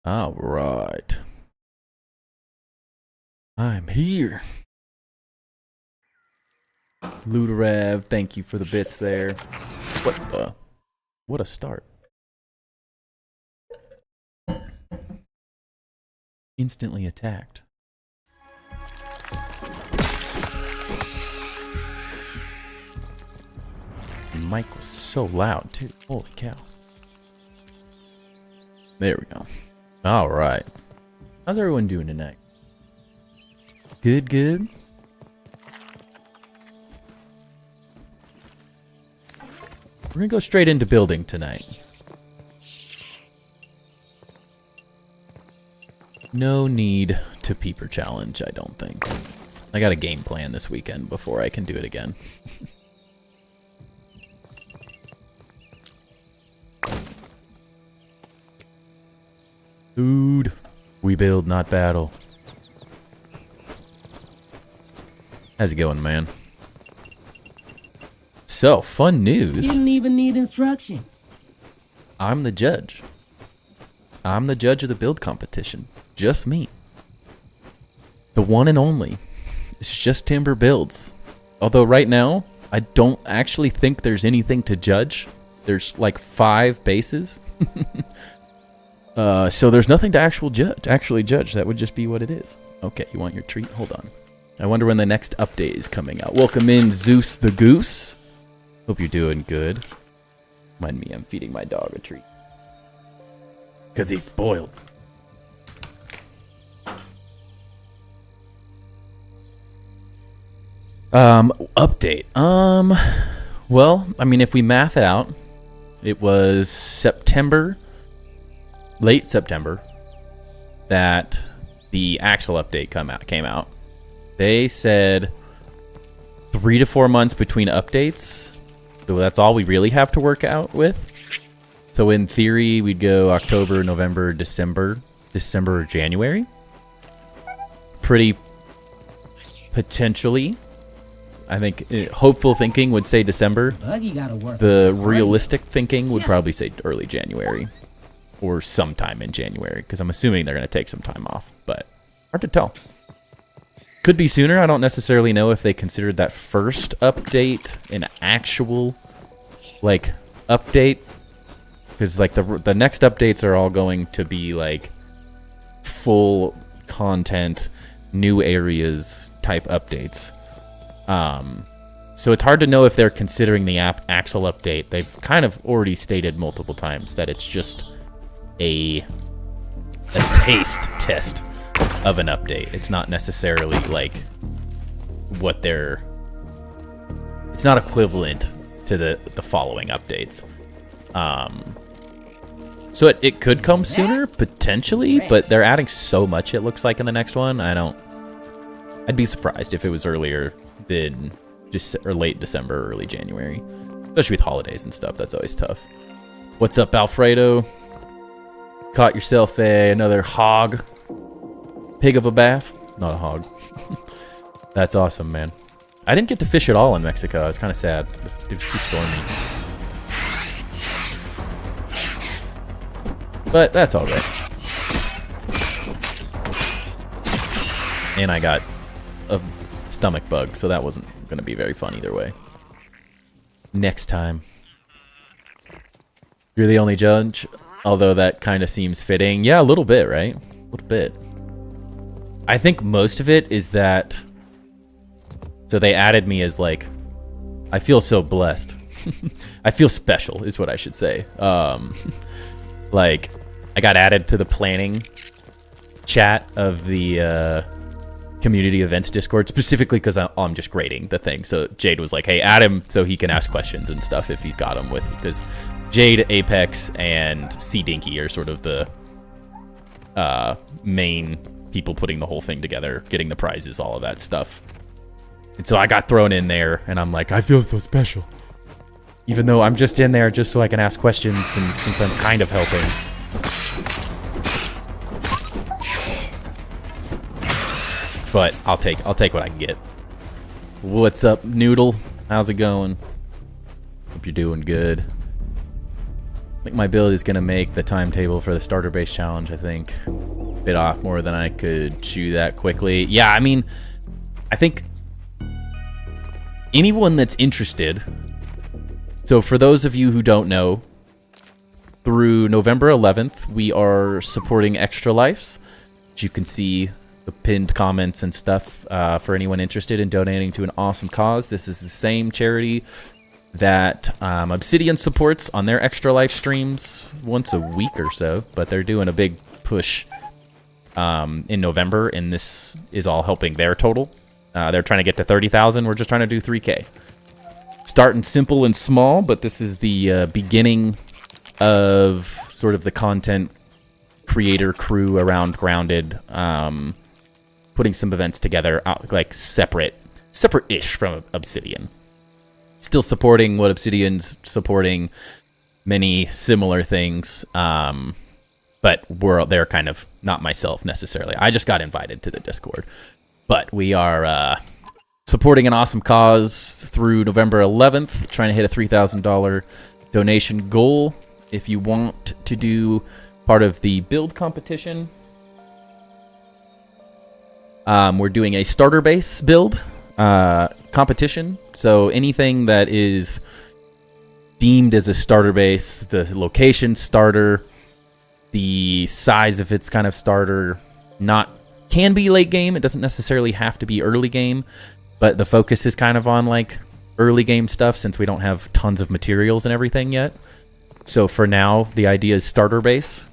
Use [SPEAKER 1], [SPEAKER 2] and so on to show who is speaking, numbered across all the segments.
[SPEAKER 1] All right. I'm here. Ludorev, thank you for the bits there. What the? What a start. Instantly attacked. The mic was so loud, too. Holy cow. There we go. All right. How's everyone doing tonight? Good, good. We're gonna go straight into building tonight. No need to peeper challenge, I don't think. I got a game plan this weekend before I can do it again. Dude, we build, not battle. How's it going, man? So, fun news.
[SPEAKER 2] Didn't even need instructions.
[SPEAKER 1] I'm the judge. I'm the judge of the build competition. Just me. The one and only. It's just TimberBuilds. Although right now, I don't actually think there's anything to judge. There's like 5 bases. So there's nothing to actually judge. That would just be what it is. Okay, you want your treat? Hold on. I wonder when the next update is coming out. Welcome in, Zeus the Goose. Hope you're doing good. Mind me, I'm feeding my dog a treat. Because he's spoiled. Update. Well, I mean, if we math it out, it was September, late September, that the actual update came out. They said 3 to 4 months between updates. So that's all we really have to work out with. So in theory, we'd go October, November, December, or January. Pretty potentially. I think hopeful thinking would say December. The realistic thinking would probably say early January. Or sometime in January. Because I'm assuming they're going to take some time off. But hard to tell. Could be sooner. I don't necessarily know if they considered that first update an actual, like, update. Because, like, the next updates are all going to be, like, full content, new areas type updates. So it's hard to know if they're considering the actual update. They've kind of already stated multiple times that it's just a taste test of an update. It's not necessarily like what they're... It's not equivalent to the following updates. So it could come sooner, potentially, but they're adding so much, it looks like, in the next one. I'd be surprised if it was earlier than or late December, early January. Especially with holidays and stuff, that's always tough. What's up, Alfredo? Caught yourself another hog. Pig of a bass? Not a hog. That's awesome, man. I didn't get to fish at all in Mexico. I was kind of sad. It was too stormy. But that's all right. And I got a stomach bug, so that wasn't going to be very fun either way. Next time. You're the only judge, although that kind of seems fitting. Yeah, a little bit, right? A little bit. I think most of it is that... So they added me as, like... I feel so blessed. I feel special, is what I should say. Like, I got added to the planning chat of the community events Discord, specifically because I'm just grading the thing. So Jade was like, hey, add him so he can ask questions and stuff if he's got them with... Because Jade, Apex, and C Dinky are sort of the main people putting the whole thing together, getting the prizes, all of that stuff. And so I got thrown in there, and I'm like, I feel so special. Even though I'm just in there just so I can ask questions, and since I'm kind of helping. But I'll take what I can get. What's up, Noodle? How's it going? Hope you're doing good. think my build is going to make the timetable for the starter base challenge, I think. Bit off more than I could chew that quickly. Yeah, I mean, I think anyone that's interested. So for those of you who don't know, through November 11th, we are supporting Extra Lives. As you can see the pinned comments and stuff for anyone interested in donating to an awesome cause. This is the same charity that Obsidian supports on their Extra Life streams once a week or so, but they're doing a big push in November, and this is all helping their total. They're trying to get to 30,000. We're just trying to do 3K. Starting simple and small, but this is the beginning of sort of the content creator crew around Grounded, putting some events together, like separate-ish from Obsidian. Still supporting what Obsidian's supporting, many similar things, but they're kind of not myself necessarily. I just got invited to the Discord, but we are supporting an awesome cause through November 11th, trying to hit a $3,000 donation goal. If you want to do part of the build competition, we're doing a starter base build competition. So anything that is deemed as a starter base, the location starter, the size of its kind of starter, can be late game. It doesn't necessarily have to be early game, but the focus is kind of on like early game stuff since we don't have tons of materials and everything yet. So for now, the idea is starter base.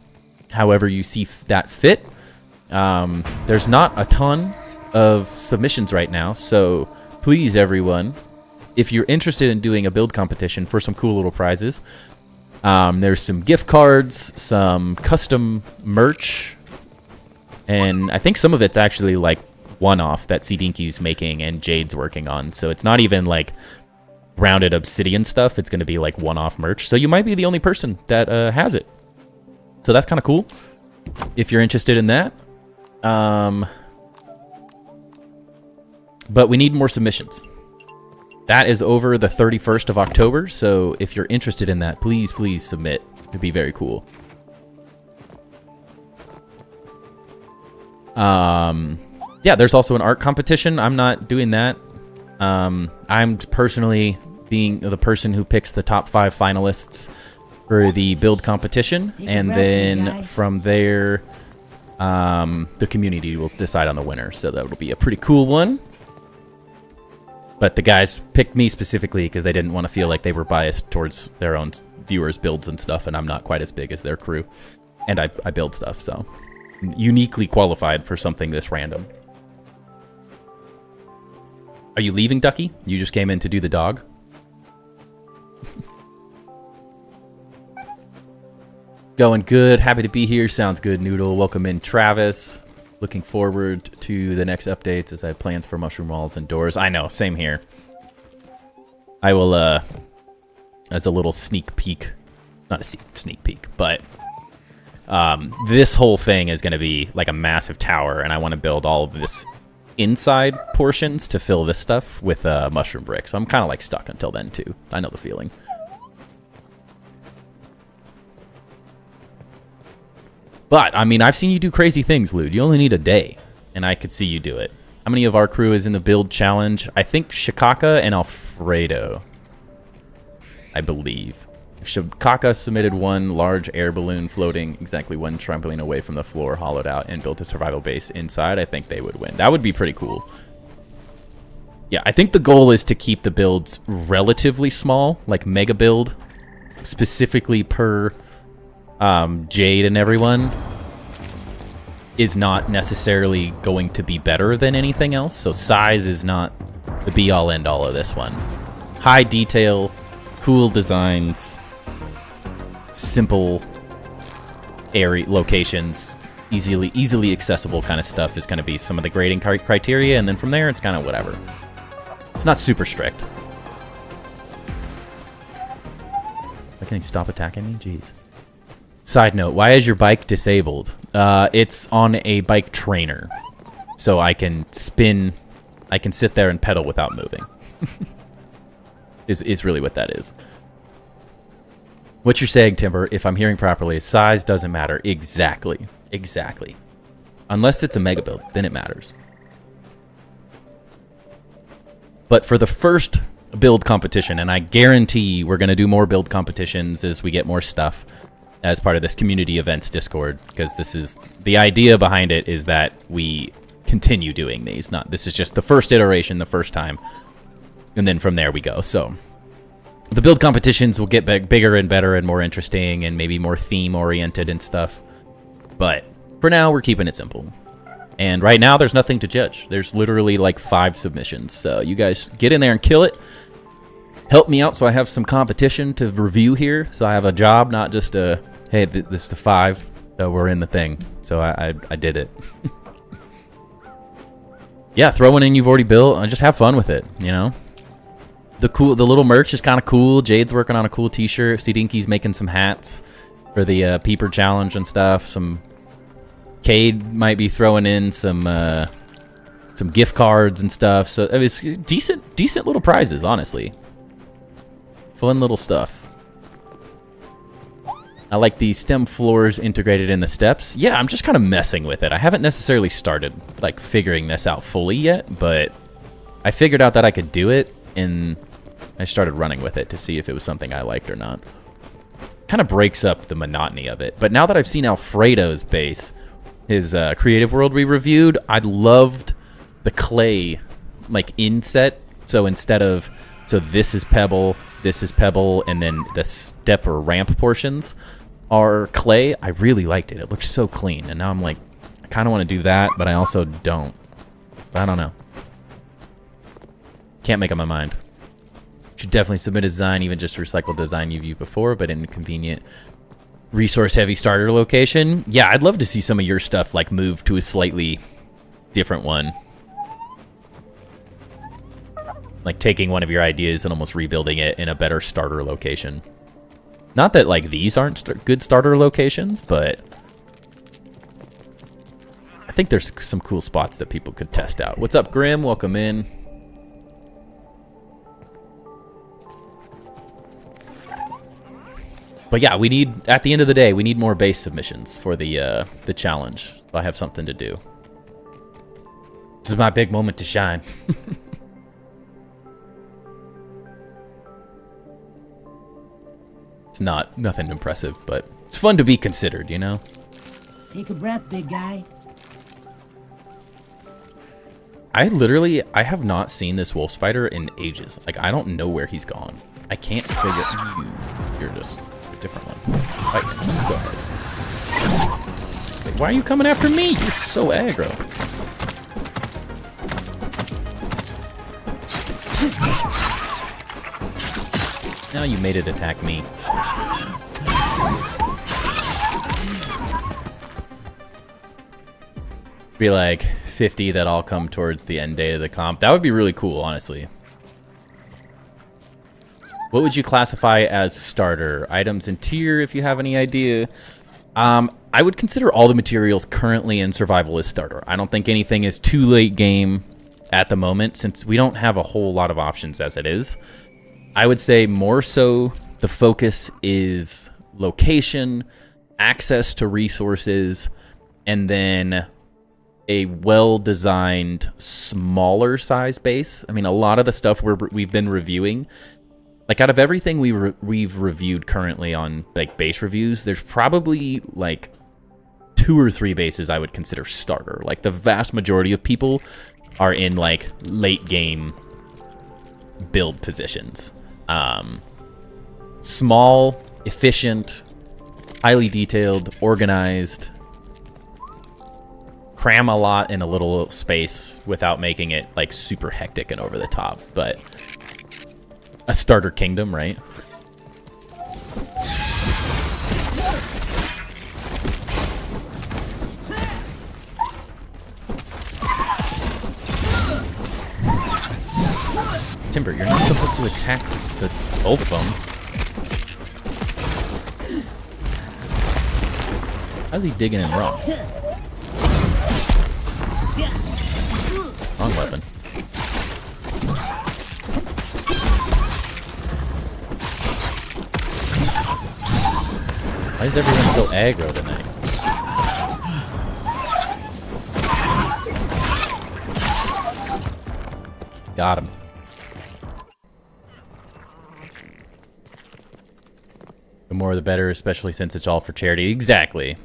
[SPEAKER 1] However you see that fit. There's not a ton of submissions right now, so please, everyone, if you're interested in doing a build competition for some cool little prizes, there's some gift cards, some custom merch, and I think some of it's actually like one-off that C-Dinky's making and Jade's working on. So it's not even like rounded Obsidian stuff. It's going to be like one-off merch. So you might be the only person that has it. So that's kind of cool if you're interested in that. But we need more submissions. That is over the 31st of October. So if you're interested in that, please submit. It'd be very cool. Yeah, there's also an art competition. I'm not doing that. I'm personally being the person who picks the top 5 finalists for the build competition, and then from there, the community will decide on the winner. So that will be a pretty cool one. But the guys picked me specifically because they didn't want to feel like they were biased towards their own viewers' builds and stuff, and I'm not quite as big as their crew. And I build stuff, so I'm uniquely qualified for something this random. Are you leaving, Ducky? You just came in to do the dog? Going good. Happy to be here. Sounds good, Noodle. Welcome in, Travis. Looking forward to the next updates as I have plans for mushroom walls and doors. I know, same here. I will, as a little sneak peek, not a sneak peek, but this whole thing is going to be like a massive tower, and I want to build all of this inside portions to fill this stuff with mushroom brick. So I'm kind of like stuck until then too. I know the feeling. But, I mean, I've seen you do crazy things, Lude. You only need a day, and I could see you do it. How many of our crew is in the build challenge? I think Shikaka and Alfredo, I believe. If Shikaka submitted one large air balloon floating exactly one trampoline away from the floor, hollowed out, and built a survival base inside, I think they would win. That would be pretty cool. Yeah, I think the goal is to keep the builds relatively small, like mega build, specifically per Jade and everyone, is not necessarily going to be better than anything else. So size is not the be-all end-all of this one. High detail, cool designs, simple area locations, easily accessible kind of stuff is going to be some of the grading criteria, and then from there it's kind of whatever. It's not super strict. Why can't he stop attacking me? Jeez. Side note, why is your bike disabled? It's on a bike trainer. So I can spin, I can sit there and pedal without moving. is really what that is. What you're saying, Timber, if I'm hearing properly, is size doesn't matter. Exactly. Exactly. Unless it's a mega build, then it matters. But for the first build competition, and I guarantee we're going to do more build competitions as we get more stuff as part of this community events Discord, because this is the idea behind it is that we continue doing these. This is just the first iteration, the first time, and then from there we go. So the build competitions will get bigger and better and more interesting and maybe more theme oriented and stuff. But for now, we're keeping it simple. And right now, there's nothing to judge. There's literally like 5 submissions. So you guys get in there and kill it. Help me out so I have some competition to review here. So I have a job, not just a, hey, this is the 5. We're in the thing. So I did it. Yeah, throw one in you've already built and just have fun with it, you know? The little merch is kind of cool. Jade's working on a cool t-shirt. C-Dinky's making some hats for the Peeper Challenge and stuff. Cade might be throwing in some gift cards and stuff. So I mean, it's decent little prizes, honestly. Fun little stuff. I like the stem floors integrated in the steps. Yeah, I'm just kind of messing with it. I haven't necessarily started like figuring this out fully yet, but I figured out that I could do it, and I started running with it to see if it was something I liked or not. Kind of breaks up the monotony of it. But now that I've seen Alfredo's base, his creative world we reviewed, I loved the clay like inset. So instead of, so this is pebble, and then the step or ramp portions are clay. I really liked it. It looked so clean. And now I'm like, I kind of want to do that, but I also don't. I don't know. Can't make up my mind. Should definitely submit a design, even just recycled design you've used before, but in a convenient resource-heavy starter location. Yeah, I'd love to see some of your stuff like move to a slightly different one. Like taking one of your ideas and almost rebuilding it in a better starter location. Not that like these aren't good starter locations, but I think there's some cool spots that people could test out. What's up, Grim? Welcome in. But yeah, we need, at the end of the day, we need more base submissions for the challenge. So I have something to do. This is my big moment to shine. It's nothing impressive, but it's fun to be considered, you know?
[SPEAKER 2] Take a breath, big guy.
[SPEAKER 1] I have not seen this wolf spider in ages. Like, I don't know where he's gone. I can't figure... You're just a different one. Fight him. Go ahead. Wait, why are you coming after me? You're so aggro. Now you made it attack me. Be like 50 that all come towards the end day of the comp. That would be really cool, honestly. What would you classify as starter? Items and tier, if you have any idea. I would consider all the materials currently in survival as starter. I don't think anything is too late game at the moment, since we don't have a whole lot of options as it is. I would say more so the focus is location, access to resources, and then a well-designed, smaller size base. I mean, a lot of the stuff we've been reviewing, like out of everything we've reviewed currently on like base reviews, there's probably like 2 or 3 bases I would consider starter. Like the vast majority of people are in like late game build positions. Small, efficient, highly detailed, organized, cram a lot in a little space without making it like super hectic and over the top, but a starter kingdom, right? Timber, you're not supposed to attack both of them. How's he digging in rocks? Wrong weapon. Why is everyone so aggro tonight? Got him. The more the better, especially since it's all for charity. Exactly.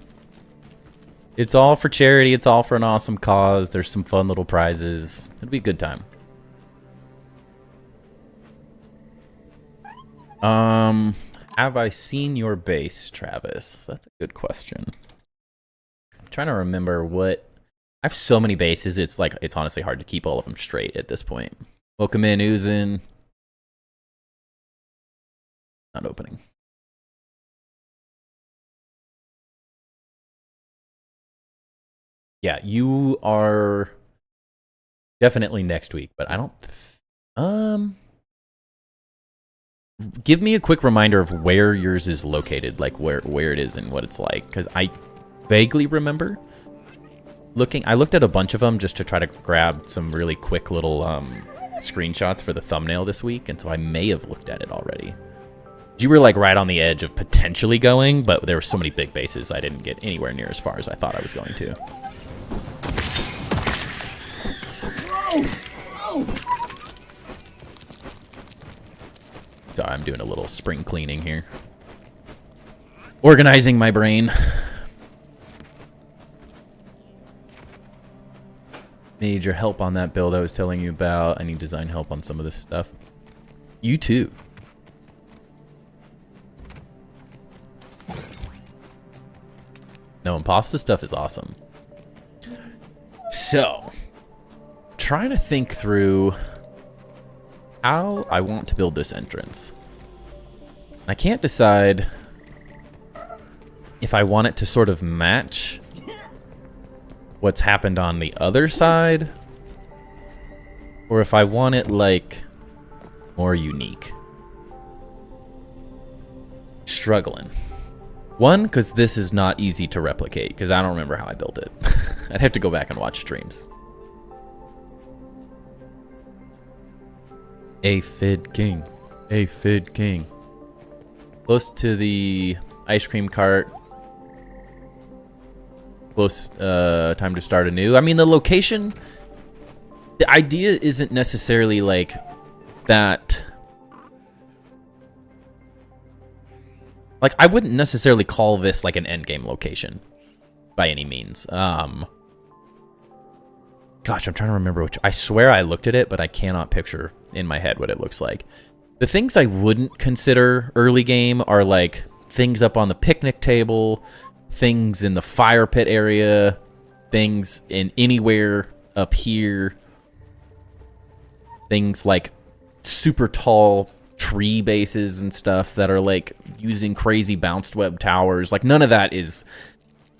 [SPEAKER 1] It's all for charity. It's all for an awesome cause. There's some fun little prizes. It'll be a good time. Have I seen your base, Travis? That's a good question. I'm trying to remember what... I have so many bases, it's honestly hard to keep all of them straight at this point. Welcome in, Uzin. Not opening. Yeah, you are definitely next week, but I don't... Give me a quick reminder of where yours is located, like where it is and what it's like, because I vaguely remember looking. I looked at a bunch of them just to try to grab some really quick little screenshots for the thumbnail this week, and so I may have looked at it already. You were like right on the edge of potentially going, but there were so many big bases I didn't get anywhere near as far as I thought I was going to. Sorry, I'm doing a little spring cleaning here. Organizing my brain. Need your help on that build I was telling you about. I need design help on some of this stuff. You too. No, Impasta stuff is awesome. So, trying to think through how I want to build this entrance. I can't decide if I want it to sort of match what's happened on the other side, or if I want it like more unique. Struggling. One, because this is not easy to replicate, because I don't remember how I built it. I'd have to go back and watch streams. Aphid King. Aphid King. Close to the ice cream cart. Close time to start anew. I mean, the location, the idea isn't necessarily like that. Like, I wouldn't necessarily call this like an endgame location by any means. Gosh, I'm trying to remember which. I swear I looked at it, but I cannot picture in my head what it looks like. The things I wouldn't consider early game are like things up on the picnic table, things in the fire pit area, things in anywhere up here, things like super tall tree bases and stuff that are like using crazy bounced web towers. Like none of that is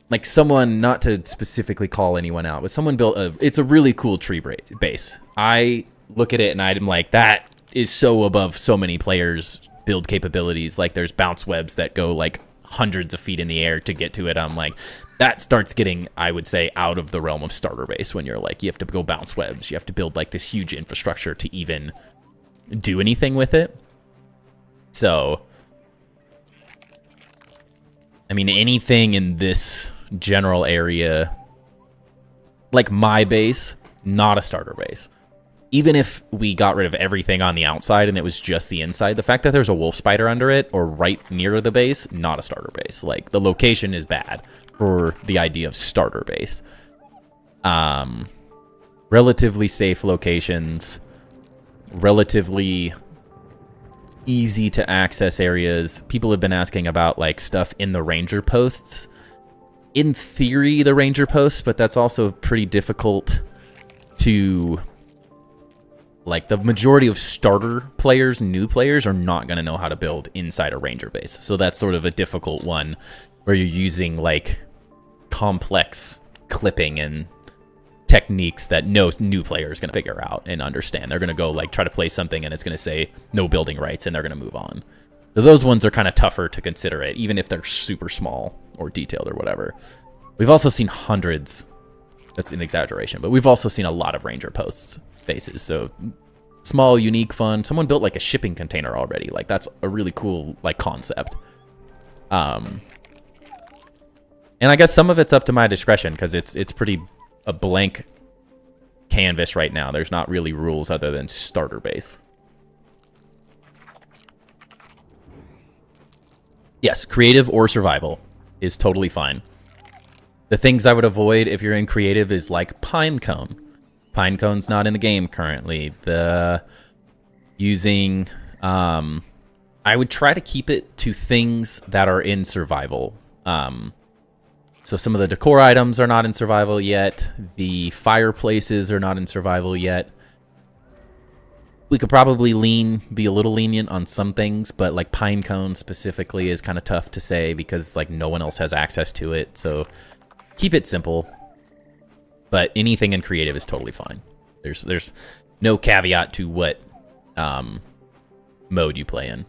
[SPEAKER 1] like someone, not to specifically call anyone out, but someone built it's a really cool tree base. I look at it and I'm like, that is so above so many players' build capabilities. Like there's bounce webs that go like hundreds of feet in the air to get to it. I'm like, that starts getting, I would say, out of the realm of starter base when you're like, you have to go bounce webs. You have to build like this huge infrastructure to even do anything with it. So, I mean, anything in this general area, like my base, not a starter base. Even if we got rid of everything on the outside and it was just the inside, the fact that there's a wolf spider under it or right near the base, not a starter base. Like, the location is bad for the idea of starter base. Relatively safe locations, relatively easy to access areas. People have been asking about like stuff in the ranger posts. In theory, the ranger posts, but that's also pretty difficult to... Like, the majority of starter players, new players, are not going to know how to build inside a ranger base. So that's sort of a difficult one where you're using, like, complex clipping and techniques that no new player is going to figure out and understand. They're going to go, like, try to play something and it's going to say no building rights and they're going to move on. So those ones are kind of tougher to consider it, even if they're super small or detailed or whatever. We've also seen hundreds. That's an exaggeration, but we've also seen a lot of ranger posts bases. So small, unique, fun. Someone built like a shipping container already. Like that's a really cool like concept. And I guess some of it's up to my discretion because it's pretty a blank canvas right now. There's not really rules other than starter base. Yes, creative or survival is totally fine. The things I would avoid if you're in creative is like pine cone. Pine cone's not in the game currently. The using I would try to keep it to things that are in survival. So some of the decor items are not in survival yet. The fireplaces are not in survival yet. We could probably be a little lenient on some things, but like pine cone specifically is kind of tough to say because like no one else has access to it. So keep it simple. But anything in creative is totally fine. There's no caveat to what mode you play in.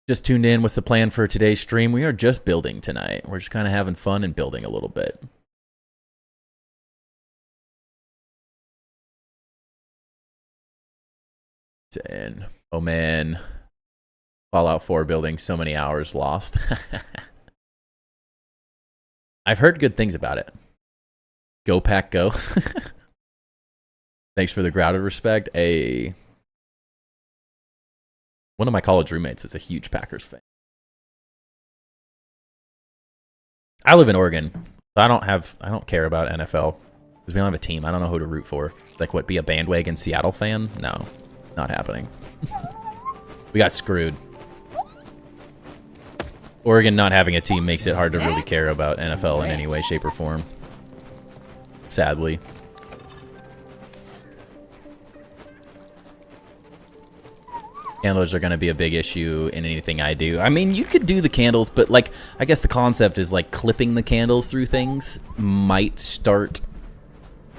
[SPEAKER 1] Just tuned in. What's the plan for today's stream? We are just building tonight. We're just kind of having fun and building a little bit. And oh man, Fallout 4 building, so many hours lost. I've heard good things about it. Go Pack Go. Thanks for the grounded respect. One of my college roommates was a huge Packers fan. I live in Oregon, so I don't care about NFL because we don't have a team. I don't know who to root for. Like, what, be a bandwagon Seattle fan? No, not happening. We got screwed. Oregon not having a team makes it hard to really care about NFL in any way, shape, or form. Sadly. Candles are going to be a big issue in anything I do. I mean, you could do the candles, but like, I guess the concept is like clipping the candles through things might start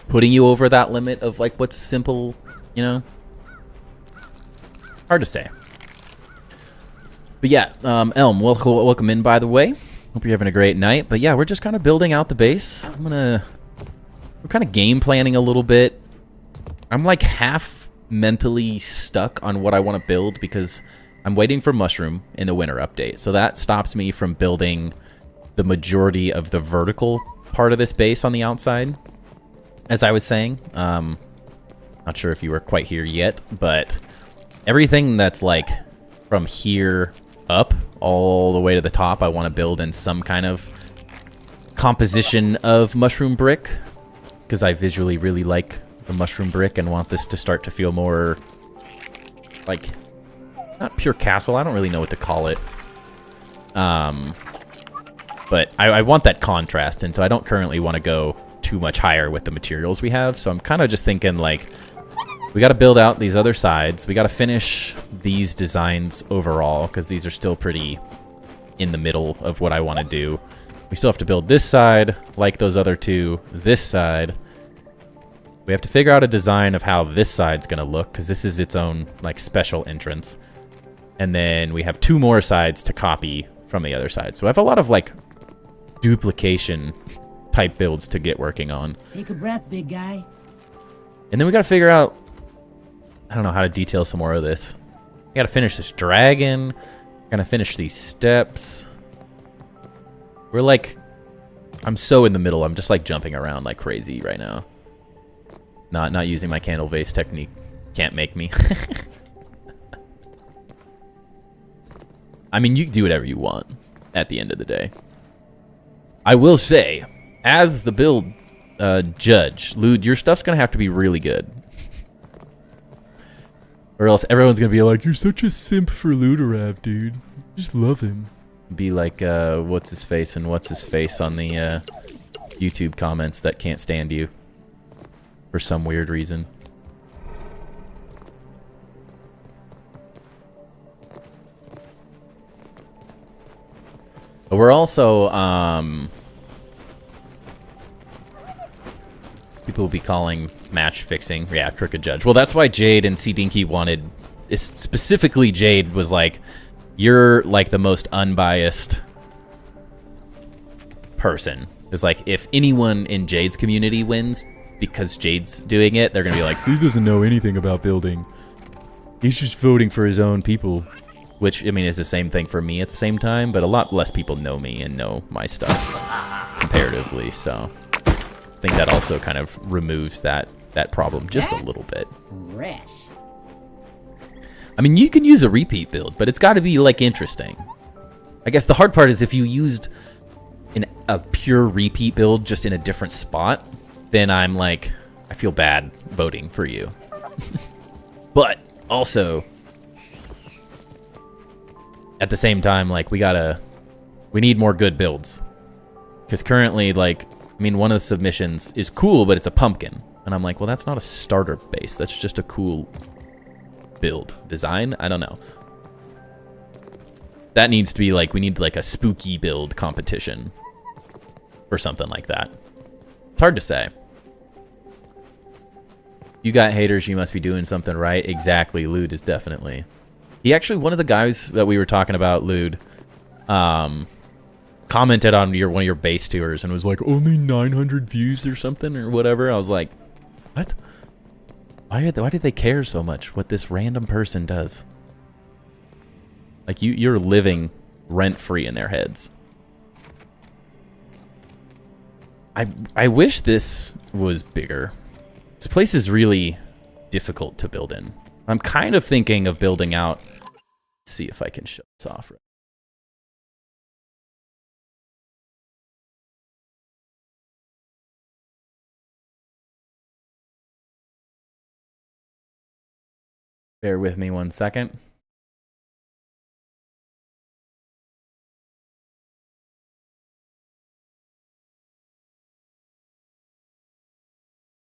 [SPEAKER 1] putting you over that limit of like what's simple, you know? Hard to say. But yeah, Elm, welcome in, by the way. Hope you're having a great night. But yeah, we're just kind of building out the base. We're kind of game planning a little bit. I'm like half mentally stuck on what I want to build because I'm waiting for mushroom in the winter update. So that stops me from building the majority of the vertical part of this base on the outside. As I was saying, not sure if you were quite here yet, but everything that's like from here up all the way to the top, I want to build in some kind of composition of mushroom brick because I visually really like the mushroom brick and want this to start to feel more like, not pure castle, I don't really know what to call it. But I want that contrast, and so I don't currently want to go too much higher with the materials we have. So I'm kind of just thinking like, we got to build out these other sides. We got to finish these designs overall because these are still pretty in the middle of what I want to do. We still have to build this side like those other two, this side. We have to figure out a design of how this side's going to look because this is its own like special entrance. And then we have two more sides to copy from the other side. So I have a lot of like duplication type builds to get working on.
[SPEAKER 2] Take a breath, big guy.
[SPEAKER 1] And then we got to figure out, I don't know how to detail some more of this. We got to finish this dragon. Got to finish these steps. We're like, I'm so in the middle. I'm just like jumping around like crazy right now. Not using my candle vase technique. Can't make me. I mean, you can do whatever you want at the end of the day. I will say, as the build judge, Lude, your stuff's going to have to be really good. Or else everyone's going to be like, you're such a simp for Luderav, dude. Just love him. Be like, what's his face and what's his face on the YouTube comments that can't stand you. For some weird reason. But we're also, people will be calling match fixing. Yeah, crooked judge. Well, that's why Jade and C Dinky wanted, specifically Jade was like, you're like the most unbiased person. It's like, if anyone in Jade's community wins, because Jade's doing it, they're gonna be like, he doesn't know anything about building. He's just voting for his own people. which, I mean, is the same thing for me at the same time, but a lot less people know me and know my stuff comparatively, so I think that also kind of removes that problem just a little bit.
[SPEAKER 2] Fresh.
[SPEAKER 1] I mean, you can use a repeat build, but it's got to be, like, interesting. I guess the hard part is if you used a pure repeat build just in a different spot, then I'm like, I feel bad voting for you. But also, at the same time, like, we need more good builds. Because currently, like, I mean, one of the submissions is cool, but it's a pumpkin. And I'm like, well, that's not a starter base. That's just a cool build design. I don't know. That needs to be like, we need like a spooky build competition or something like that. It's hard to say. You got haters, you must be doing something right. Exactly, Lude is definitely. He actually, one of the guys that we were talking about, Lude, commented on one of your base tours and was like, only 900 views or something or whatever. I was like, what? Why did they care so much what this random person does? Like, you're living rent-free in their heads. I wish this was bigger. This place is really difficult to build in. I'm kind of thinking of building out. Let's see if I can show this off. Bear with me 1 second.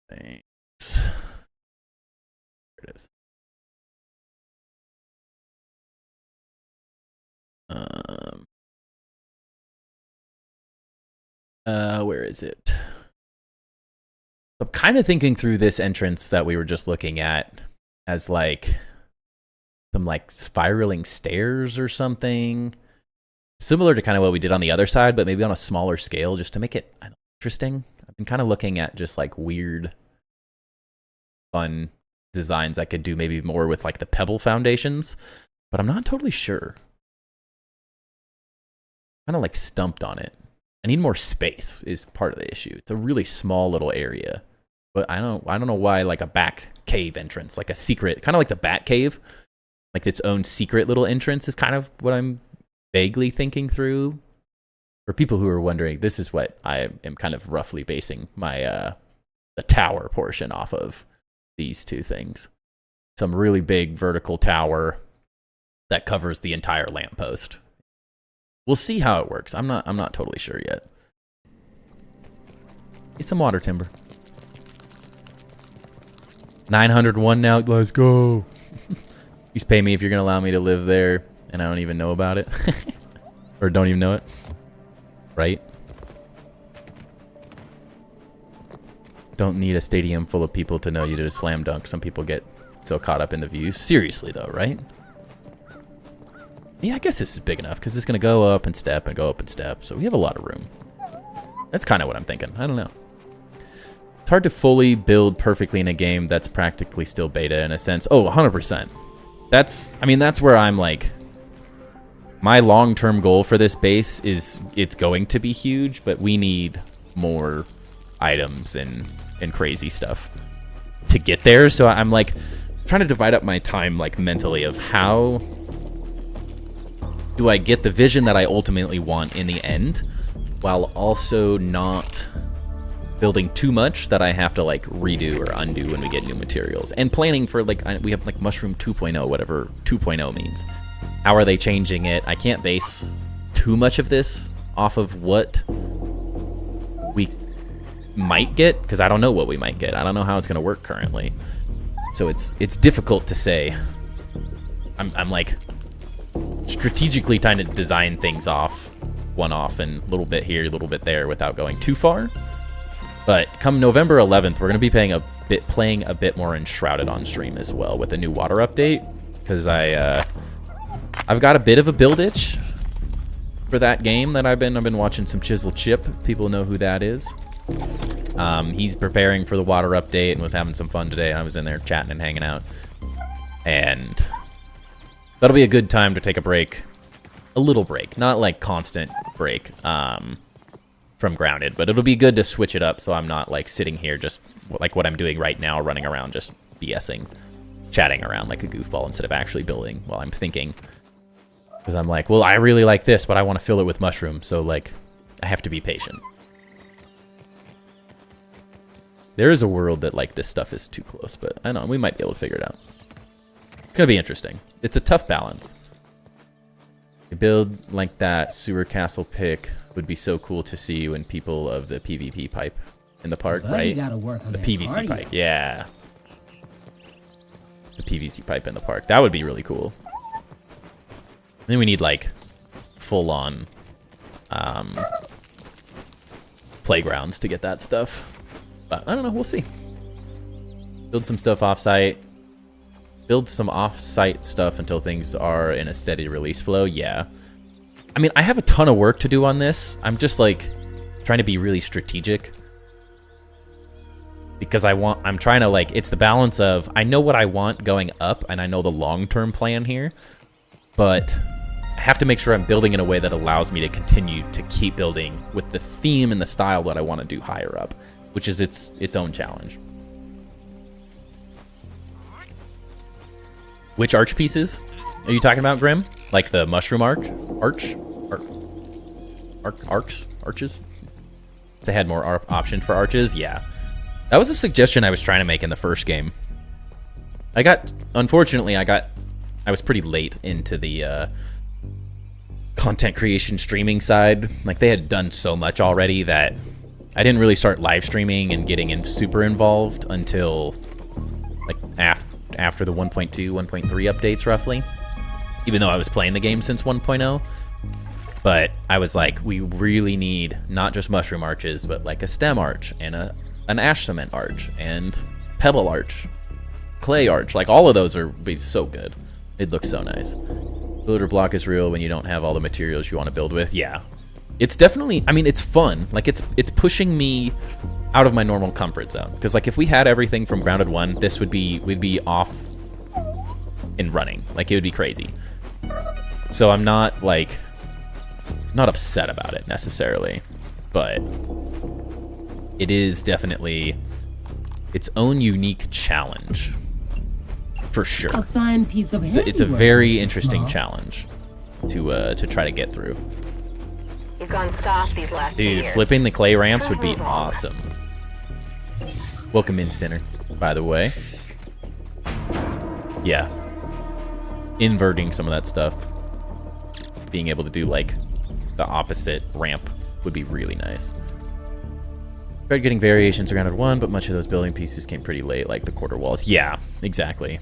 [SPEAKER 1] Thanks. There it is. Where is it? I'm kind of thinking through this entrance that we were just looking at as like some like spiraling stairs or something. Similar to kind of what we did on the other side, but maybe on a smaller scale just to make it interesting. I've been kind of looking at just like weird, fun designs I could do maybe more with like the pebble foundations, but I'm not totally sure. Kind of like stumped on it. I need more space is part of the issue. It's a really small little area, but I don't know why like a back cave entrance, like a secret, kind of like the Bat Cave, like its own secret little entrance is kind of what I'm vaguely thinking through. For people who are wondering, this is what I am kind of roughly basing my the tower portion off of. These two things. Some really big vertical tower that covers the entire lamppost. We'll see how it works. I'm not totally sure yet. Get some water, Timber. 901 now. Let's go. Please pay me if you're gonna allow me to live there, and I don't even know about it, or don't even know it. Right? Don't need a stadium full of people to know you did a slam dunk. Some people get so caught up in the views. Seriously, though, right? Yeah, I guess this is big enough because it's going to go up and step and go up and step. So we have a lot of room. That's kind of what I'm thinking. I don't know. It's hard to fully build perfectly in a game that's practically still beta in a sense. Oh, 100%. I mean, that's where I'm like, my long-term goal for this base is it's going to be huge, but we need more items and crazy stuff to get there. So I'm like trying to divide up my time like mentally of how do I get the vision that I ultimately want in the end while also not building too much that I have to like redo or undo when we get new materials, and planning for like we have like mushroom 2.0, whatever 2.0 means. How are they changing it? I can't base too much of this off of what we might get because I don't know what we might get. I don't know how it's going to work currently. So it's difficult to say. I'm like strategically trying to design things one off and a little bit here, a little bit there without going too far. But come November 11th, we're going to be playing a bit more Enshrouded on stream as well with a new water update, because I've got a bit of a build itch for that game that I've been watching some Chisel Chip. People know who that is. He's preparing for the water update and was having some fun today. I was in there chatting and hanging out, and That'll be a good time to take a break. A little break. Not like constant break from Grounded. But it'll be good to switch it up so I'm not like sitting here just like what I'm doing right now, running around just BSing. Chatting around like a goofball instead of actually building while I'm thinking. Because I'm like, well, I really like this, but I want to fill it with mushrooms. So like, I have to be patient. There is a world that like this stuff is too close, but I don't know, we might be able to figure it out. It's gonna be interesting. It's a tough balance. A build like that sewer castle pick would be so cool to see when people of the PvP pipe in the park, right?
[SPEAKER 2] Gotta work on
[SPEAKER 1] The
[SPEAKER 2] that
[SPEAKER 1] PVC
[SPEAKER 2] cardio.
[SPEAKER 1] pipe, yeah. The PVC pipe in the park. That would be really cool. Then we need like full-on playgrounds to get that stuff. But I don't know, we'll see. Build some stuff off-site. Build some off-site stuff until things are in a steady release flow, yeah. I mean, I have a ton of work to do on this. I'm just like trying to be really strategic. Because I'm trying to like, it's the balance of, I know what I want going up and I know the long-term plan here, but I have to make sure I'm building in a way that allows me to continue to keep building with the theme and the style that I want to do higher up, which is its own challenge. Which arch pieces are you talking about, Grim? Like the mushroom arches? They had more options for arches? Yeah. That was a suggestion I was trying to make in the first game. Unfortunately, I was pretty late into the content creation streaming side. Like, they had done so much already that I didn't really start live streaming and getting super involved until like after the 1.2, 1.3 updates roughly. Even though I was playing the game since 1.0. But I was like, we really need not just mushroom arches, but like a stem arch and an ash cement arch and pebble arch, clay arch. Like, all of those be so good. It looks so nice. Builder block is real when you don't have all the materials you want to build with. Yeah. It's definitely, I mean, it's fun. Like, it's pushing me out of my normal comfort zone. Because, like, if we had everything from Grounded 1, we'd be off and running. Like, it would be crazy. So I'm not, like, not upset about it, necessarily. But it is definitely its own unique challenge. For sure.
[SPEAKER 2] A fine piece of
[SPEAKER 1] It's a very interesting challenge to try to get through.
[SPEAKER 3] You've gone soft these last 2
[SPEAKER 1] Dude,
[SPEAKER 3] years.
[SPEAKER 1] flipping the clay ramps would be awesome. Welcome in, Sinner, by the way. Yeah. Inverting some of that stuff. Being able to do, like, the opposite ramp would be really nice. Tried getting variations around at 1, but much of those building pieces came pretty late, like the quarter walls. Yeah, exactly.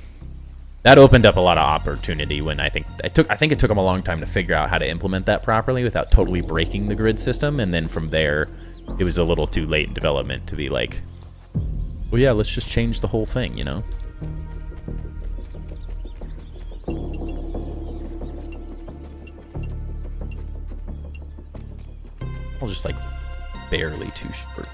[SPEAKER 1] That opened up a lot of opportunity when I think it took them a long time to figure out how to implement that properly without totally breaking the grid system, and then from there, it was a little too late in development to be like, well, yeah, let's just change the whole thing, you know? I'll just, like, barely too short.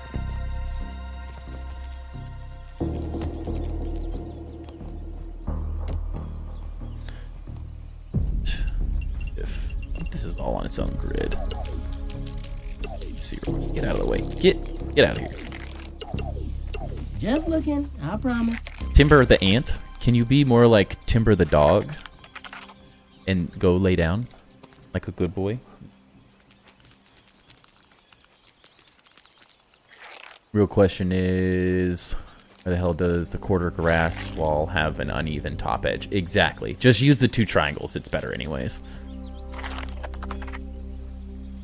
[SPEAKER 1] If this is all on its own grid. Let's see, get out of the way. Get out of here.
[SPEAKER 2] Just looking, I promise.
[SPEAKER 1] Timber the ant, can you be more like Timber the dog? And go lay down? Like a good boy? Real question is, where the hell does the quarter grass wall have an uneven top edge? Exactly. Just use the 2 triangles. It's better anyways.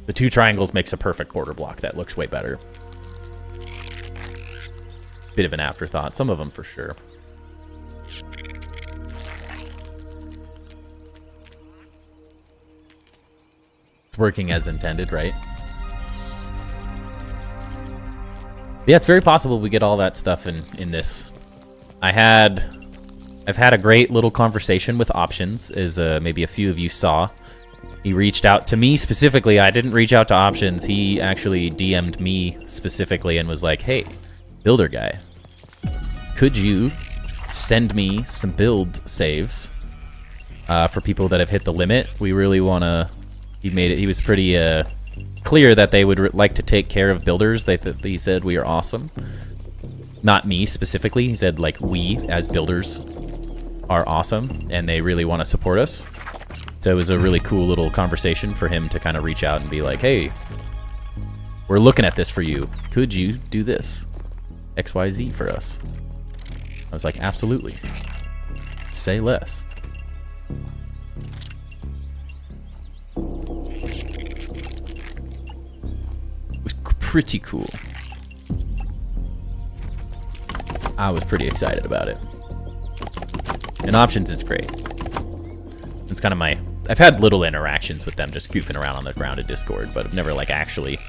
[SPEAKER 1] The 2 triangles makes a perfect quarter block. That looks way better. Bit of an afterthought. Some of them for sure. It's working as intended, right? Yeah, it's very possible we get all that stuff in this. I've had a great little conversation with Options, as maybe a few of you saw. He reached out to me specifically. I didn't reach out to Options. He actually DM'd me specifically and was like, hey, builder guy, could you send me some build saves for people that have hit the limit. We really want to. He was pretty clear that they would like to take care of builders. He said we are awesome. Not me specifically. He said like we as builders are awesome, and they really want to support us. So it was a really cool little conversation for him to kind of reach out and be like, hey, we're looking at this for you. Could you do this? XYZ for us. I was like, absolutely. Say less. It was pretty cool. I was pretty excited about it. And Options is great. It's kind of my... I've had little interactions with them just goofing around on the ground at Discord, but I've never, like, actually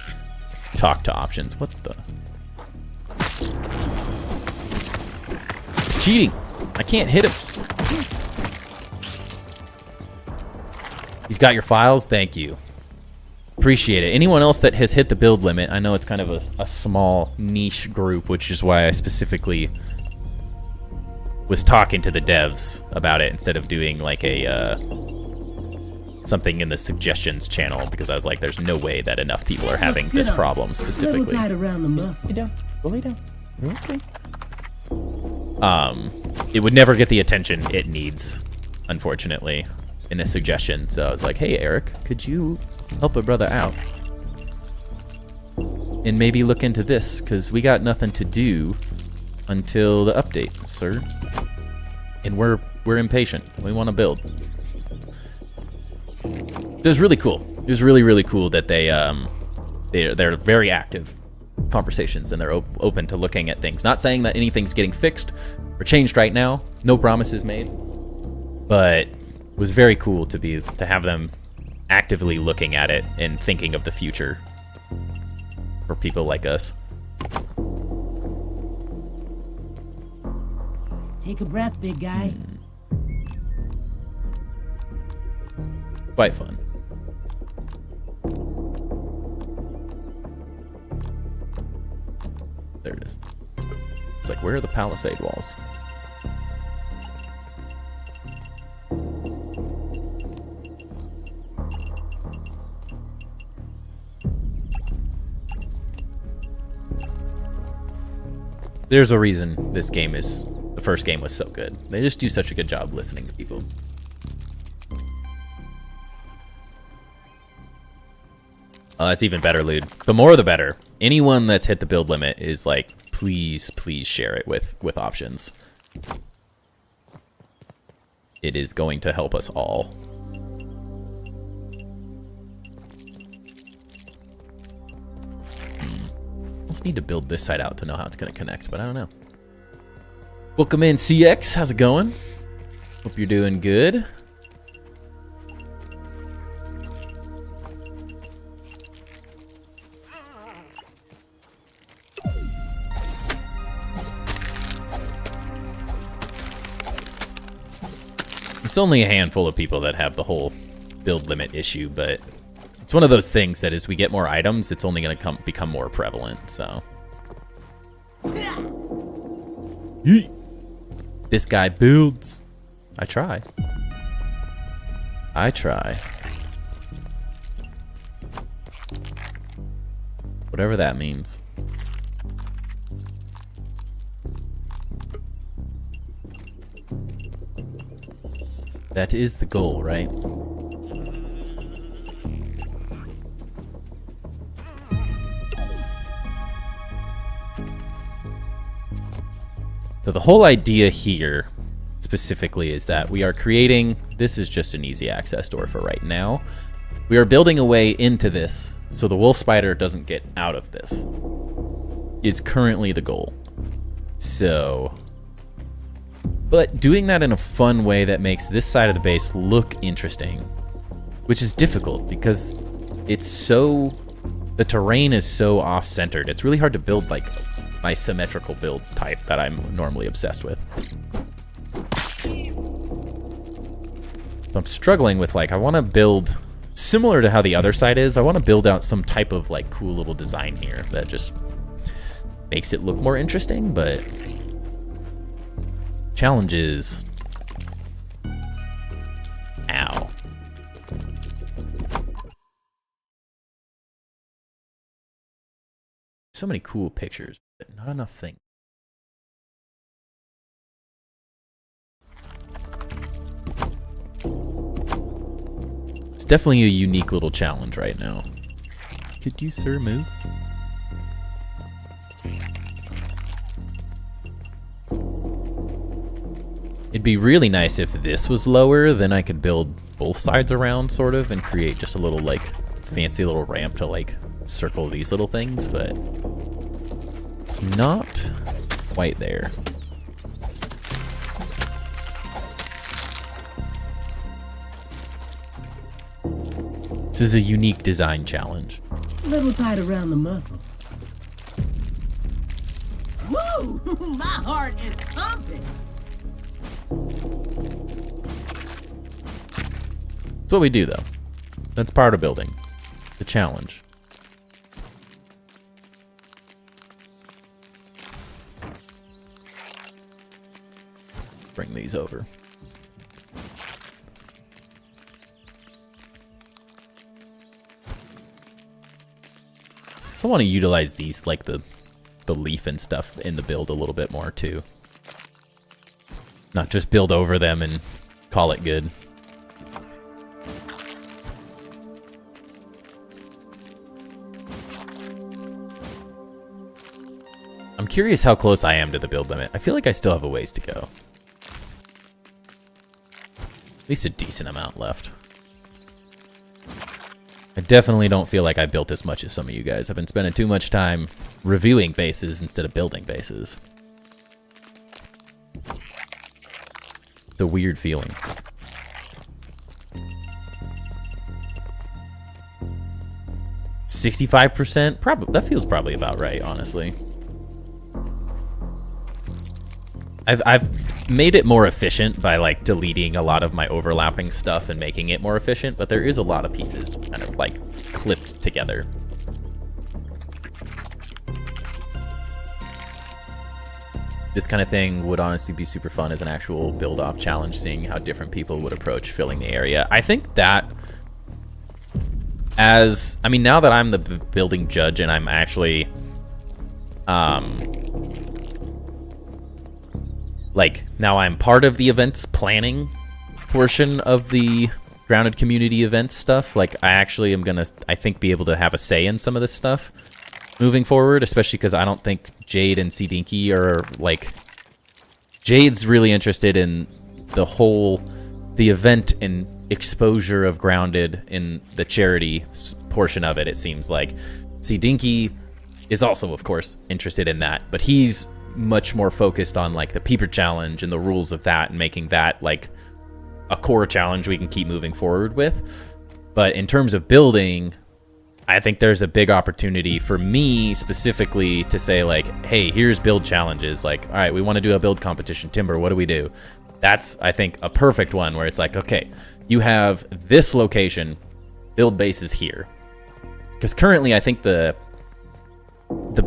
[SPEAKER 1] talked to Options. What the... Cheating! I can't hit him! He's got your files? Thank you. Appreciate it. Anyone else that has hit the build limit, I know it's kind of a small niche group, which is why I specifically was talking to the devs about it instead of doing like a something in the suggestions channel, because I was like, there's no way that enough people are having this problem specifically.
[SPEAKER 2] Tight around the muscles.
[SPEAKER 1] Lay down. Go lay down. You're okay. It would never get the attention it needs, unfortunately, in a suggestion. So I was like, hey, Eric, could you help a brother out? And maybe look into this, because we got nothing to do until the update, sir. And we're impatient. We want to build. It was really cool. It was really, really cool that they're very active conversations, and they're open to looking at things. Not saying that anything's getting fixed or changed right now. No promises made. But it was very cool to have them actively looking at it and thinking of the future for people like us.
[SPEAKER 2] Take a breath, big guy.
[SPEAKER 1] Quite fun. There it is. It's like, where are the palisade walls? There's a reason this game is... The first game was so good. They just do such a good job listening to people. Oh, that's even better, Lude. The more the better. Anyone that's hit the build limit is like, please, please share it with Options. It is going to help us all. Just need to build this side out to know how it's going to connect, but I don't know. Welcome in, CX. How's it going? Hope you're doing good. It's only a handful of people that have the whole build limit issue, but it's one of those things that as we get more items, it's only going to become more prevalent, so. Yeet. This guy builds. I try. I try. Whatever that means. That is the goal, right? So the whole idea here specifically is that we are creating, this is just an easy access door for right now. We are building a way into this so the wolf spider doesn't get out of this. It's currently the goal. So, but doing that in a fun way that makes this side of the base look interesting, which is difficult because it's so, the terrain is so off-centered. It's really hard to build like my symmetrical build type that I'm normally obsessed with. So I'm struggling with like, I want to build similar to how the other side is. I want to build out some type of like cool little design here that just makes it look more interesting, but challenge is so many cool pictures, but not enough things. It's definitely a unique little challenge right now. Could you, sir, move? It'd be really nice if this was lower, then I could build both sides around, sort of, and create just a little, like, fancy little ramp to, like, circle these little things, but it's not quite there. This is a unique design challenge.
[SPEAKER 2] Little tight around the muscles. Woo! My heart is pumping.
[SPEAKER 1] That's what we do, though. That's part of building. The challenge. Bring these over. So I want to utilize these, like the leaf and stuff in the build a little bit more, too. Not just build over them and call it good. I'm curious how close I am to the build limit. I feel like I still have a ways to go. At least a decent amount left. I definitely don't feel like I built as much as some of you guys. I've been spending too much time reviewing bases instead of building bases. It's a weird feeling. $65%? Probably. That feels probably about right, honestly. I've made it more efficient by, like, deleting a lot of my overlapping stuff and making it more efficient, but there is a lot of pieces kind of, like, clipped together. This kind of thing would honestly be super fun as an actual build-off challenge, seeing how different people would approach filling the area. I think that as... I mean, now that I'm the building judge and I'm actually... like, now I'm part of the events planning portion of the Grounded Community events stuff. Like, I actually am gonna, I think, be able to have a say in some of this stuff moving forward, especially because I don't think Jade and C Dinky are, like... Jade's really interested in the event and exposure of Grounded in the charity portion of it, it seems like. C Dinky is also, of course, interested in that, but he's much more focused on, like, the Peeper Challenge and the rules of that and making that, like, a core challenge we can keep moving forward with. But in terms of building, I think there's a big opportunity for me specifically to say, like, hey, here's build challenges. Like, all right, we want to do a build competition. Timber, what do we do? That's, I think, a perfect one where it's like, okay, you have this location, build bases here. Because currently, I think the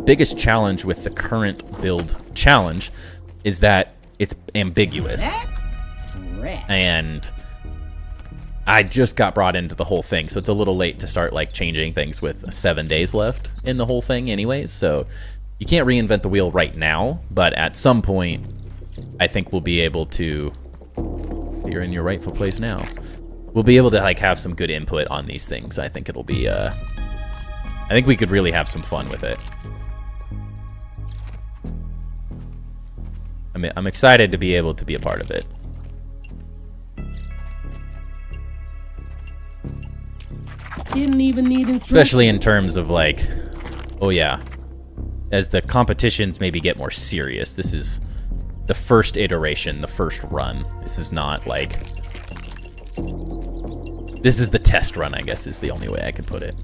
[SPEAKER 1] biggest challenge with the current build challenge is that it's ambiguous. And I just got brought into the whole thing, so it's a little late to start, like, changing things with 7 days left in the whole thing anyways. So you can't reinvent the wheel right now, but at some point, I think we'll be able to... You're in your rightful place now. We'll be able to, like, have some good input on these things. I think it'll be... I think we could really have some fun with it. I mean, I'm excited to be able to be a part of it.
[SPEAKER 2] Didn't even need instructions.
[SPEAKER 1] Especially in terms of, like, oh yeah, as the competitions maybe get more serious. This is the first iteration, the first run. This is not, like... This is the test run, I guess, is the only way I could put it.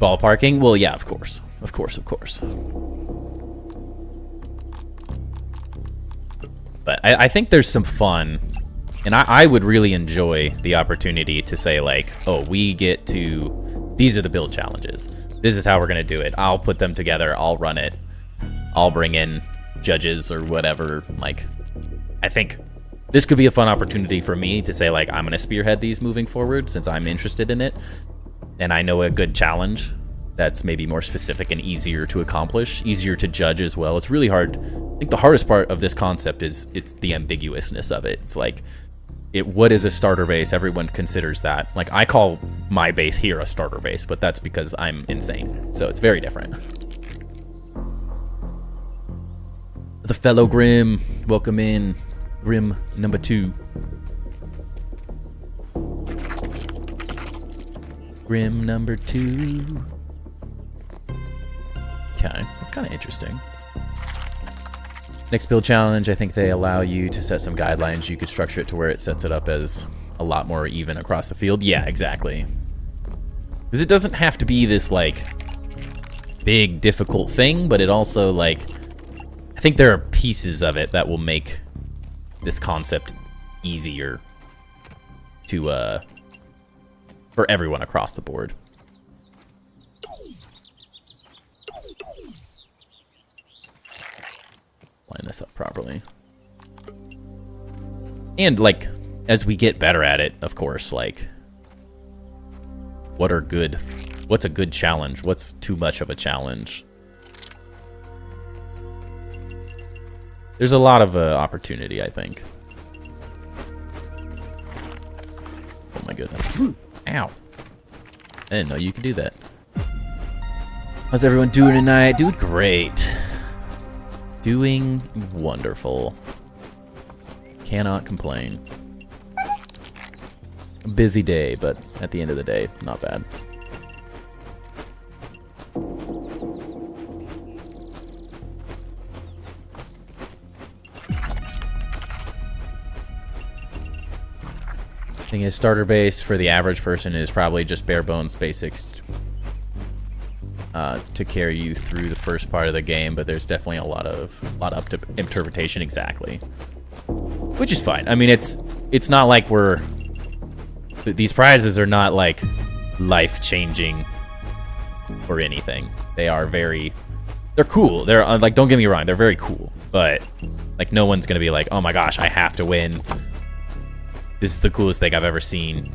[SPEAKER 1] Ballparking? Well, yeah, of course. Of course, of course. But I think there's some fun, and I would really enjoy the opportunity to say, like, oh, we get to... These are the build challenges. This is how we're going to do it. I'll put them together. I'll run it. I'll bring in judges or whatever. Like, I think this could be a fun opportunity for me to say, like, I'm going to spearhead these moving forward since I'm interested in it. and I know a good challenge that's maybe more specific and easier to accomplish, easier to judge as well. It's really hard. I think the hardest part of this concept is it's the ambiguousness of it. It's like, what is a starter base? Everyone considers that. Like, I call my base here a starter base, but that's because I'm insane. So it's very different. The fellow Grim, welcome in. Grim number 2. Grim number 2. Okay, that's kind of interesting. Next build challenge, I think they allow you to set some guidelines. You could structure it to where it sets it up as a lot more even across the field. Yeah, exactly. Because it doesn't have to be this, like, big, difficult thing, but it also, like, I think there are pieces of it that will make this concept easier to, for everyone across the board. Line this up properly. And, like, as we get better at it, of course, like, what's a good challenge? What's too much of a challenge? There's a lot of opportunity, I think. Oh my goodness. Ow. I didn't know you could do that. How's everyone doing tonight? Doing great. Doing wonderful. Cannot complain. A busy day, but at the end of the day, not bad. Thing is, starter base for the average person is probably just bare bones basics to carry you through the first part of the game, but there's definitely a lot up to interpretation. Exactly, which is fine. I mean, it's not like these prizes are not like life-changing or anything. They're cool. They're like, don't get me wrong, they're very cool, but like no one's gonna be like, oh my gosh, I have to win. This is the coolest thing I've ever seen.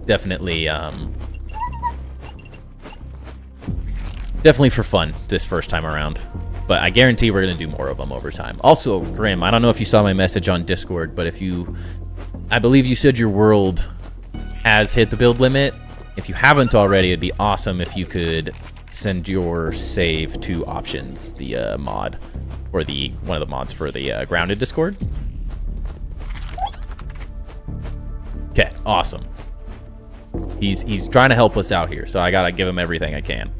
[SPEAKER 1] Definitely, definitely for fun this first time around. But I guarantee we're going to do more of them over time. Also, Grim, I don't know if you saw my message on Discord, but I believe you said your world has hit the build limit. If you haven't already, it'd be awesome if you could send your save to options, the mod, or one of the mods for the grounded Discord. Okay, awesome. He's trying to help us out here, so I gotta give him everything I can.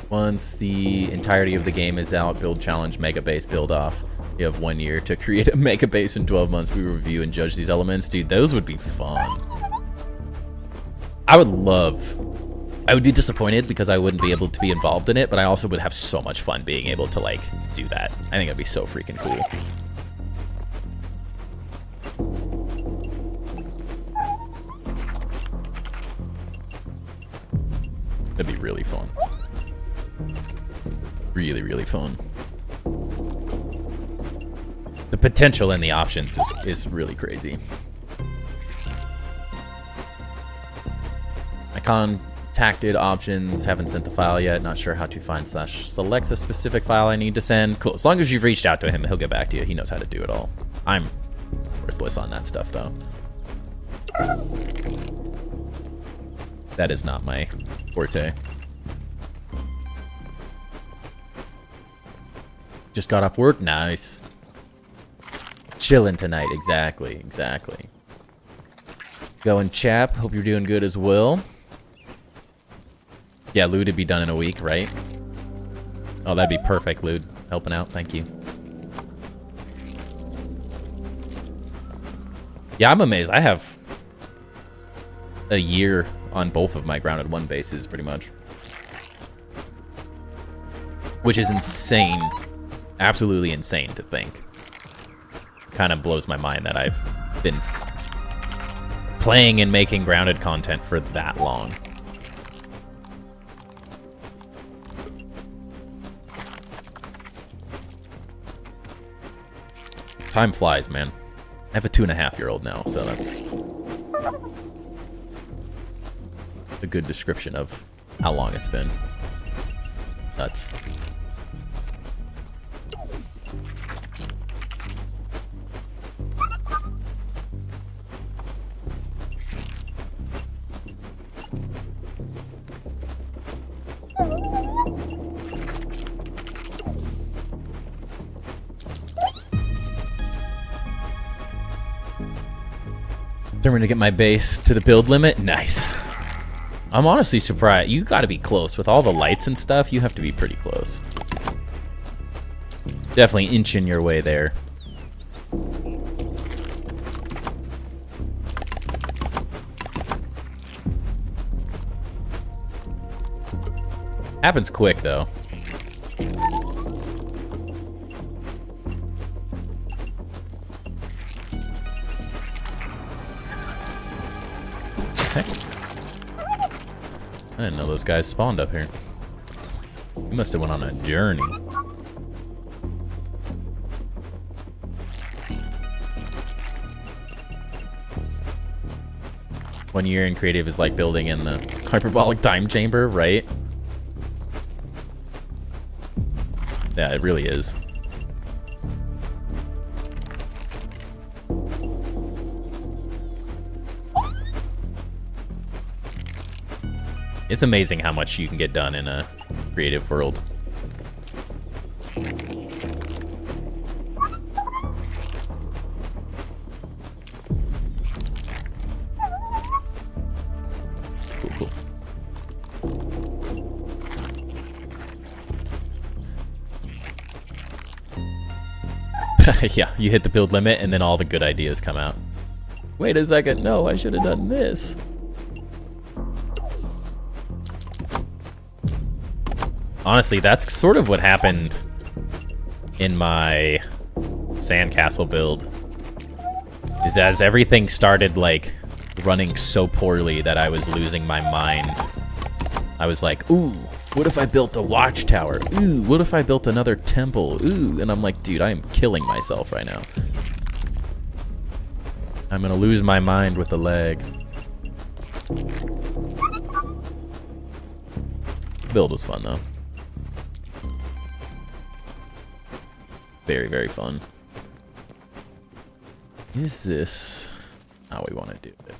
[SPEAKER 1] Once the entirety of the game is out, build challenge, mega base, build off. You have 1 year to create a mega base. In 12 months, we review and judge these elements. Dude, those would be fun. I would be disappointed because I wouldn't be able to be involved in it, but I also would have so much fun being able to, like, do that. I think it'd be so freaking cool. That'd be really fun. Really, really fun. The potential in the options is really crazy. I contacted options, haven't sent the file yet, not sure how to find/select the specific file I need to send. Cool, as long as you've reached out to him, he'll get back to you. He knows how to do it all. I'm worthless on that stuff, though. That is not my forte. Just got off work? Nice. Chilling tonight, exactly. Going, chap. Hope you're doing good as well. Yeah, Lude would be done in a week, right? Oh, that'd be perfect, Lude. Helping out, thank you. Yeah, I'm amazed. I have a year on both of my Grounded 1 bases, pretty much. Which is insane. Absolutely insane to think. Kind of blows my mind that I've been playing and making Grounded content for that long. Time flies, man. I have a 2.5-year-old now, so that's a good description of how long it's been. Nuts. Determined to get my base to the build limit. Nice. I'm honestly surprised. You gotta be close. With all the lights and stuff, you have to be pretty close. Definitely inching your way there. Happens quick, though. I didn't know those guys spawned up here. You must have went on a journey. One year in creative is like building in the hyperbolic time chamber, right? Yeah, it really is. It's amazing how much you can get done in a creative world. Cool, yeah, you hit the build limit and then all the good ideas come out. Wait a second, no, I should have done this. Honestly, that's sort of what happened in my sandcastle build. Is as everything started, like, running so poorly that I was losing my mind. I was like, ooh, what if I built a watchtower? Ooh, what if I built another temple? Ooh, and I'm like, dude, I am killing myself right now. I'm gonna lose my mind with the lag. Build was fun, though. Very, very fun. Is this how we want to do it?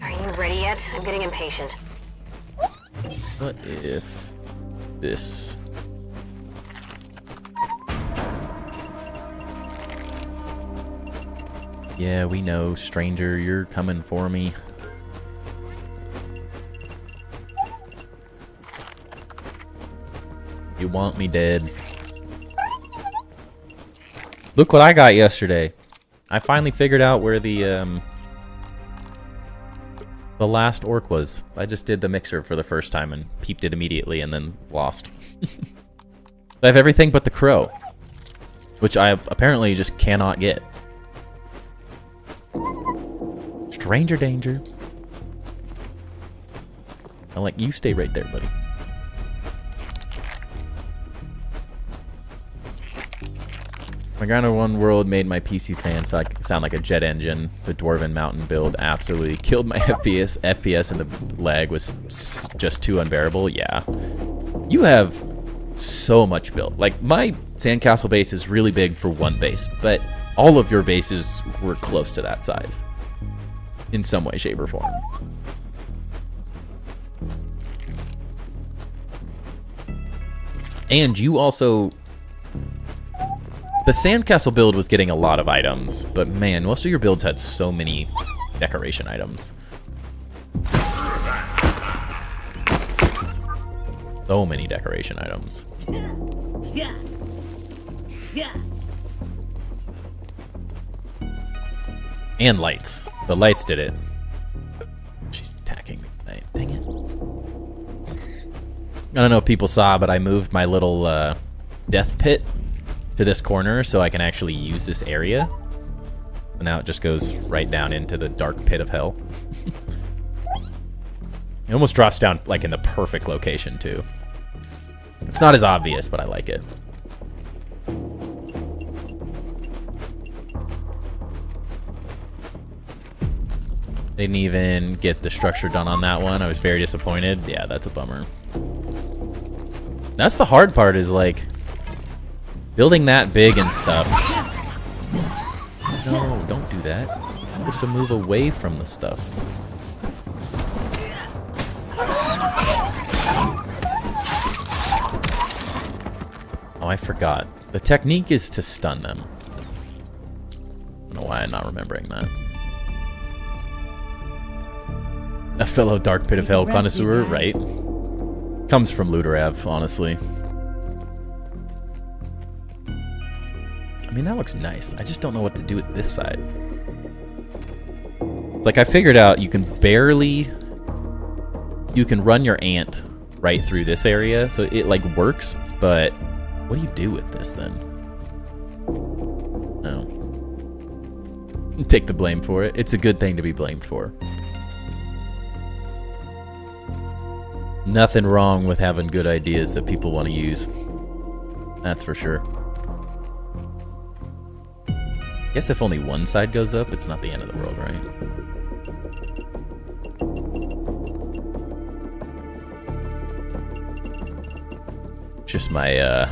[SPEAKER 3] Are you ready yet? I'm getting impatient.
[SPEAKER 1] What if this... Yeah, we know, stranger, you're coming for me. You want me dead. Look what I got yesterday. I finally figured out where the last orc was. I just did the mixer for the first time and peeped it immediately and then lost. I have everything but the crow, which I apparently just cannot get. Stranger danger. I'm like, you stay right there, buddy. My Grinder 1 world made my PC fan sound like a jet engine. The Dwarven Mountain build absolutely killed my FPS and the lag was just too unbearable. Yeah. You have so much built. Like, my sandcastle base is really big for one base, but all of your bases were close to that size. In some way, shape, or form. And you also... The sandcastle build was getting a lot of items, but man, most of your builds had so many decoration items. So many decoration items.
[SPEAKER 2] Yeah. Yeah.
[SPEAKER 1] And lights. The lights did it. She's attacking me. Dang it. I don't know if people saw, but I moved my little death pit to this corner so I can actually use this area. And now it just goes right down into the dark pit of hell. It almost drops down like in the perfect location too. It's not as obvious, but I like it. Didn't even get the structure done on that one. I was very disappointed. Yeah, that's a bummer. That's the hard part, is like building that big and stuff. No, don't do that. You're supposed to move away from the stuff. Oh, I forgot. The technique is to stun them. I don't know why I'm not remembering that. A fellow Dark Pit of Hell connoisseur, right? Comes from Luderav, honestly. I mean, that looks nice. I just don't know what to do with this side. Like, I figured out you can barely... You can run your ant right through this area, so it, like, works, but... What do you do with this, then? Oh. Take the blame for it. It's a good thing to be blamed for. Nothing wrong with having good ideas that people want to use. That's for sure. Guess if only one side goes up, it's not the end of the world, right? Just my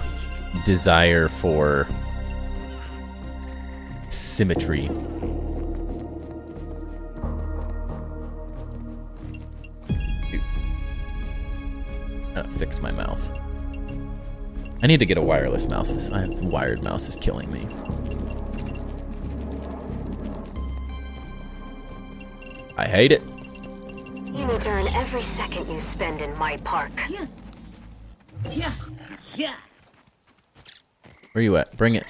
[SPEAKER 1] desire for symmetry. Gotta fix my mouse. I need to get a wireless mouse. This wired mouse is killing me. I hate it.
[SPEAKER 3] You need to earn every second you spend in my park.
[SPEAKER 2] Yeah.
[SPEAKER 1] Where you at? Bring it.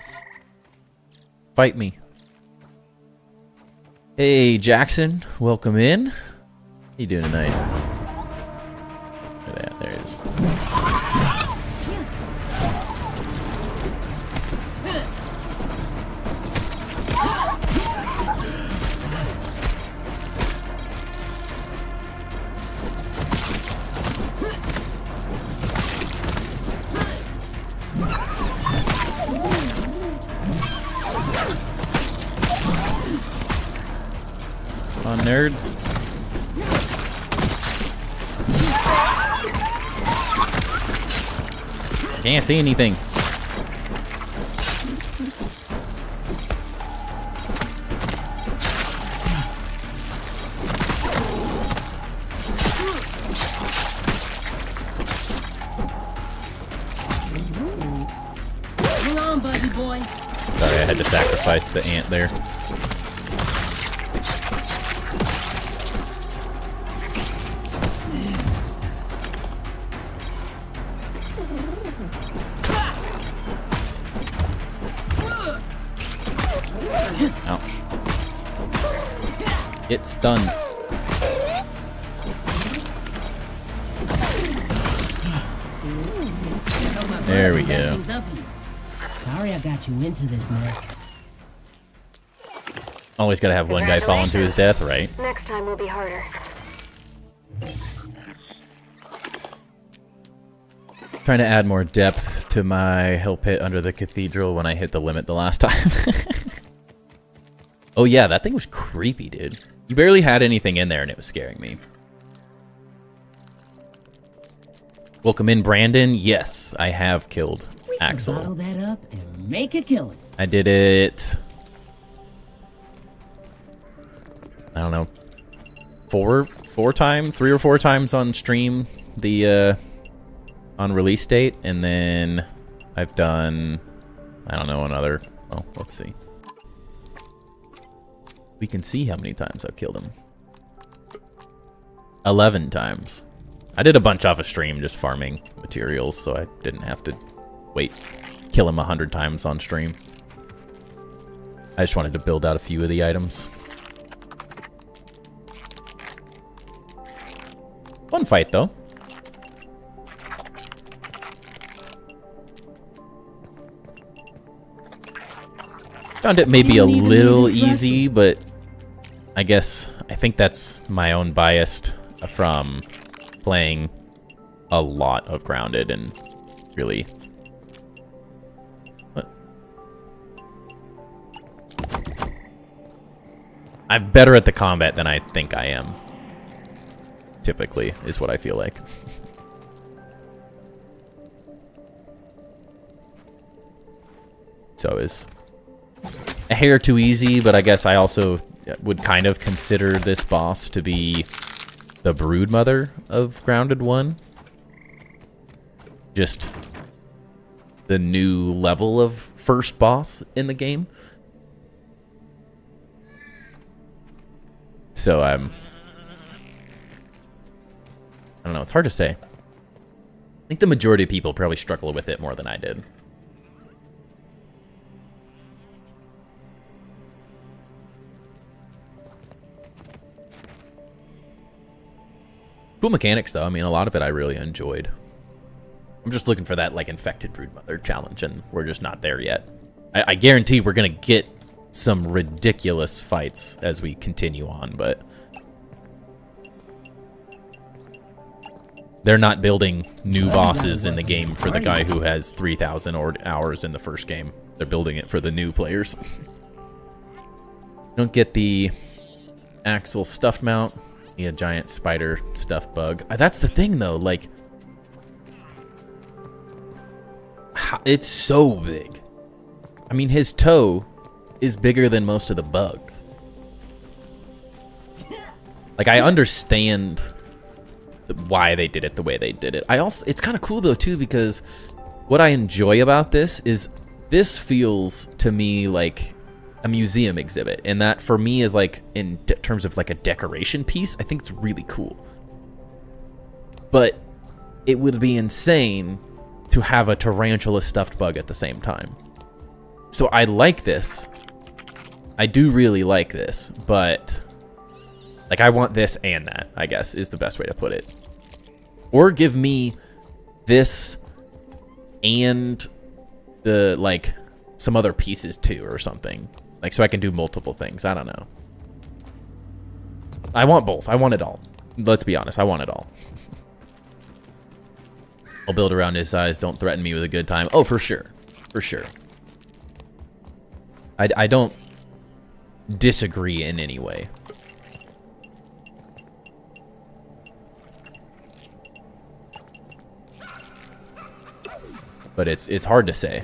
[SPEAKER 1] Fight me. Hey, Jackson. Welcome in. How you doing tonight? Look at that. There it is. On nerds. Can't see anything.
[SPEAKER 2] Hang on, buddy boy.
[SPEAKER 1] Sorry, I had to sacrifice the ant there. Ouch. Get stunned. There we go.
[SPEAKER 2] Sorry I got you into this mess.
[SPEAKER 1] Always gotta have one guy fall into his death, right?
[SPEAKER 3] Next time will be harder.
[SPEAKER 1] Trying to add more depth to my hill pit under the cathedral when I hit the limit the last time. Oh yeah, that thing was creepy, dude. You barely had anything in there and it was scaring me. Welcome in, Brandon. Yes, I have killed Axel.
[SPEAKER 2] Bottle that up and make a killing.
[SPEAKER 1] I did it... I don't know. 3 or 4 times on stream, the on release date, and then I've done, I don't know, another, well, let's see. We can see how many times I've killed him. 11 times. I did a bunch off a stream just farming materials, so I didn't have to kill him 100 times on stream. I just wanted to build out a few of the items. Fun fight, though. Found it maybe a little easy, but I think that's my own bias from playing a lot of Grounded and really... What? I'm better at the combat than I think I am. Typically, is what I feel like. So is a hair too easy, but I guess I also would kind of consider this boss to be the brood mother of Grounded 1. Just the new level of first boss in the game. So I don't know, it's hard to say. I think the majority of people probably struggle with it more than I did. Cool mechanics, though. I mean, a lot of it I really enjoyed. I'm just looking for that, like, infected broodmother challenge, and we're just not there yet. I guarantee we're going to get some ridiculous fights as we continue on, but they're not building new bosses in the game for the guy who has 3,000 hours in the first game. They're building it for the new players. Don't get the Axle stuffed mount. A giant spider stuffed bug. That's the thing, though. Like, it's so big. I mean, his toe is bigger than most of the bugs. Like, I understand why they did it the way they did it. It's kind of cool, though, too, because what I enjoy about this is this feels to me like a museum exhibit, and that for me is like in terms of like a decoration piece, I think it's really cool. But it would be insane to have a tarantula stuffed bug at the same time. So I like this. I do really like this, but like I want this and that, I guess, is the best way to put it. Or give me this and the like some other pieces too or something. Like, so I can do multiple things. I don't know. I want both. I want it all. Let's be honest. I want it all. I'll build around his size. Don't threaten me with a good time. Oh, for sure. For sure. I don't disagree in any way. But it's hard to say.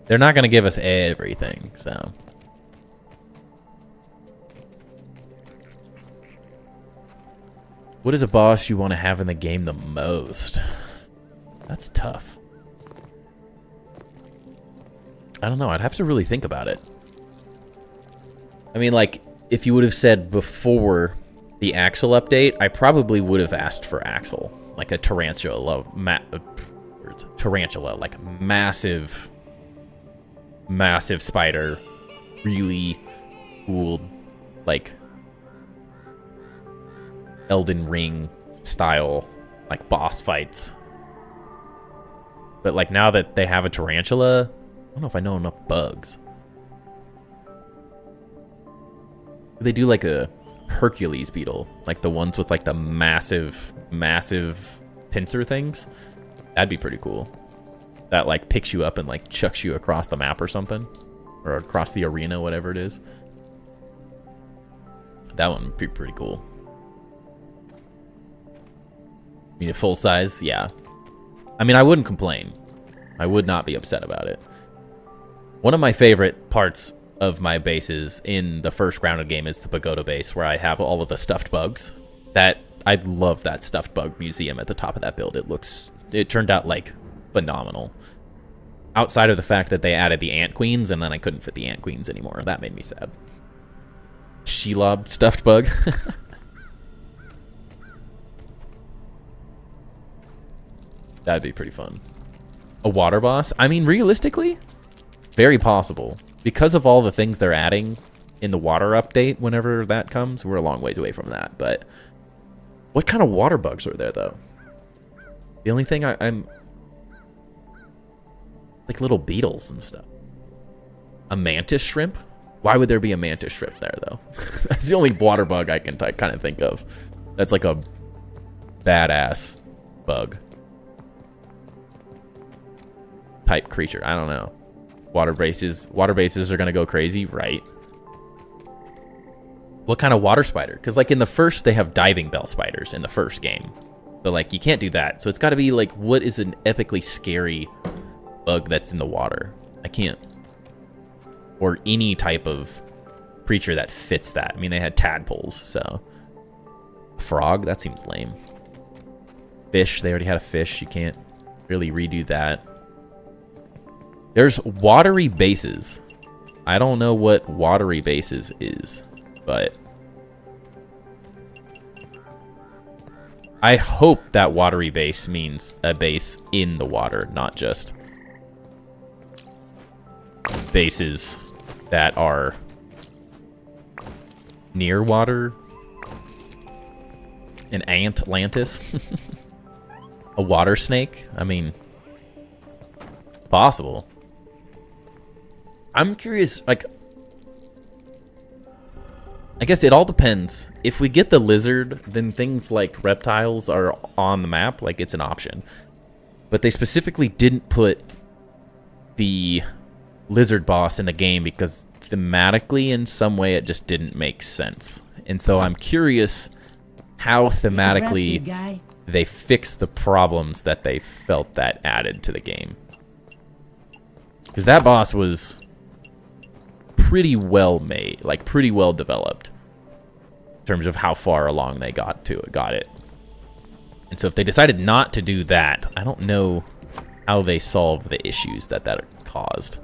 [SPEAKER 1] They're not going to give us everything, so. What is a boss you want to have in the game the most? That's tough. I don't know. I'd have to really think about it. I mean, like, if you would have said before the Axle update, I probably would have asked for Axle. Like a tarantula, like massive spider, really cool, like Elden Ring style, like boss fights. But like now that they have a tarantula, I don't know if I know enough bugs. They do like a Hercules beetle, like the ones with like the massive pincer things. That'd be pretty cool. That like picks you up and like chucks you across the map or something, or across the arena, whatever it is. That one would be pretty cool. I mean, a full size, yeah. I mean, I wouldn't complain. I would not be upset about it. One of my favorite parts of my bases in the first Grounded game is the pagoda base, where I have all of the stuffed bugs. I love that stuffed bug museum at the top of that build. It turned out like phenomenal. Outside of the fact that they added the ant queens, and then I couldn't fit the ant queens anymore. That made me sad. Shelob stuffed bug. That'd be pretty fun. A water boss? I mean, realistically, very possible. Because of all the things they're adding in the water update, whenever that comes, we're a long ways away from that. But what kind of water bugs are there, though? The only thing I'm... like little beetles and stuff. A mantis shrimp? Why would there be a mantis shrimp there, though? That's the only water bug I can kind of think of. That's like a badass bug type creature. I don't know. Water bases are gonna go crazy, right? what kind of water spider? Because like in the first, they have diving bell spiders in the first game. But like you can't do that. So it's got to be like, what is an epically scary bug that's in the water? I can't. Or any type of creature that fits that. I mean, they had tadpoles, so. Frog, that seems lame. Fish, they already had a fish. You can't really redo that. There's watery bases. I don't know what watery bases is, but I hope that watery base means a base in the water, not just bases that are near water. An Atlantis? A water snake? I mean, possible. I'm curious, like, I guess it all depends. If we get the lizard, then things like reptiles are on the map, like it's an option. But they specifically didn't put the lizard boss in the game because thematically, in some way, it just didn't make sense. And so I'm curious how thematically they fix the problems that they felt that added to the game. Because that boss was pretty well made, like pretty well developed in terms of how far along they got it. And so if they decided not to do that, I don't know how they solve the issues that caused.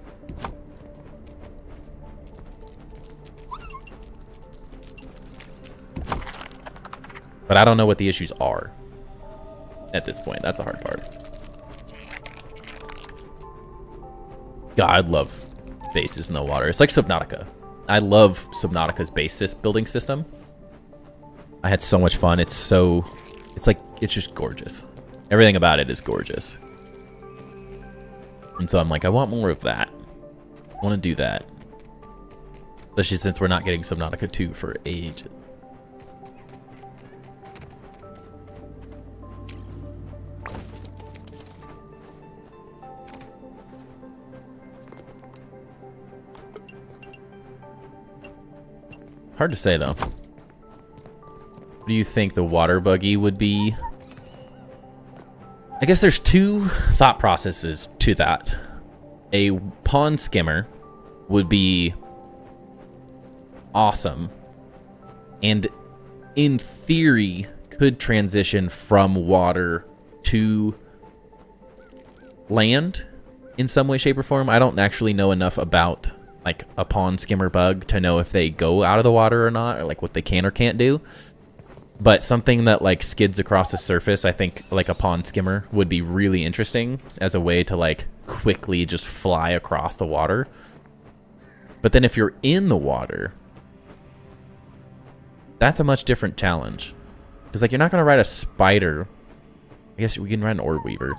[SPEAKER 1] But I don't know what the issues are at this point. That's the hard part. God, I love bases in the water. It's like Subnautica. I love Subnautica's base building system. I had so much fun. It's just gorgeous. Everything about it is gorgeous. And so I'm like, I want more of that. I want to do that. Especially since we're not getting Subnautica 2 for ages. Hard to say, though. What do you think the water buggy would be? I guess there's two thought processes to that. A pond skimmer would be awesome. And in theory, could transition from water to land in some way, shape, or form. I don't actually know enough about like a pond skimmer bug to know if they go out of the water or not, or like what they can or can't do. But something that like skids across the surface, I think like a pond skimmer would be really interesting as a way to like quickly just fly across the water. But then if you're in the water, that's a much different challenge. Because like you're not going to ride a spider. I guess we can ride an orb weaver.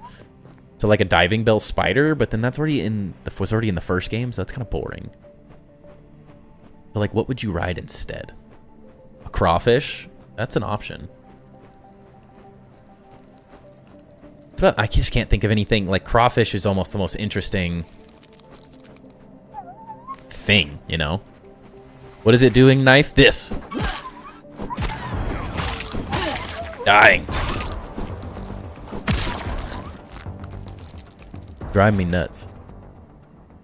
[SPEAKER 1] So like a diving bell spider, but then that's already was already in the first game, so that's kind of boring. But like, what would you ride instead? A crawfish? That's an option. It's about, I just can't think of anything. Like crawfish is almost the most interesting thing, you know? What is it doing, knife? This. Dying. Drive me nuts.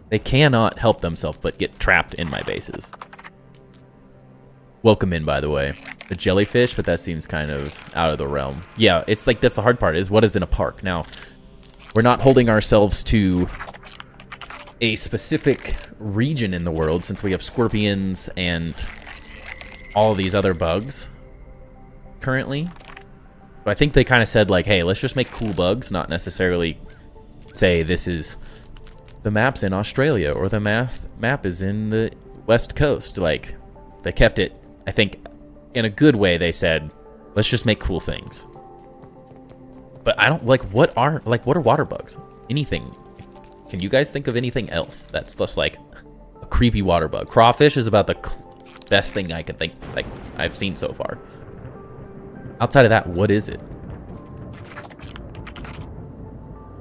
[SPEAKER 1] They cannot help themselves but get trapped in my bases. Welcome in, by the way. The jellyfish, but that seems kind of out of the realm. Yeah, it's like that's the hard part, is what is in a park. Now, we're not holding ourselves to a specific region in the world since we have scorpions and all these other bugs currently. But I think they kind of said like, hey, let's just make cool bugs, not necessarily say this is the map's in Australia or the map is in the West Coast. Like, they kept it, I think, in a good way. They said, let's just make cool things. But I don't like what are water bugs? Anything? Can you guys think of anything else that's just like a creepy water bug? Crawfish is about the best thing I could think like I've seen so far. Outside of that, what is it?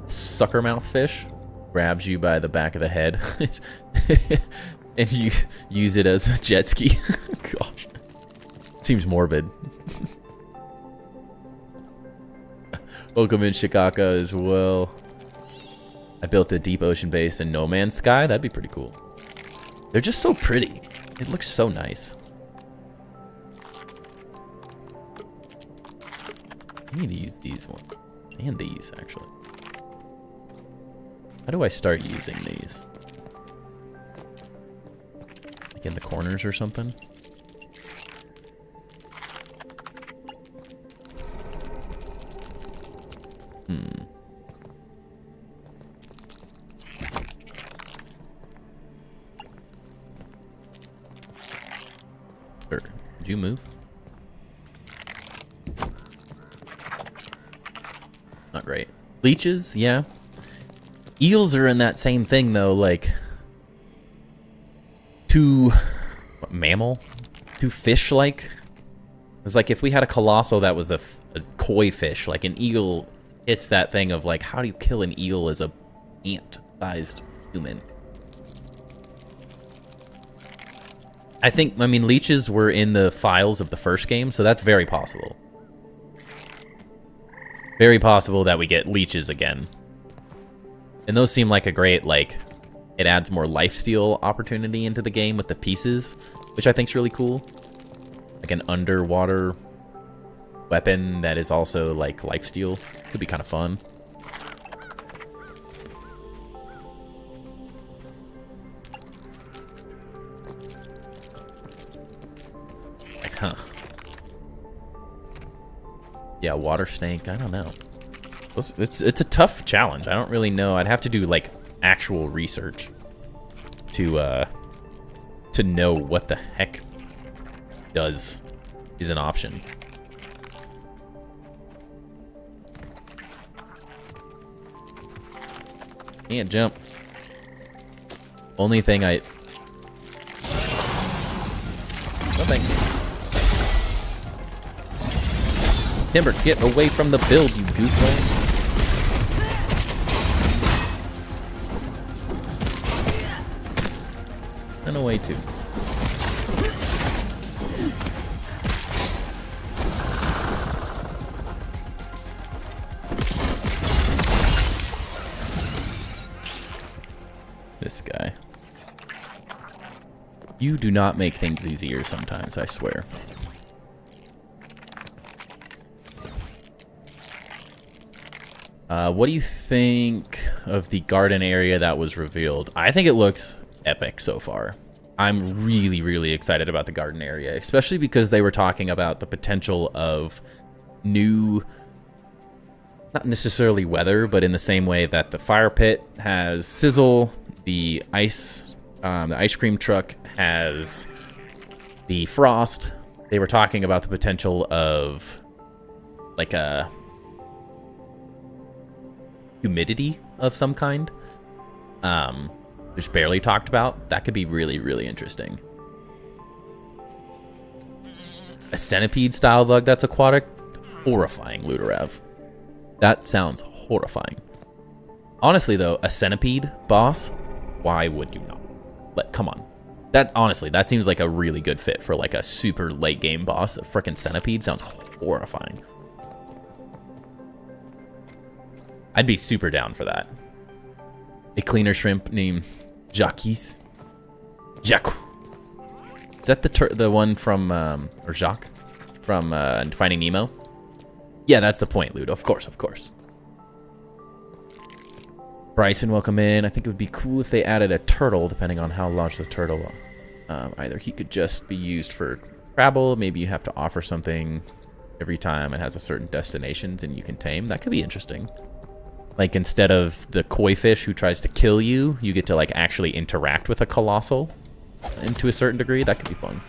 [SPEAKER 1] Suckermouth fish grabs you by the back of the head and you use it as a jet ski. Gosh. Seems morbid. Welcome in Chicago as well. I built a deep ocean base in No Man's Sky. That'd be pretty cool. They're just so pretty. It looks so nice. I need to use these ones. And these, actually. How do I start using these? Like in the corners or something? Sure. Did you move? Not great. Leeches, yeah. Eels are in that same thing, though, like... Too... mammal? Too fish-like? It's like if we had a colossal that was a koi fish, like an eel, it's that thing of, like, how do you kill an eel as a ant-sized human? I mean, leeches were in the files of the first game, so that's very possible. Very possible that we get leeches again. And those seem like a great, like, it adds more lifesteal opportunity into the game with the pieces, which I think is really cool. Like an underwater weapon that is also, like, lifesteal. Could be kind of fun. Like, huh. Yeah, water snake, I don't know. It's a tough challenge. I don't really know. I'd have to do, like, actual research to know what the heck is an option. Can't jump. Only thing I... No thanks. Timber, get away from the build, you goofball. And away too. This guy. You do not make things easier sometimes, I swear. What do you think of the garden area that was revealed? I think it looks epic so far. I'm really, really excited about the garden area, especially because they were talking about the potential of new, not necessarily weather, but in the same way that the fire pit has sizzle, the ice cream truck has the frost. They were talking about the potential of like a humidity of some kind, which barely talked about. That could be really, really interesting. A centipede style bug that's aquatic? Horrifying, Ludorev. That sounds horrifying. Honestly, though, a centipede boss? Why would you not? Like, come on. Honestly, that seems like a really good fit for like a super late game boss. A frickin' centipede sounds horrifying. I'd be super down for that. A cleaner shrimp named Jacques. Jacques. Is that the one from, or Jacques? From Finding Nemo? Yeah, that's the point, Ludo. Of course, of course. Bryson, welcome in. I think it would be cool if they added a turtle, depending on how large the turtle. Either he could just be used for travel. Maybe you have to offer something every time it has a certain destinations and you can tame. That could be interesting. Like, instead of the koi fish who tries to kill you, you get to, like, actually interact with a colossal. And to a certain degree, that could be fun.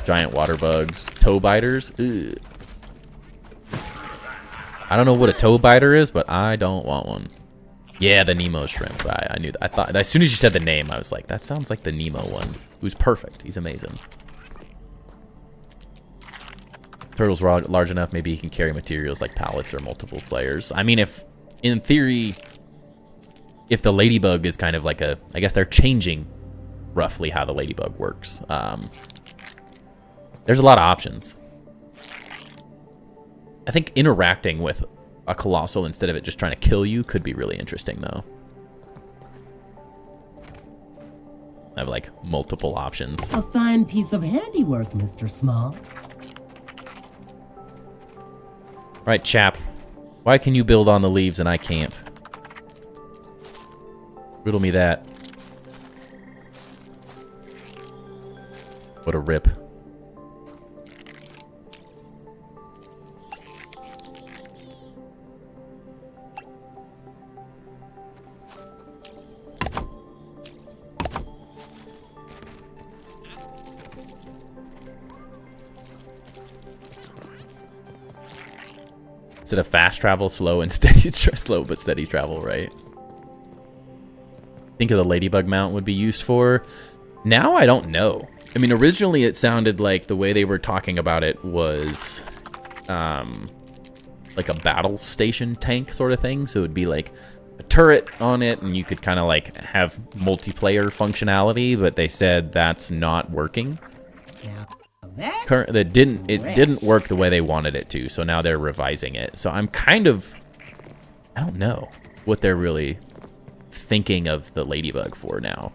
[SPEAKER 1] Giant water bugs. Toe biters. Ugh. I don't know what a toe biter is, but I don't want one. Yeah, the Nemo shrimp. I knew that. I thought, as soon as you said the name, I was like, that sounds like the Nemo one. Who's perfect. He's amazing. Turtle's large enough, maybe he can carry materials like pallets or multiple players. I mean, if, in theory, if the ladybug is kind of like a, I guess they're changing roughly how the ladybug works. Because There's a lot of options. I think interacting with a Colossal instead of it just trying to kill you could be really interesting, though. I have, like, multiple options.
[SPEAKER 2] A fine piece of handiwork, Mr. Smalls.
[SPEAKER 1] All right, chap. Why can you build on the leaves and I can't? Riddle me that. What a rip. Instead of fast travel, slow and steady, slow but steady travel, right? Think of the ladybug mount would be used for. Now I don't know. I mean, originally it sounded like the way they were talking about it was like a battle station tank sort of thing. So it would be like a turret on it and you could kind of like have multiplayer functionality, but they said that's not working. It didn't work the way they wanted it to, so now they're revising it. So I'm kind of, I don't know what they're really thinking of the ladybug for now.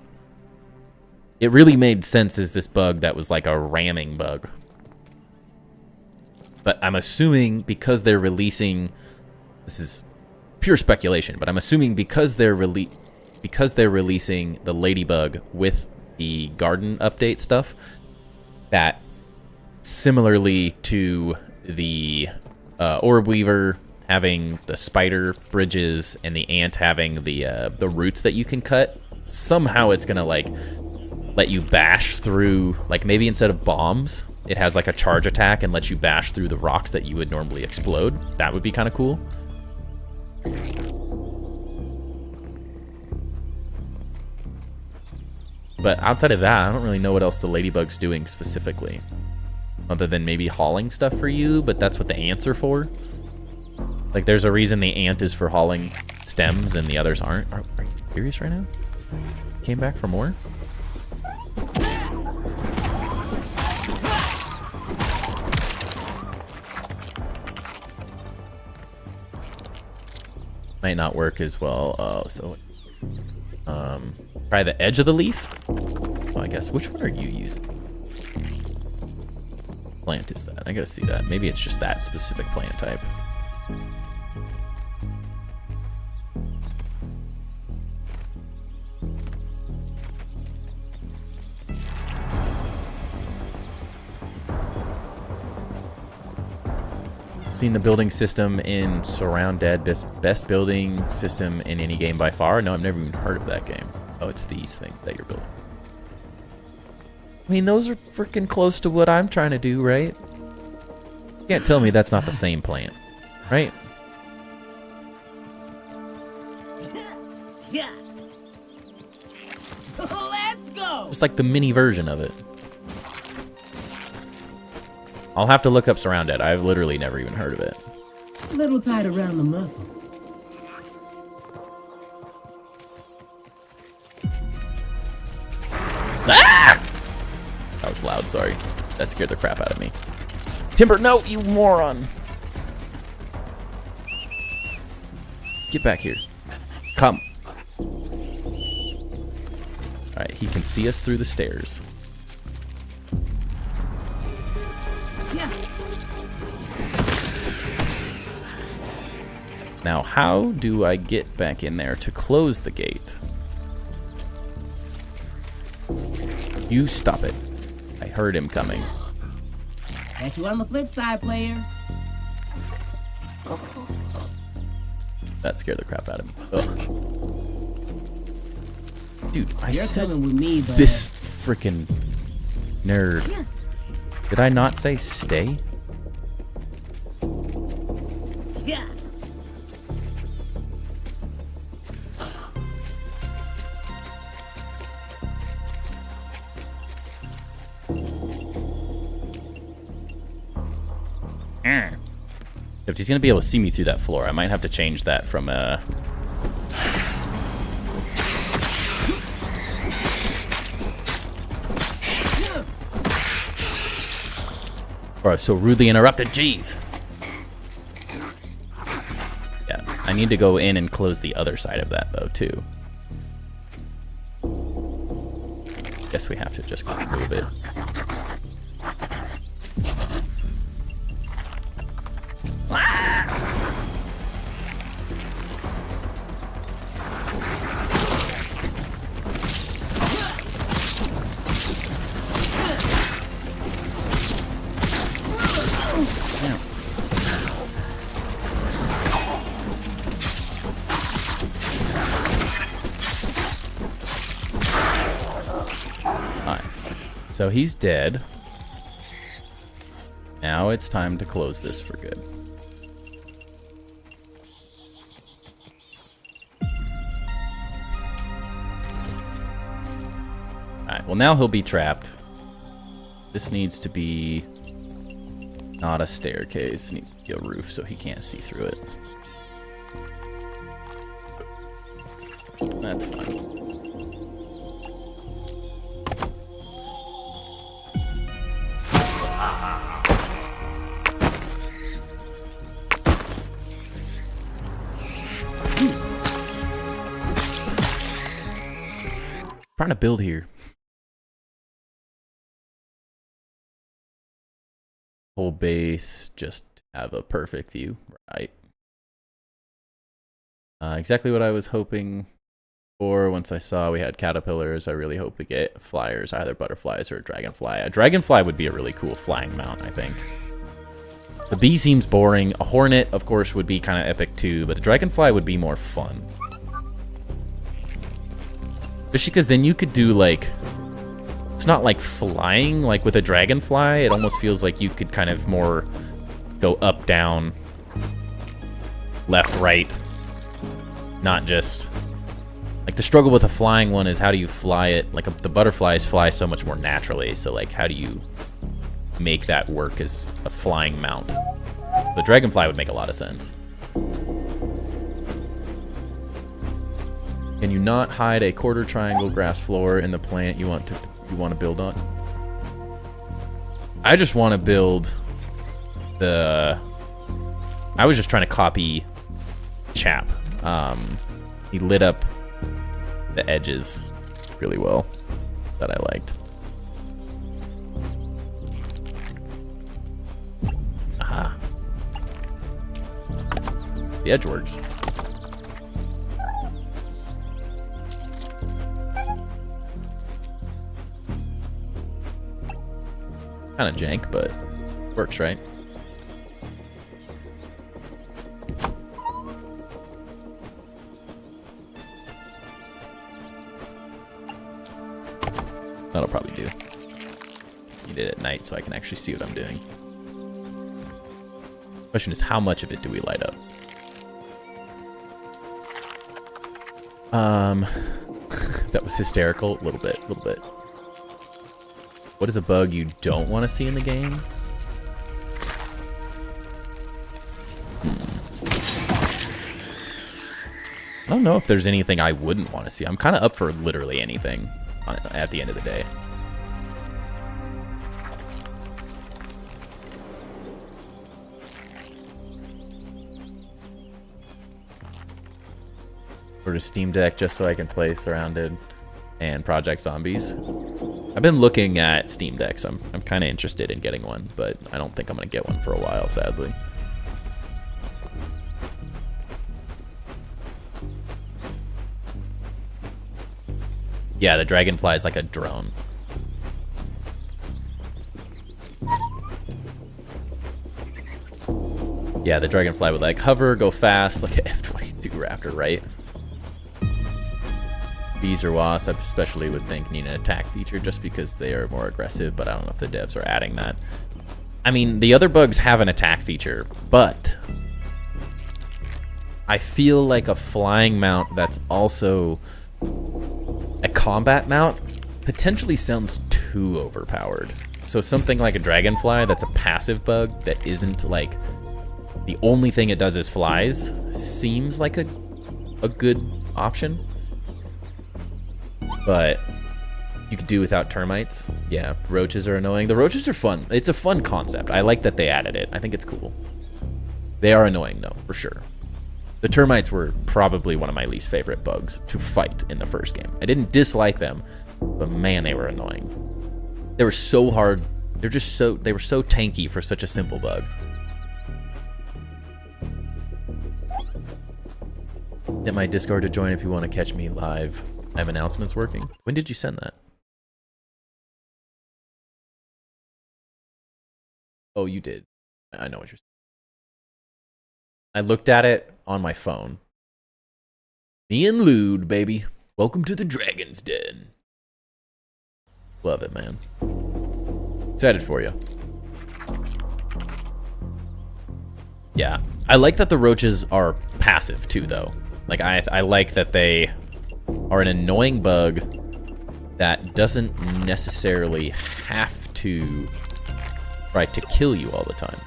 [SPEAKER 1] It really made sense as this bug that was like a ramming bug. But I'm assuming because they're releasing, this is pure speculation, but I'm assuming because they're releasing the ladybug with the garden update stuff, that similarly to the orb weaver having the spider bridges and the ant having the roots that you can cut, somehow it's gonna like let you bash through, like maybe instead of bombs, it has like a charge attack and lets you bash through the rocks that you would normally explode. That would be kind of cool. But outside of that, I don't really know what else the ladybug's doing specifically. Other than maybe hauling stuff for you, but that's what the ants are for. Like, there's a reason the ant is for hauling stems and the others aren't. Are you serious right now? Came back for more? Might not work as well. Oh, so try the edge of the leaf. Well, I guess which one are you using? Plant is that? I gotta see that. Maybe it's just that specific plant type. Seen the building system in Surround Dead, best building system in any game by far. No, I've never even heard of that game. Oh, it's these things that you're building. I mean, those are freaking close to what I'm trying to do, right? You can't tell me that's not the same plant, right?
[SPEAKER 2] Yeah. Let's go.
[SPEAKER 1] Just like the mini version of it. I'll have to look up Surround Dead. I've literally never even heard of it.
[SPEAKER 2] A little tight around the muscles.
[SPEAKER 1] Ah! That was loud, sorry. That scared the crap out of me. Timber, no, you moron. Get back here. Come. Alright, he can see us through the stairs.
[SPEAKER 2] Yeah.
[SPEAKER 1] Now, how do I get back in there to close the gate? You stop it. I heard him coming.
[SPEAKER 2] Catch you on the flip side, player.
[SPEAKER 1] That scared the crap out of me. Ugh. Dude, I
[SPEAKER 2] You're
[SPEAKER 1] said
[SPEAKER 2] coming with me, but
[SPEAKER 1] this freaking nerd. Did I not say stay?
[SPEAKER 2] Yeah.
[SPEAKER 1] If he's gonna be able to see me through that floor, I might have to change that from Bro, so rudely interrupted, jeez. Yeah, I need to go in and close the other side of that, though, too. Guess we have to just kind of move it. So he's dead. Now it's time to close this for good. Alright, well now he'll be trapped. This needs to be not a staircase, it needs to be a roof so he can't see through it. That's fine. Trying to build here. Whole base, just have a perfect view, right? Exactly what I was hoping for once I saw we had caterpillars. I really hope we get flyers, either butterflies or a dragonfly. A dragonfly would be a really cool flying mount, I think. The bee seems boring. A hornet, of course, would be kind of epic too, but a dragonfly would be more fun. Just because then you could do, like, it's not like flying like with a dragonfly. It almost feels like you could kind of more go up, down, left, right. Not just, like, the struggle with a flying one is how do you fly it? Like, the butterflies fly so much more naturally. So, like, how do you make that work as a flying mount? The dragonfly would make a lot of sense. Can you not hide a quarter triangle grass floor in the plant you want to build on? I just want to build the... I was just trying to copy Chap. He lit up the edges really well. That I liked. Aha. The edge works. Kind of jank, but works, right? That'll probably do. Need it at night so I can actually see what I'm doing. Question is, how much of it do we light up? That was hysterical. A little bit. What is a bug you don't want to see in the game? I don't know if there's anything I wouldn't want to see. I'm kind of up for literally anything at the end of the day. Or a Steam Deck just so I can play Surrounded and Project Zombies. I've been looking at Steam Decks. I'm kind of interested in getting one, but I don't think I'm going to get one for a while, sadly. Yeah, the dragonfly is like a drone. Yeah, the dragonfly would like hover, go fast, like an F-22 Raptor, right? Bees or wasps, I especially would think need an attack feature just because they are more aggressive, but I don't know if the devs are adding that. I mean, the other bugs have an attack feature, but I feel like a flying mount that's also a combat mount potentially sounds too overpowered. So something like a dragonfly that's a passive bug that isn't like the only thing it does is flies seems like a good option. But you you could do without termites. Yeah, roaches are annoying. The roaches are fun. It's a fun concept. I like that they added it. I think it's cool. They are annoying, though, for sure. The termites were probably one of my least favorite bugs to fight in the first game. I didn't dislike them, but man, they were annoying. They were so hard. They were so tanky for such a simple bug. Get my Discord to join if you want to catch me live. I have announcements working. When did you send that? Oh, you did. I know what you're saying. I looked at it on my phone. Me and Lude, baby. Welcome to the Dragon's Den. Love it, man. Excited for you. Yeah. I like that the roaches are passive, too, though. Like, I like that they are an annoying bug that doesn't necessarily have to try to kill you all the time.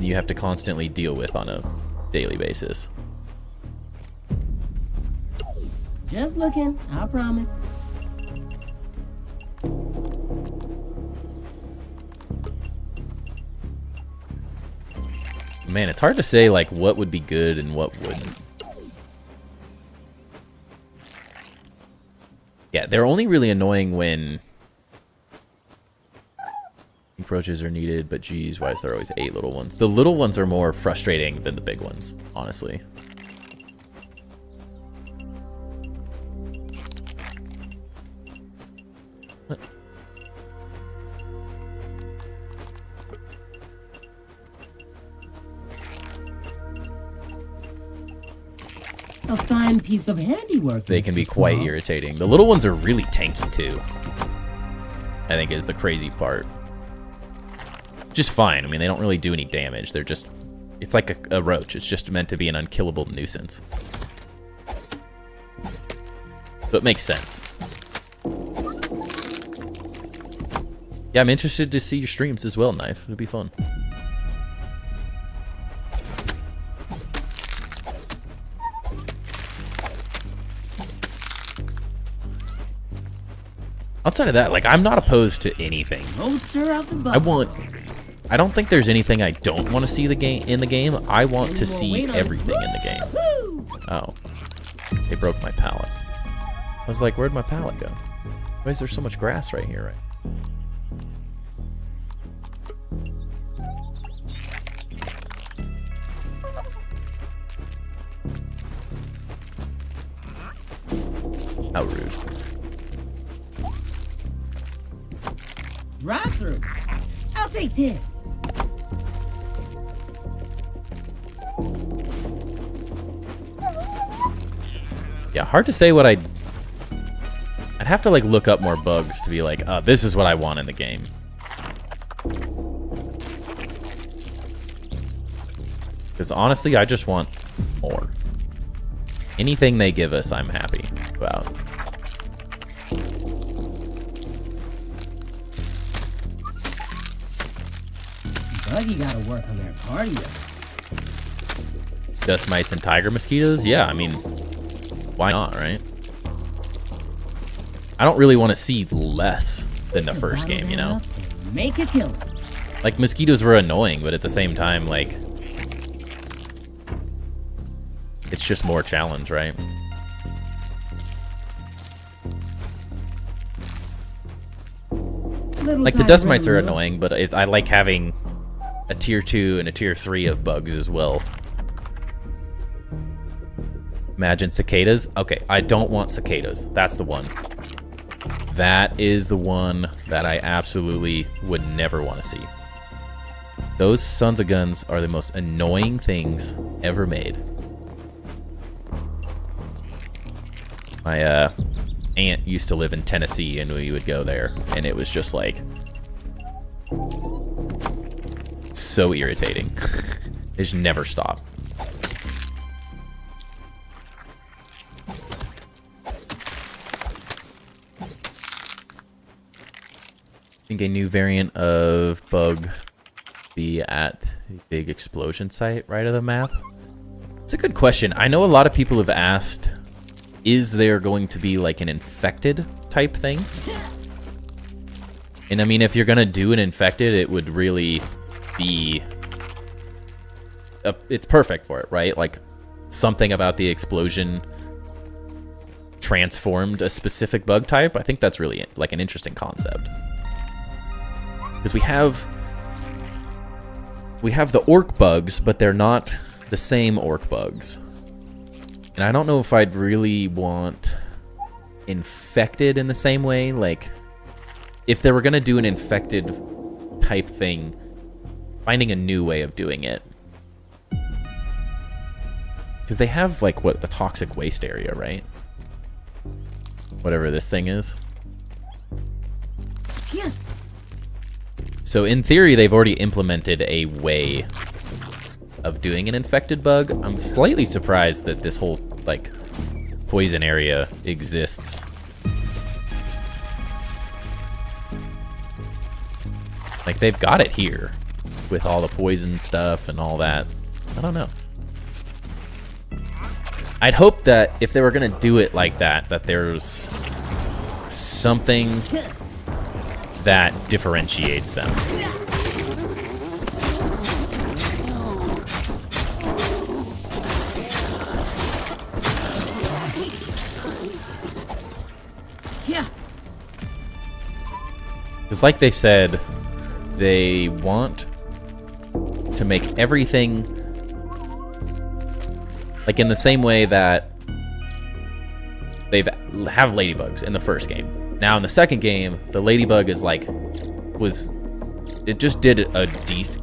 [SPEAKER 1] You have to constantly deal with on a daily basis.
[SPEAKER 2] Just looking, I promise.
[SPEAKER 1] Man, it's hard to say like what would be good and what wouldn't. Yeah, they're only really annoying when roaches are needed, but geez, why is there always 8 little ones? The little ones are more frustrating than the big ones, honestly. What?
[SPEAKER 2] A fine piece of handiwork.
[SPEAKER 1] They can be
[SPEAKER 2] Mr.
[SPEAKER 1] quite
[SPEAKER 2] Small.
[SPEAKER 1] irritating. The little ones are really tanky too. I think is the crazy part. Just fine. I mean, they don't really do any damage. They're just... It's like a roach. It's just meant to be an unkillable nuisance. So it makes sense. Yeah, I'm interested to see your streams as well, Knife. It'll be fun. Outside of that, like, I'm not opposed to anything.
[SPEAKER 2] Roadster out the butt.
[SPEAKER 1] I don't think there's anything I don't want to see in the game. I want to see everything in the game. Oh. They broke my pallet. I was like, where'd my pallet go? Why is there so much grass right here, right? How rude.
[SPEAKER 2] Drive through. I'll take 10.
[SPEAKER 1] Yeah, hard to say what I'd have to like look up more bugs to be like, this is what I want in the game. Because honestly, I just want more. Anything they give us, I'm happy about.
[SPEAKER 2] Buggy gotta work on their cardio.
[SPEAKER 1] Dust mites and tiger mosquitoes? Yeah, I mean, why not, right? I don't really want to see less than the first game, you know?
[SPEAKER 2] Make a kill.
[SPEAKER 1] Like, mosquitoes were annoying, but at the same time, like, it's just more challenge, right? Like, the dust mites are annoying, but I like having a tier 2 and a tier 3 of bugs as well. Imagine cicadas. Okay, I don't want cicadas. That's the one. That is the one that I absolutely would never want to see. Those sons of guns are the most annoying things ever made. My aunt used to live in Tennessee, and we would go there, and it was just like so irritating. It just never stopped. I think a new variant of bug be at the big explosion site right of the map. It's a good question. I know a lot of people have asked is there going to be like an infected type thing? And I mean, if you're gonna do an infected, it would really be... it's perfect for it, right? Like, something about the explosion transformed a specific bug type. I think that's really, like, an interesting concept. Because we have the orc bugs, but they're not the same orc bugs. And I don't know if I'd really want infected in the same way. Like, if they were going to do an infected type thing, finding a new way of doing it. Because they have, like, what, the toxic waste area, right? Whatever this thing is.
[SPEAKER 2] Yeah.
[SPEAKER 1] So in theory, they've already implemented a way of doing an infected bug. I'm slightly surprised that this whole, like, poison area exists. Like, they've got it here with all the poison stuff and all that. I don't know. I'd hope that if they were going to do it like that, that there's something that differentiates them.
[SPEAKER 2] Yes.
[SPEAKER 1] Because like they said, they want to make everything like in the same way that they have ladybugs in the first game. Now in the second game, the ladybug is like it just did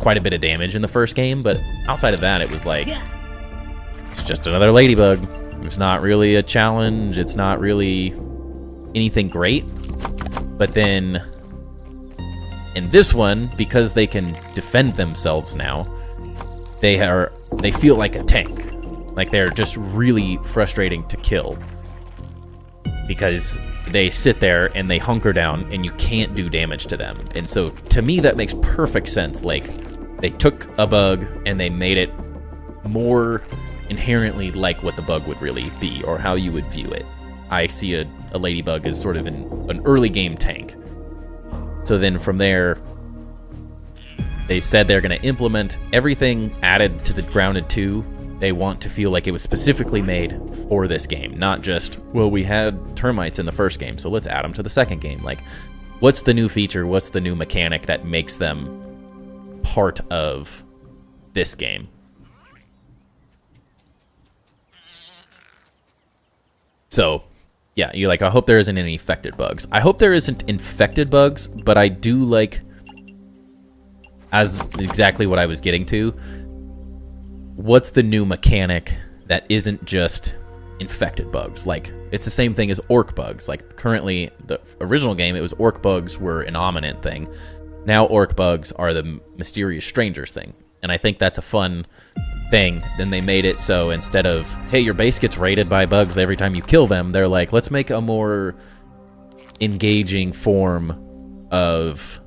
[SPEAKER 1] quite a bit of damage in the first game, but outside of that, it was like it's just another ladybug. It's not really a challenge. It's not really anything great. But then in this one, because they can defend themselves now, they feel like a tank. Like they're just really frustrating to kill because they sit there and they hunker down and you can't do damage to them. And so to me, that makes perfect sense. Like they took a bug and they made it more inherently like what the bug would really be or how you would view it. I see a ladybug as sort of an early game tank. So then from there, they said they're going to implement everything added to the Grounded 2. They want to feel like it was specifically made for this game, not just, well, we had termites in the first game, so let's add them to the second game. Like, what's the new feature? What's the new mechanic that makes them part of this game? So, yeah, you're like, I hope there isn't any infected bugs. I hope there isn't infected bugs, but I do like, as exactly what I was getting to, what's the new mechanic that isn't just infected bugs? Like, it's the same thing as orc bugs. Like, currently, the original game, it was orc bugs were an ominent thing. Now orc bugs are the mysterious strangers thing. And I think that's a fun thing. Then they made it so instead of, hey, your base gets raided by bugs every time you kill them, they're like, let's make a more engaging form of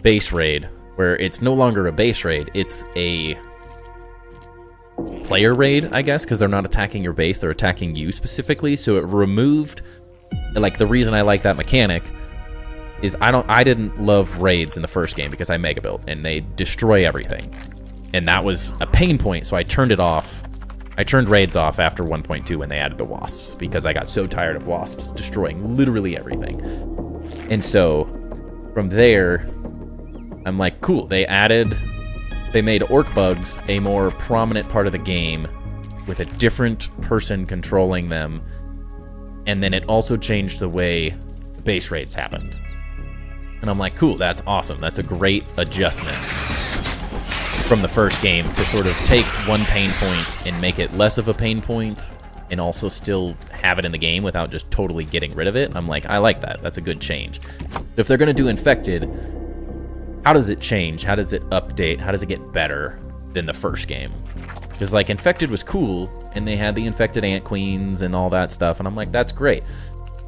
[SPEAKER 1] base raid, where it's no longer a base raid, it's a player raid, I guess, because they're not attacking your base, they're attacking you specifically. So it removed, like, the reason I like that mechanic is I didn't love raids in the first game because I mega built and they destroy everything, and that was a pain point. So I turned it off. I turned raids off after 1.2 when they added the wasps because I got so tired of wasps destroying literally everything. And so from there, I'm like, cool. They made orc bugs a more prominent part of the game with a different person controlling them. And then it also changed the way base raids happened. And I'm like, cool, that's awesome. That's a great adjustment from the first game to sort of take one pain point and make it less of a pain point and also still have it in the game without just totally getting rid of it. I'm like, I like that. That's a good change. If they're going to do infected, how does it change? How does it update? How does it get better than the first game? Because, like, infected was cool, and they had the infected ant queens and all that stuff, and I'm like, that's great.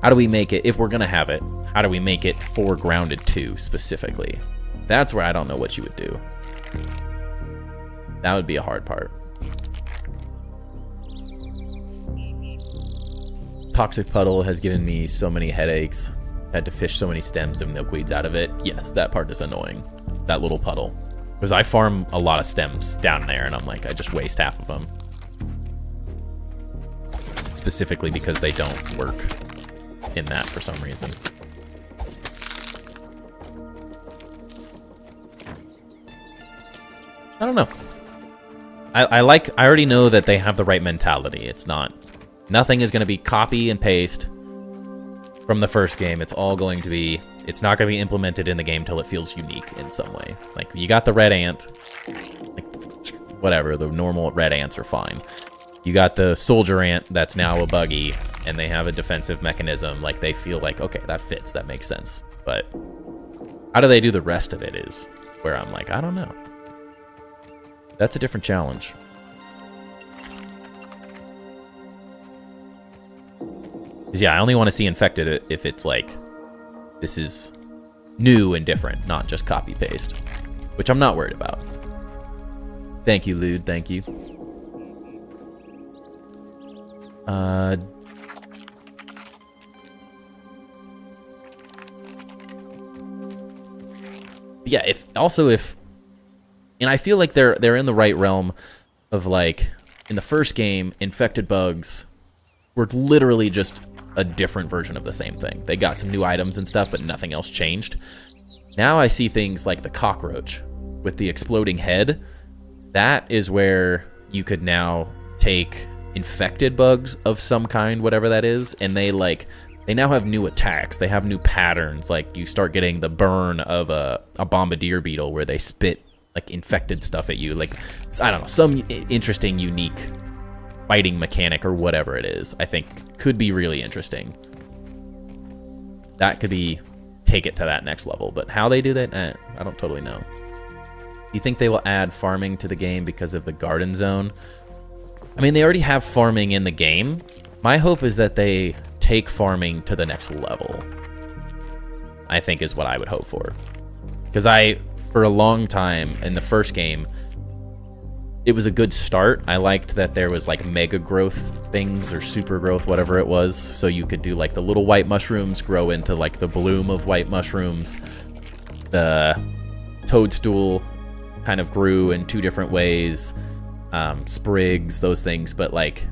[SPEAKER 1] How do we make it, if we're going to have it, how do we make it for Grounded 2 specifically? That's where I don't know what you would do. That would be a hard part. toxic puddle has given me so many headaches. Had to fish so many stems and milkweeds out of it. Yes, that part is annoying. That little puddle. Because I farm a lot of stems down there, and I'm like, I just waste half of them. Specifically because they don't work in that for some reason. I don't know. I already know that they have the right mentality. It's not, nothing is going to be copy and paste from the first game. It's all going to be, it's not going to be implemented in the game till it feels unique in some way. Like, you got the red ant, like, whatever, the normal red ants are fine. You got the soldier ant that's now a buggy, and they have a defensive mechanism. Like, they feel like, okay, that fits, that makes sense. But how do they do the rest of it is where I'm like, I don't know. That's a different challenge. Because, yeah, I only want to see infected if it's like, this is new and different, not just copy-paste. Which I'm not worried about. Thank you, Lude, thank you. Yeah, if and I feel like they're in the right realm of, like, in the first game, infected bugs were literally just a different version of the same thing. They got some new items and stuff, but nothing else changed. Now I see things like the cockroach with the exploding head. That is where you could now take infected bugs of some kind, whatever that is, and they now have new attacks. They have new patterns. Like, you start getting the burn of a bombardier beetle where they spit like infected stuff at you. Like, I don't know, some interesting, unique fighting mechanic or whatever it is, I think could be really interesting. That could be, take it to that next level. But how they do that, I don't totally know. You think they will add farming to the game because of the garden zone? I mean, they already have farming in the game. My hope is that they take farming to the next level, I think is what I would hope for. Because for a long time in the first game, it was a good start. I liked that there was like mega growth things or super growth, whatever it was. So you could do like the little white mushrooms grow into like the bloom of white mushrooms. The toadstool kind of grew in two different ways. Sprigs, those things. But like,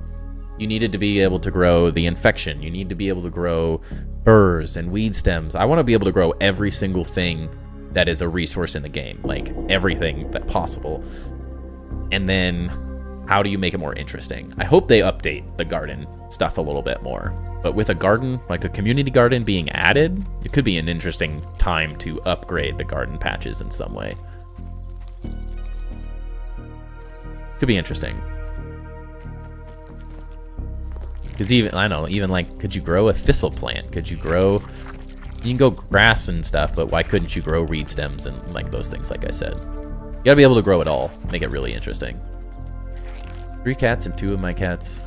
[SPEAKER 1] you needed to be able to grow the infection. You need to be able to grow burrs and weed stems. I want to be able to grow every single thing that is a resource in the game, like everything that possible. And then how do you make it more interesting? I hope they update the garden stuff a little bit more. But with a garden, like a community garden being added, it could be an interesting time to upgrade the garden patches in some way. Could be interesting. Because even, I don't know, even like, could you grow a thistle plant? Could you grow, you can go grass and stuff, but why couldn't you grow reed stems and like those things, like I said? You gotta be able to grow it all, make it really interesting. 3 cats and 2 of my cats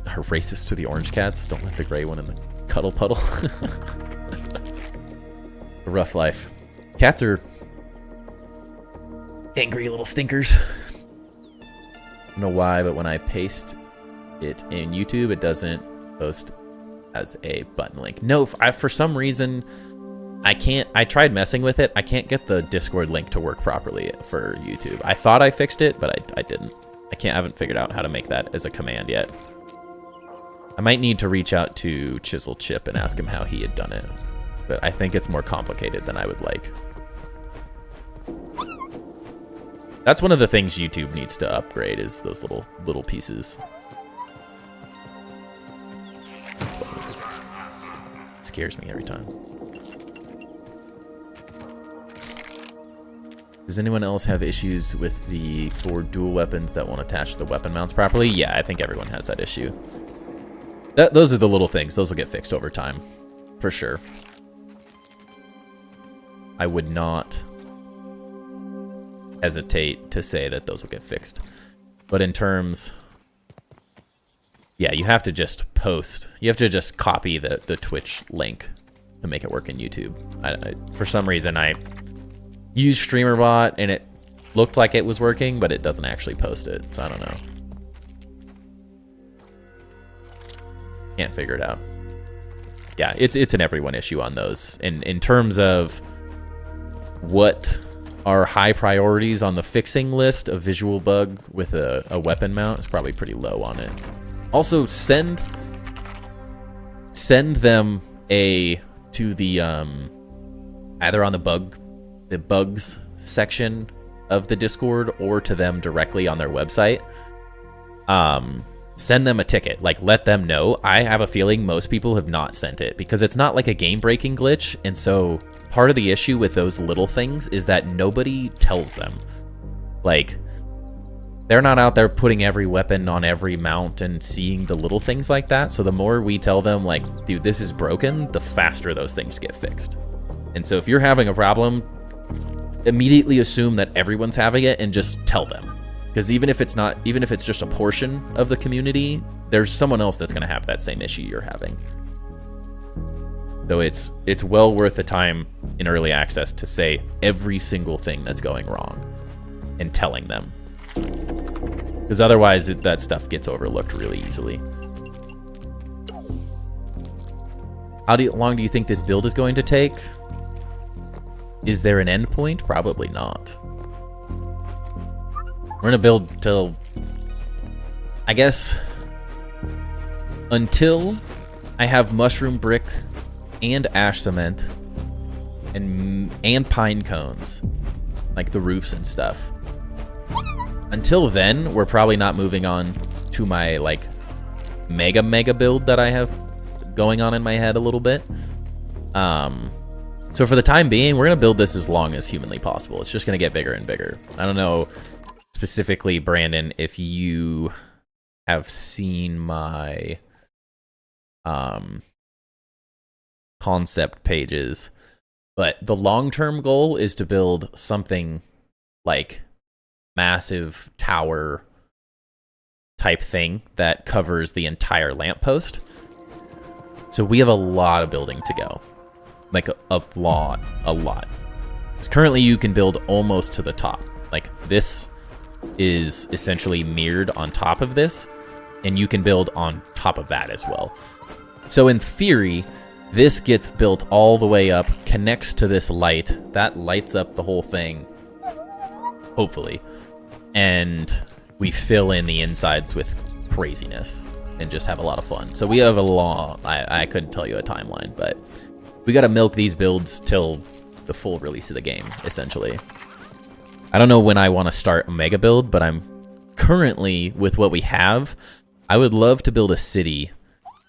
[SPEAKER 1] are racist to the orange cats. Don't let the gray one in the cuddle puddle. A rough life. Cats are angry little stinkers. I don't know why, but when I paste it in YouTube, it doesn't post as a button link. No, for some reason, I can't. I tried messing with it. I can't get the Discord link to work properly for YouTube. I thought I fixed it, but I didn't. I haven't figured out how to make that as a command yet. I might need to reach out to Chisel Chip and ask him how he had done it. But I think it's more complicated than I would like. That's one of the things YouTube needs to upgrade, is those little pieces. It scares me every time. Does anyone else have issues with the 4 dual weapons that won't attach to the weapon mounts properly? Yeah, I think everyone has that issue. Those are the little things. Those will get fixed over time, for sure. I would not hesitate to say that those will get fixed. But in terms... Yeah, you have to just post. You have to just copy the Twitch link to make it work in YouTube. For some reason, I used StreamerBot, and it looked like it was working, but it doesn't actually post it, so I don't know. Can't figure it out. yeah, it's an everyone issue on those. In terms of what are high priorities on the fixing list, a visual bug with a weapon mount is probably pretty low on it. Also, send them to the either on the bugs section of the Discord or to them directly on their website. Send them a ticket. Like, let them know. I have a feeling most people have not sent it because it's not like a game-breaking glitch, and so part of the issue with those little things is that nobody tells them. Like, they're not out there putting every weapon on every mount and seeing the little things like that, so the more we tell them, like, dude, this is broken, the faster those things get fixed. And so if you're having a problem, immediately assume that everyone's having it and just tell them. Because even if it's just a portion of the community, there's someone else that's going to have that same issue you're having. So it's well worth the time in early access to say every single thing that's going wrong and telling them. Because otherwise that stuff gets overlooked really easily. How long do you think this build is going to take? Is there an endpoint? Probably not. We're gonna build till, I guess, until I have mushroom brick and ash cement and pine cones, like the roofs and stuff. Until then, we're probably not moving on to my like mega build that I have going on in my head a little bit. So for the time being, we're gonna build this as long as humanly possible. It's just gonna get bigger and bigger. I don't know. Specifically, Brandon, if you have seen my concept pages, but the long-term goal is to build something like massive tower type thing that covers the entire lamppost. So we have a lot of building to go, like a lot. Because currently you can build almost to the top. Like this is essentially mirrored on top of this, and you can build on top of that as well. So in theory, this gets built all the way up, connects to this light, that lights up the whole thing, hopefully, and we fill in the insides with craziness and just have a lot of fun. So we have a long, I couldn't tell you a timeline, but we gotta milk these builds till the full release of the game, essentially. I don't know when I want to start a mega build, but I'm currently, with what we have, I would love to build a city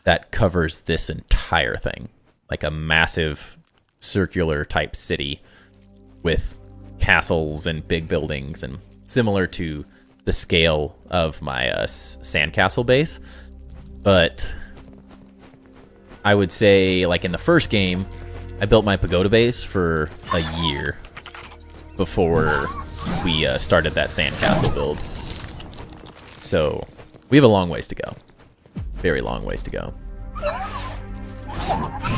[SPEAKER 1] that covers this entire thing. Like a massive circular type city with castles and big buildings, and similar to the scale of my sandcastle base. But I would say, like in the first game, I built my pagoda base for a year before we started that sandcastle build. So we have a long ways to go. Very long ways to go.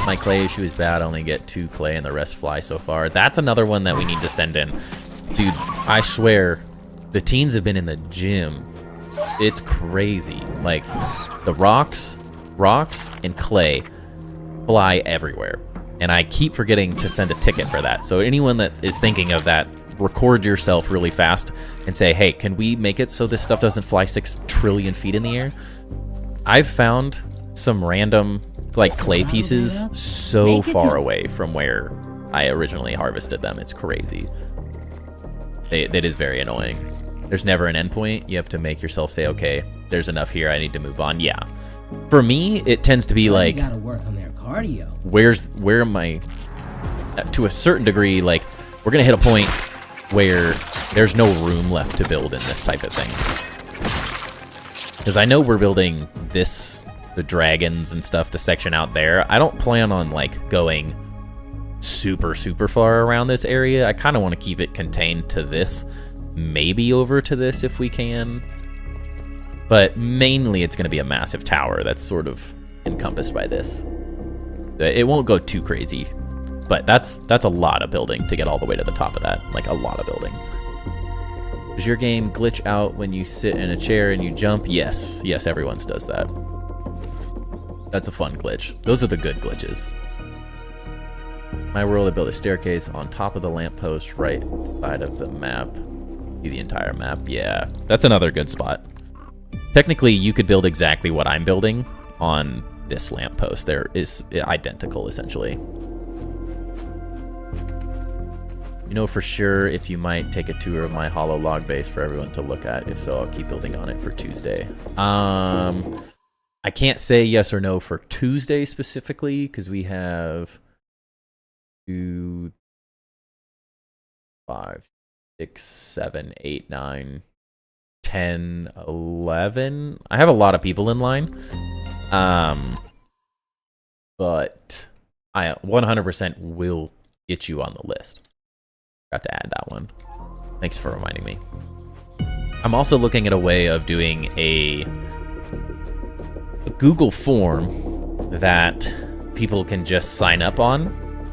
[SPEAKER 1] My clay issue is bad. I only get 2 clay and the rest fly so far. That's another one that we need to send in. Dude, I swear, the teens have been in the gym. It's crazy. Like, the rocks and clay fly everywhere. And I keep forgetting to send a ticket for that. So anyone that is thinking of that, record yourself really fast and say, hey, can we make it so this stuff doesn't fly 6 trillion feet in the air? I've found some random like clay pieces so far away from where I originally harvested them. It's crazy. That is very annoying. There's never an endpoint. You have to make yourself say, okay, there's enough here, I need to move on. Yeah. For me, it tends to be like,
[SPEAKER 2] gotta work on their cardio.
[SPEAKER 1] Where am I? To a certain degree, like, we're gonna hit a point where there's no room left to build in this type of thing. Because I know we're building this, the dragons and stuff, the section out there. I don't plan on like going super far around this area. I kind of want to keep it contained to this, maybe over to this if we can. But mainly it's going to be a massive tower that's sort of encompassed by this. It won't go too crazy, but that's a lot of building to get all the way to the top of that. Like a lot of building. Does your game glitch out when you sit in a chair and you jump? Yes, everyone's does that. That's a fun glitch. Those are the good glitches. My world, I built a staircase on top of the lamppost right side of the map. See the entire map. Yeah, that's another good spot. Technically, you could build exactly what I'm building on this lamppost. There is identical, essentially. You know for sure if you might take a tour of my hollow log base for everyone to look at. If so, I'll keep building on it for Tuesday. I can't say yes or no for Tuesday specifically because we have 2, 5, 6, 7, 8, 9, 10, 11. I have a lot of people in line. But I 100% will get you on the list. Got to add that one. Thanks for reminding me. I'm also looking at a way of doing a Google form that people can just sign up on,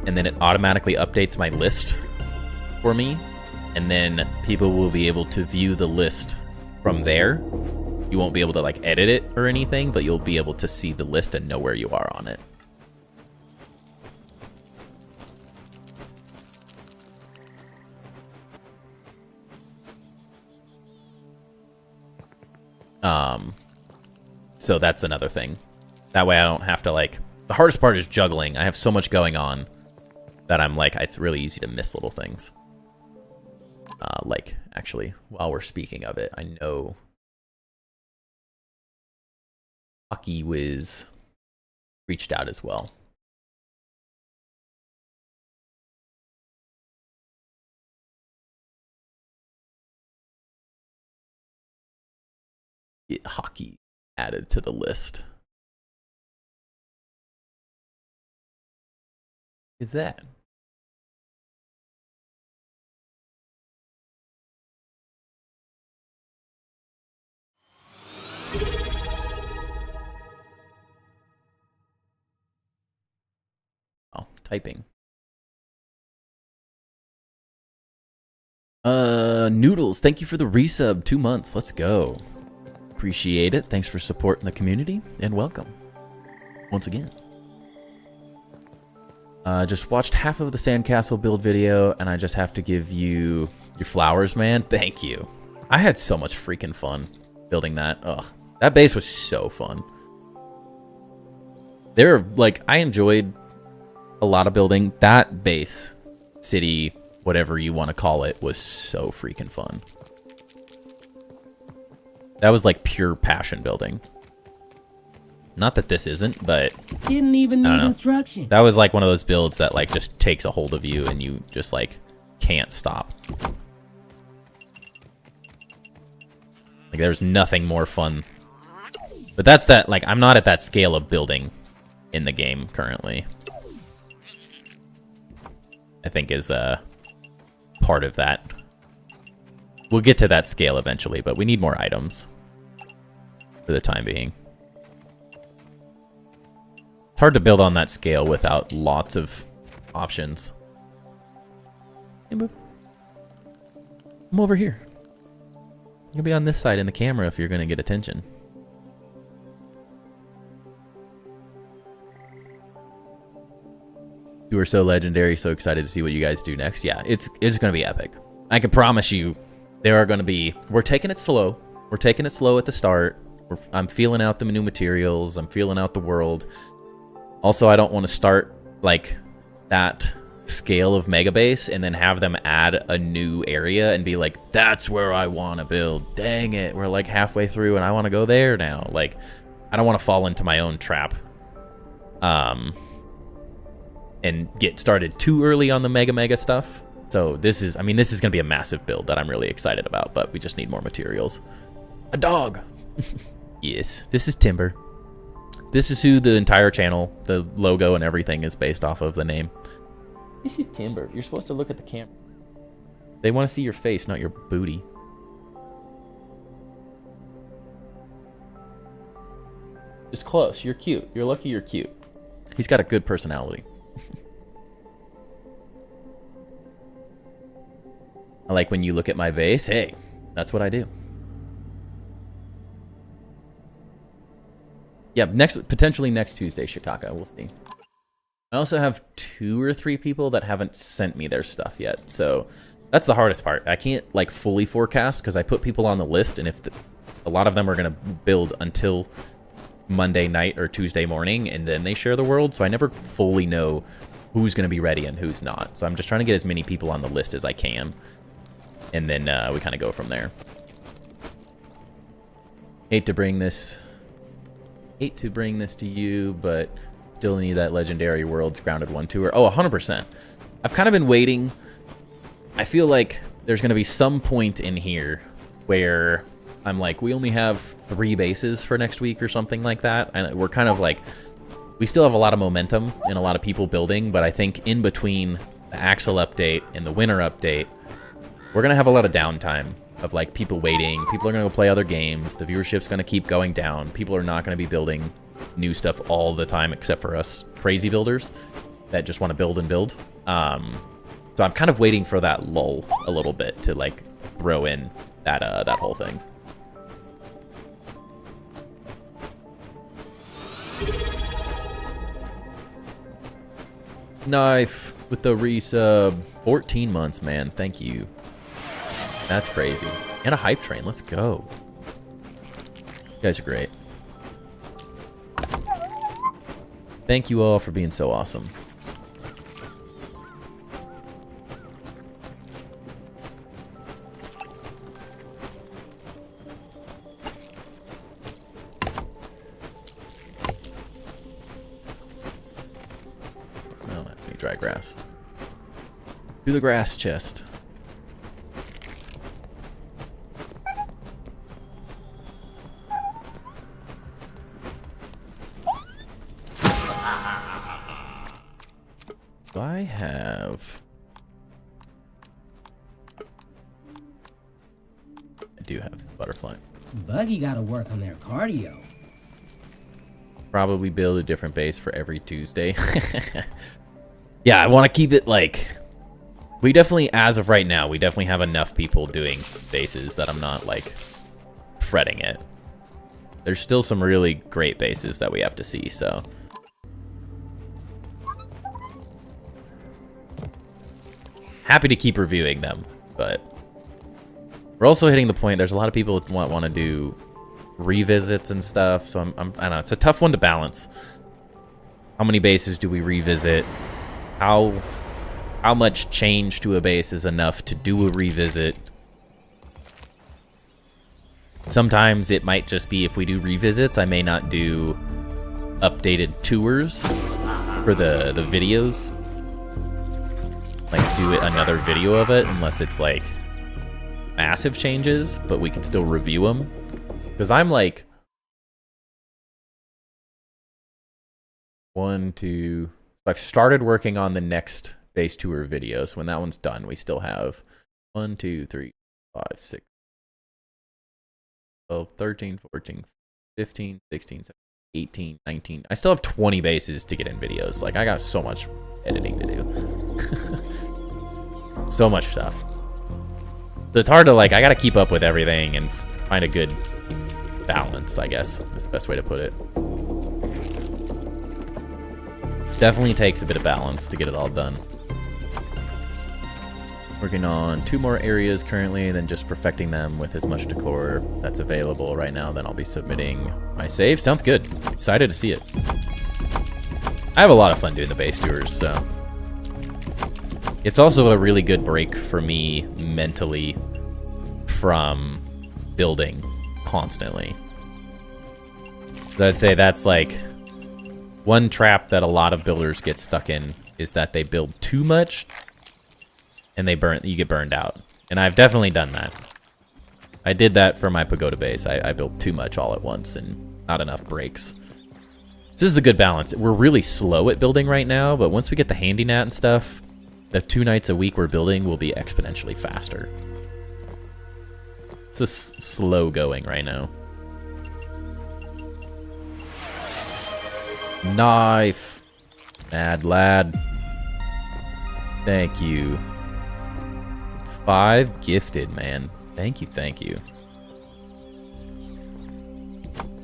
[SPEAKER 1] and then it automatically updates my list for me, and then people will be able to view the list from there. You won't be able to like edit it or anything, but you'll be able to see the list and know where you are on it. So that's another thing. That way I don't have to like, the hardest part is juggling. I have so much going on that I'm like, it's really easy to miss little things. Like, actually, while we're speaking of it, I know Hockey Wiz reached out as well. Get hockey added to the list. Is that? Oh, typing. Noodles, thank you for the resub. 2 months. Let's go. Appreciate it. Thanks for supporting the community and welcome once again. Just watched half of the sandcastle build video and I just have to give you your flowers, man. Thank you. I had so much freaking fun building that. Ugh, that base was so fun. I enjoyed a lot of building. That base, city, whatever you want to call it, was so freaking fun. That was like pure passion building. Not that this isn't, but
[SPEAKER 2] Didn't even need instruction.
[SPEAKER 1] that was like one of those builds that like just takes a hold of you and you just like can't stop. Like there's nothing more fun. But that's that, like I'm not at that scale of building in the game currently. I think is part of that. We'll get to that scale eventually, but we need more items for the time being. It's hard to build on that scale without lots of options. Hey, boo. Come over here. You'll be on this side in the camera if you're going to get attention. You are so legendary, so excited to see what you guys do next. Yeah, it's going to be epic. I can promise you there are going to be... We're taking it slow. We're taking it slow at the start. I'm feeling out the new materials. I'm feeling out the world. Also, I don't want to start like that scale of mega base and then have them add a new area and be like, that's where I want to build. Dang it, we're like halfway through and I want to go there now. Like, I don't want to fall into my own trap and get started too early on the mega stuff. So this is, I mean, this is going to be a massive build that I'm really excited about, but we just need more materials. A dog. Yes, this is Timber. This is who the entire channel, the logo and everything is based off of, the name. This is Timber. You're supposed to look at the camera. They want to see your face, not your booty. It's close. You're cute. You're lucky you're cute. He's got a good personality. I like when you look at my base. Hey, that's what I do. Yeah, potentially next Tuesday, Chicago. We'll see. I also have 2 or 3 people that haven't sent me their stuff yet, so that's the hardest part. I can't like fully forecast because I put people on the list, and if a lot of them are gonna build until Monday night or Tuesday morning, and then they share the world, so I never fully know who's gonna be ready and who's not. So I'm just trying to get as many people on the list as I can, and then we kind of go from there. Hate to bring this to you, but still need that Legendary Worlds Grounded 1 tour. Oh, 100%. I've kind of been waiting. I feel like there's going to be some point in here where I'm like, we only have 3 bases for next week or something like that. And we're kind of like, we still have a lot of momentum and a lot of people building, but I think in between the Axle update and the Winter update, we're going to have a lot of downtime of like people waiting. People are going to go play other games. The viewership's going to keep going down. People are not going to be building new stuff all the time, except for us crazy builders that just want to build and build. So I'm kind of waiting for that lull a little bit to like throw in that that whole thing. Knife with the resub. 14 months, man. Thank you. That's crazy. And a hype train. Let's go. You guys are great. Thank you all for being so awesome. Oh, not any dry grass. Do the grass chest. I do have butterfly.
[SPEAKER 2] Buggy gotta work on their cardio.
[SPEAKER 1] Probably build a different base for every Tuesday. Yeah, I want to keep it like... We definitely, as of right now, we definitely have enough people doing bases that I'm not, like, fretting it. There's still some really great bases that we have to see, so... Happy to keep reviewing them, but... We're also hitting the point, there's a lot of people that want to do revisits and stuff, so I don't know, it's a tough one to balance. How many bases do we revisit? How much change to a base is enough to do a revisit? Sometimes it might just be, if we do revisits, I may not do updated tours for the videos. Like, do another video of it, unless it's like massive changes, but we can still review them. Because I'm like 1, 2... I've started working on the next base tour video, so when that one's done, we still have 1, 2, 3, 5, 6, 12, 13, 14, 15, 16, 17, 18, 19. I still have 20 bases to get in videos. Like, I got so much editing to do. So much stuff. So it's hard to, like, I gotta keep up with everything and find a good balance, I guess, is the best way to put it. Definitely takes a bit of balance to get it all done. Working on 2 more areas currently, then just perfecting them with as much decor that's available right now. Then I'll be submitting my save. Sounds good. Excited to see it. I have a lot of fun doing the base tours, so... It's also a really good break for me mentally from building constantly. So I'd say that's like one trap that a lot of builders get stuck in, is that they build too much and you get burned out. And I've definitely done that. I did that for my pagoda base. I built too much all at once and not enough breaks. So this is a good balance. We're really slow at building right now, but once we get the handy nat and stuff, the 2 nights a week we're building will be exponentially faster. It's just slow going right now. Knife. Mad lad. Thank you. 5 gifted, man. Thank you, thank you.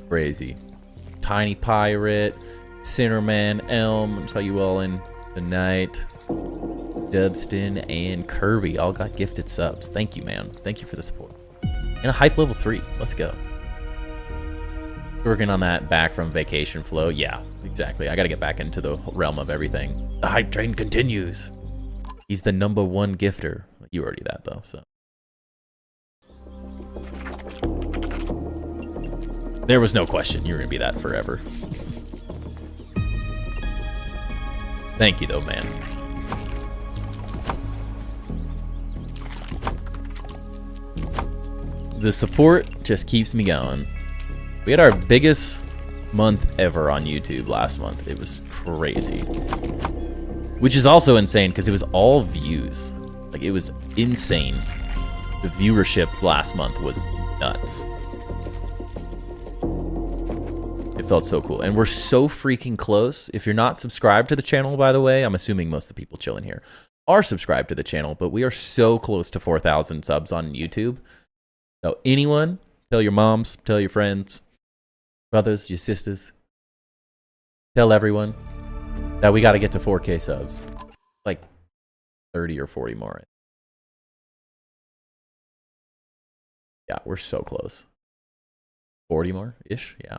[SPEAKER 1] Crazy. Tiny Pirate, Cinderman, Elm. I'll tell you all in tonight. Dubston and Kirby all got gifted subs. Thank you, man. Thank you for the support. And a hype level 3. Let's go. Working on that back from vacation flow. Yeah, exactly. I got to get back into the realm of everything. The hype train continues. He's the #1 gifter. You already that though, so. There was no question you were gonna be that forever. Thank you though, man. The support just keeps me going. We had our biggest month ever on YouTube last month. It was crazy. Which is also insane because it was all views. Like, it was insane. The viewership last month was nuts. It felt so cool. And we're so freaking close. If you're not subscribed to the channel, by the way, I'm assuming most of the people chilling here are subscribed to the channel, but we are so close to 4,000 subs on YouTube. So anyone, tell your moms, tell your friends, brothers, your sisters, tell everyone that we got to get to 4K subs. Like 30 or 40 more. Yeah, we're so close. 40 more-ish? Yeah.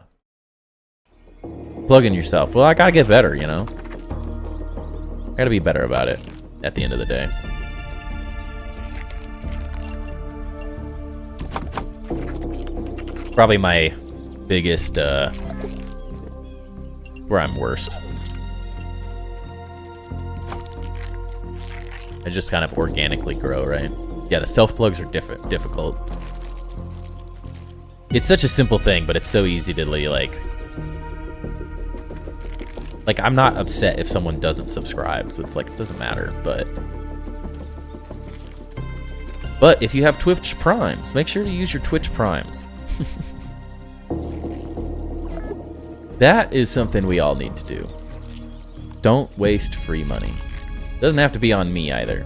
[SPEAKER 1] Plug in yourself. Well, I gotta get better, you know? I gotta be better about it at the end of the day. Probably my biggest, where I'm worst. I just kind of organically grow, right? Yeah, the self-plugs are difficult. It's such a simple thing, but it's so easy to, like, I'm not upset if someone doesn't subscribe, so it's like, it doesn't matter, but if you have Twitch Primes, make sure to use your Twitch Primes. That is something we all need to do. Don't waste free money. Doesn't have to be on me either.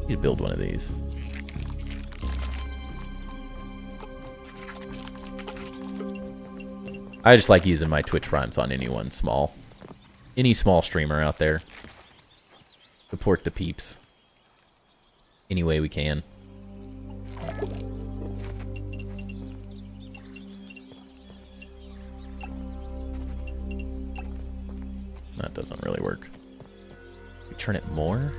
[SPEAKER 1] Need to build one of these. I just like using my Twitch Primes on anyone small. Any small streamer out there. Support the peeps. Any way we can. That doesn't really work. We turn it more?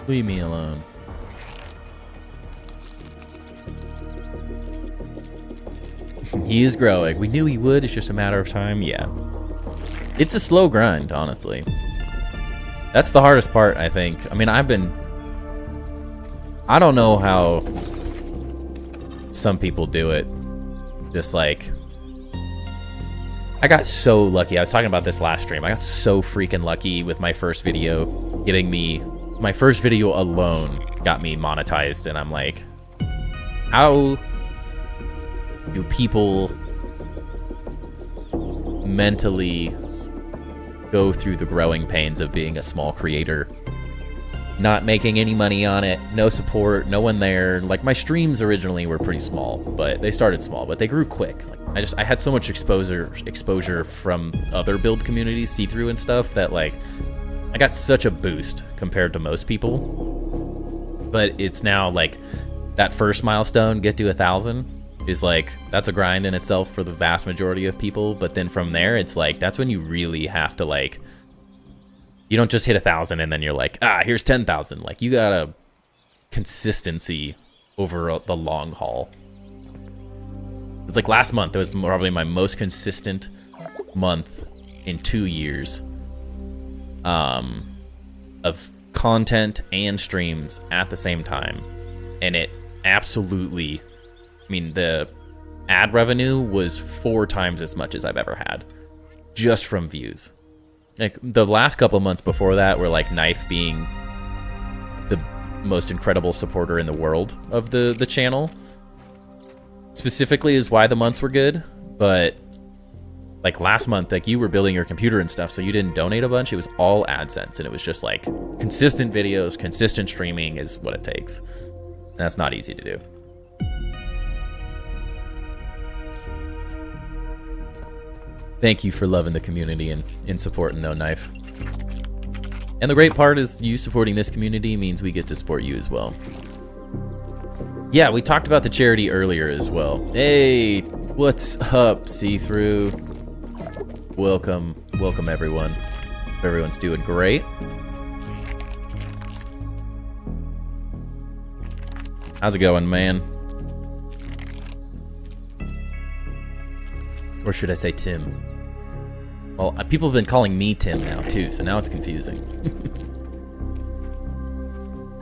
[SPEAKER 1] Leave me alone. He is growing. We knew he would. It's just a matter of time. Yeah. It's a slow grind, honestly. That's the hardest part, I think. I mean, I don't know how some people do it. Just like, I got so lucky. I was talking about this last stream. I got so freaking lucky with my first video getting me. My first video alone got me monetized, and I'm like, how do people mentally go through the growing pains of being a small creator, not making any money on it, no support, no one there? Like, my streams originally were pretty small, but they started small, but they grew quick. Like, I had so much exposure from other build communities, see-through and stuff, that like I got such a boost compared to most people. But it's now like that first milestone, get to 1,000, is like, that's a grind in itself for the vast majority of people. But then from there, it's like, that's when you really have to, like, you don't just hit 1,000 and then you're like, here's 10,000. Like, you gotta consistency over the long haul. It's like last month, it was probably my most consistent month in 2 years of content and streams at the same time. And it absolutely, I mean, the ad revenue was 4 times as much as I've ever had. just from views. Like the last couple of months before that were like Knife being the most incredible supporter in the world of the channel. Specifically is why the months were good, but like last month, like you were building your computer and stuff, so you didn't donate a bunch. It was all AdSense, and it was just like consistent videos, consistent streaming is what it takes. And that's not easy to do. Thank you for loving the community and supporting No Knife. And the great part is you supporting this community means we get to support you as well. Yeah, we talked about the charity earlier as well. Hey, what's up, See-Through? Welcome everyone. Hope everyone's doing great. How's it going, man? Or should I say Tim? Well, people have been calling me Tim now too, so now it's confusing.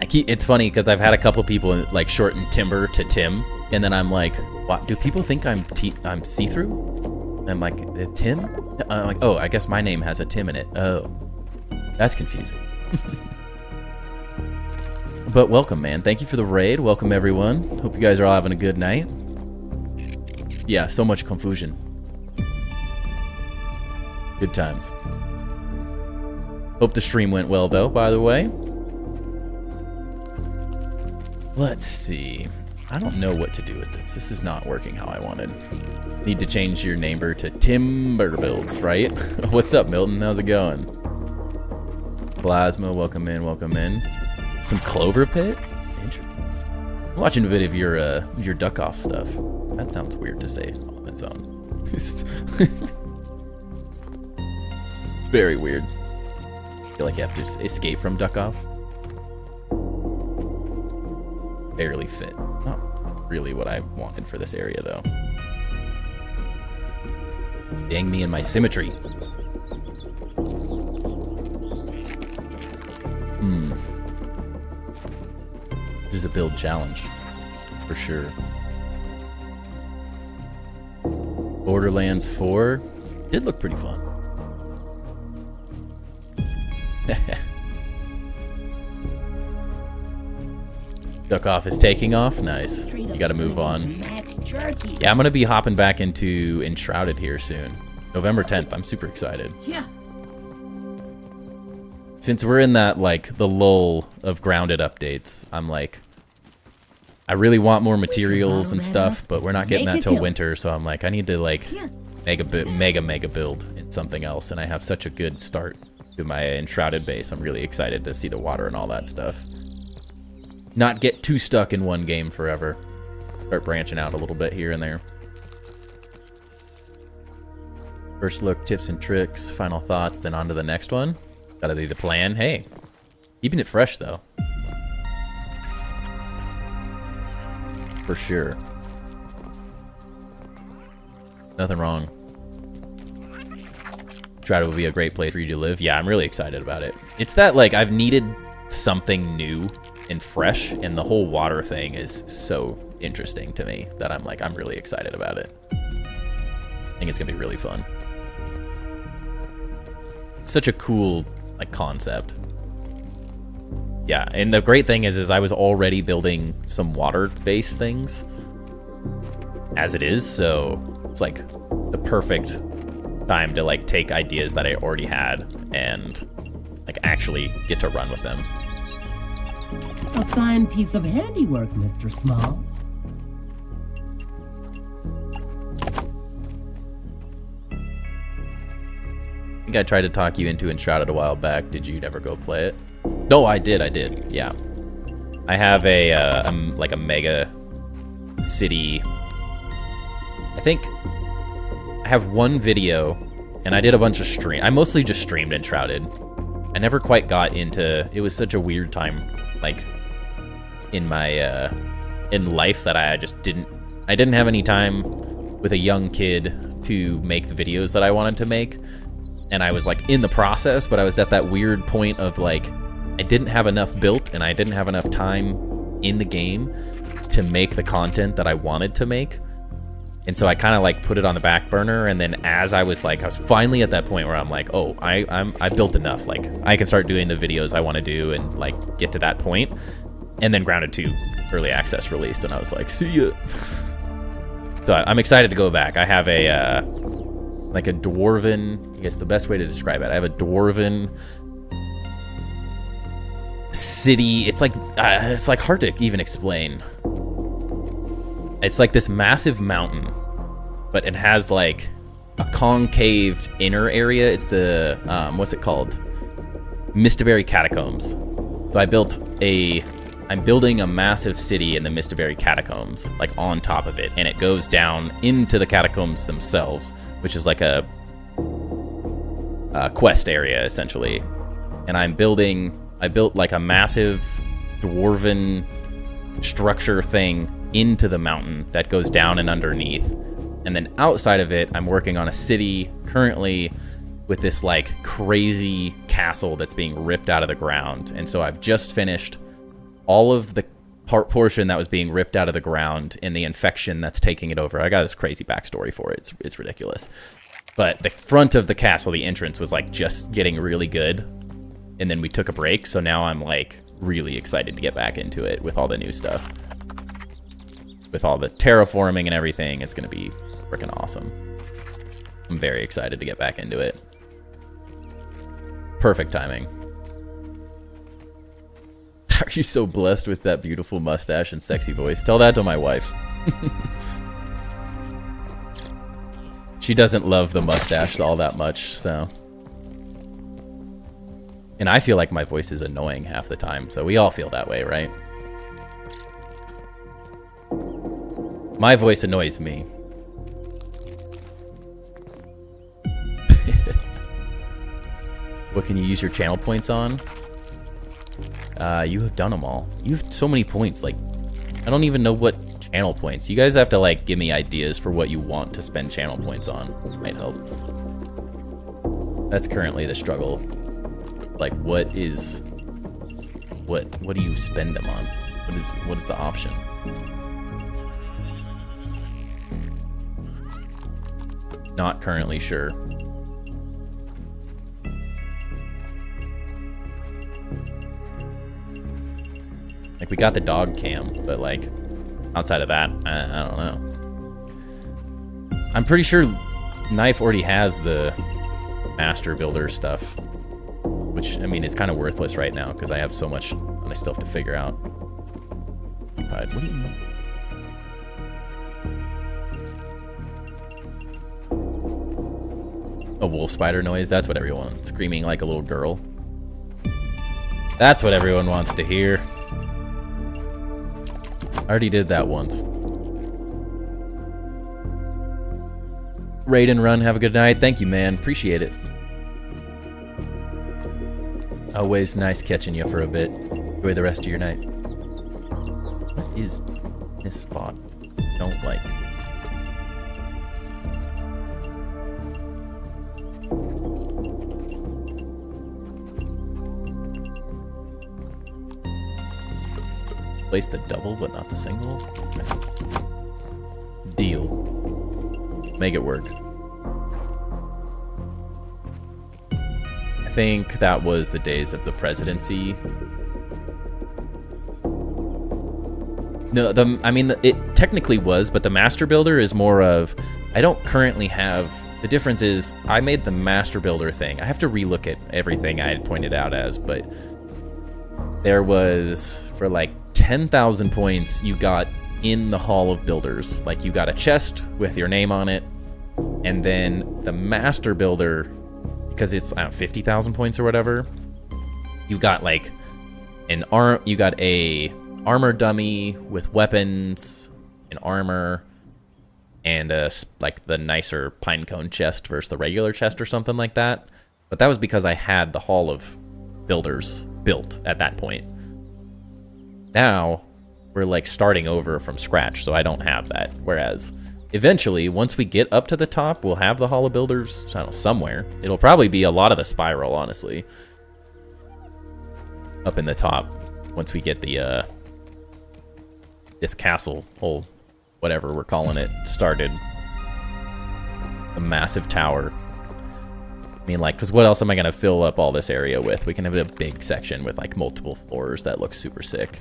[SPEAKER 1] It's funny because I've had a couple people like shorten Timber to Tim, and then I'm like, what? Do people think I'm See-Through? I'm like, Tim? I'm like, oh, I guess my name has a Tim in it. Oh, that's confusing. But welcome, man. Thank you for the raid. Welcome, everyone. Hope you guys are all having a good night. Yeah, so much confusion. Good times. Hope the stream went well, though, by the way. Let's see. I don't know what to do with this. This is not working how I wanted. Need to change your neighbor to TimberBuilds, right? What's up, Milton? How's it going? Plasma, welcome in, welcome in. Some Clover Pit? I'm watching a bit of your duck off stuff. That sounds weird to say on its own. Very weird. I feel like you have to escape from duck off. Barely fit. Not really what I wanted for this area, though. Dang me and my symmetry. This is a build challenge, for sure. Borderlands 4 did look pretty fun. Duck off is taking off. Nice. You gotta move on. Yeah, I'm gonna be hopping back into Enshrouded here soon. November 10th. I'm super excited.
[SPEAKER 2] Yeah.
[SPEAKER 1] Since we're in that, like, the lull of Grounded updates, I'm like, I really want more materials and stuff, but we're not getting that till winter, so I'm like, I need to, like, mega build in something else, and I have such a good start to my Enshrouded base. I'm really excited to see the water and all that stuff. Not get too stuck in one game forever. Start branching out a little bit here and there. First look, tips and tricks, final thoughts, then on to the next one. Gotta be the plan. Hey, keeping it fresh though. For sure. Nothing wrong. Enshrouded will be a great place for you to live. Yeah, I'm really excited about it. It's that, like, I've needed something new and fresh, and the whole water thing is so interesting to me that I'm like, I'm really excited about it. I think it's gonna be really fun. It's such a cool, like, concept. Yeah, and the great thing is I was already building some water-based things as it is, so it's like the perfect time to, like, take ideas that I already had and, like, actually get to run with them.
[SPEAKER 2] A fine piece of handiwork, Mr. Smalls.
[SPEAKER 1] I think I tried to talk you into Enshrouded a while back. Did you ever go play it? No, I did. Yeah. I have like a mega city. I think I have one video, and I did a bunch of I mostly just streamed Enshrouded. I never quite got into, it was such a weird time, like, in my, in life that I didn't have any time with a young kid to make the videos that I wanted to make. And I was, like, in the process, but I was at that weird point of, like, I didn't have enough built, and I didn't have enough time in the game to make the content that I wanted to make. And so I kind of like put it on the back burner, and then as I was finally at that point where I'm like, oh, I built enough. Like I can start doing the videos I want to do and like get to that point. And then Grounded 2 early access released, and I was like, see ya. So I'm excited to go back. I have a like a dwarven, I guess the best way to describe it. I have a dwarven city. It's like hard to even explain. It's like this massive mountain, but it has like a concaved inner area. It's the what's it called? Mistaberry Catacombs. So I'm building a massive city in the Mistaberry Catacombs, like on top of it, and it goes down into the catacombs themselves, which is like a quest area essentially. And I built like a massive dwarven structure thing into the mountain that goes down and underneath. And then outside of it, I'm working on a city currently with this like crazy castle that's being ripped out of the ground. And so I've just finished all of the portion that was being ripped out of the ground and the infection that's taking it over. I got this crazy backstory for it. It's ridiculous. But the front of the castle, the entrance, was like just getting really good. And then we took a break. So now I'm like really excited to get back into it with all the new stuff. With all the terraforming and everything, it's going to be freaking awesome. I'm very excited to get back into it. Perfect timing. Are you so blessed with that beautiful mustache and sexy voice? Tell that to my wife. She doesn't love the mustache all that much, so. And I feel like my voice is annoying half the time, so we all feel that way, right? My voice annoys me. What can you use your channel points on? You have done them all. You have so many points, like, I don't even know what channel points. You guys have to, like, give me ideas for what you want to spend channel points on. Might help. That's currently the struggle. Like, what do you spend them on? What is the option? Not currently sure. Like, we got the dog cam, but like, outside of that, I don't know. I'm pretty sure Knife already has the Master Builder stuff, which, I mean, it's kind of worthless right now because I have so much and I still have to figure out. What do you mean? A wolf spider noise? That's what everyone screaming like a little girl. That's what everyone wants to hear. I already did that once. Raid and Run, have a good night. Thank you, man. Appreciate it. Always nice catching you for a bit. Enjoy the rest of your night. What is this spot? Don't like. Place the double, but not the single. Okay. Deal. Make it work. I think that was the days of the presidency. No, I mean, it technically was, but the Master Builder is more of, I don't currently have, the difference is, I made the Master Builder thing. I have to relook at everything I had pointed out as, but there was, for like 10,000 points, you got in the Hall of Builders. Like, you got a chest with your name on it, and then the Master Builder, because it's 50,000 points or whatever, you got like you got a armor dummy with weapons and armor, and like the nicer pinecone chest versus the regular chest or something like that. But that was because I had the Hall of Builders built at that point. Now we're like starting over from scratch, so I don't have that. Whereas eventually, once we get up to the top, we'll have the Hall of Builders, I don't know, somewhere. It'll probably be a lot of the spiral, honestly. Up in the top, once we get the this castle, whole whatever we're calling it, started. a massive tower. I mean, like, because what else am I going to fill up all this area with? We can have a big section with, like, multiple floors that looks super sick.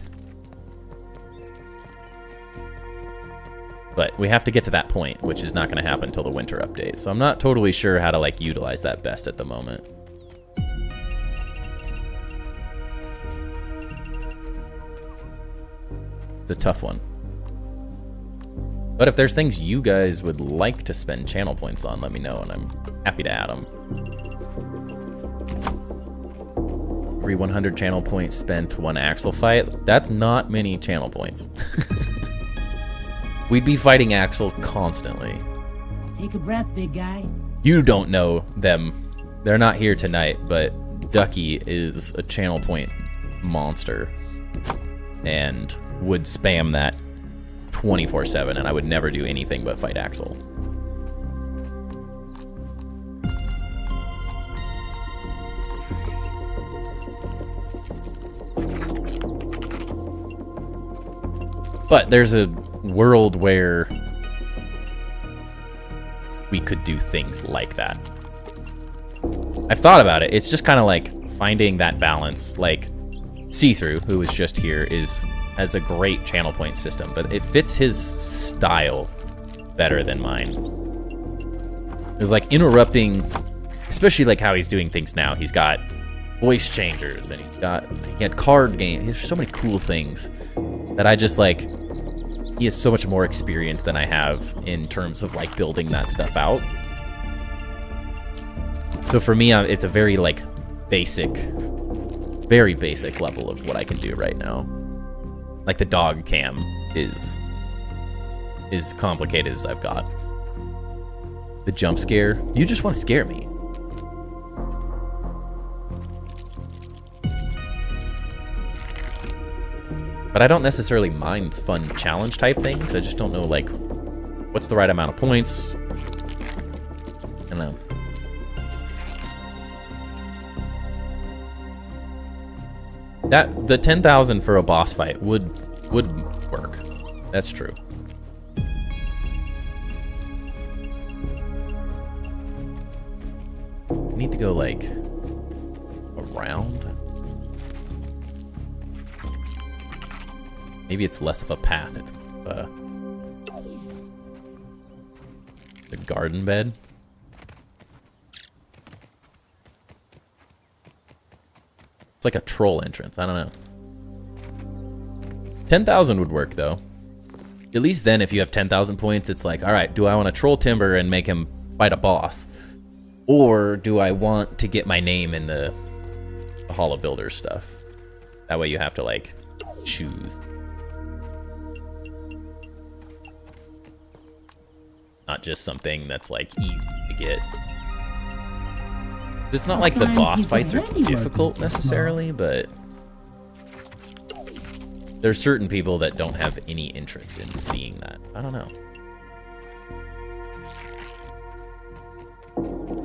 [SPEAKER 1] But we have to get to that point, which is not going to happen until the winter update. So I'm not totally sure how to, like, utilize that best at the moment. It's a tough one. But if there's things you guys would like to spend channel points on, let me know, and I'm happy to add them. Every 100 channel points spent, 1 Axel fight. That's not many channel points. We'd be fighting Axel constantly.
[SPEAKER 2] Take a breath, big guy.
[SPEAKER 1] You don't know them. They're not here tonight, but Ducky is a channel point monster. And would spam that 24/7, and I would never do anything but fight Axel. But there's a world where we could do things like that. I've thought about it. It's just kind of like finding that balance. Like See-Through, who was just here, has a great channel point system, but it fits his style better than mine. It's like interrupting, especially like how he's doing things now. He's got voice changers, and he had card games. There's so many cool things that I just like. He has so much more experience than I have in terms of like building that stuff out. So for me, it's a very like very basic level of what I can do right now. Like the dog cam is complicated as I've got. The jump scare, you just want to scare me. But I don't necessarily mind fun challenge type things. I just don't know, like, what's the right amount of points. I don't know. The 10,000 for a boss fight would work. That's true. I need to go like around. Maybe it's less of a path. It's the garden bed. It's like a troll entrance. I don't know. 10,000 would work though. At least then, if you have 10,000 points, it's like, all right, do I want to troll Timber and make him fight a boss, or do I want to get my name in the Hall of Builders stuff? That way, you have to like choose. Not just something that's like easy to get. It's not like the boss fights are difficult necessarily, but there's certain people that don't have any interest in seeing that. I don't know.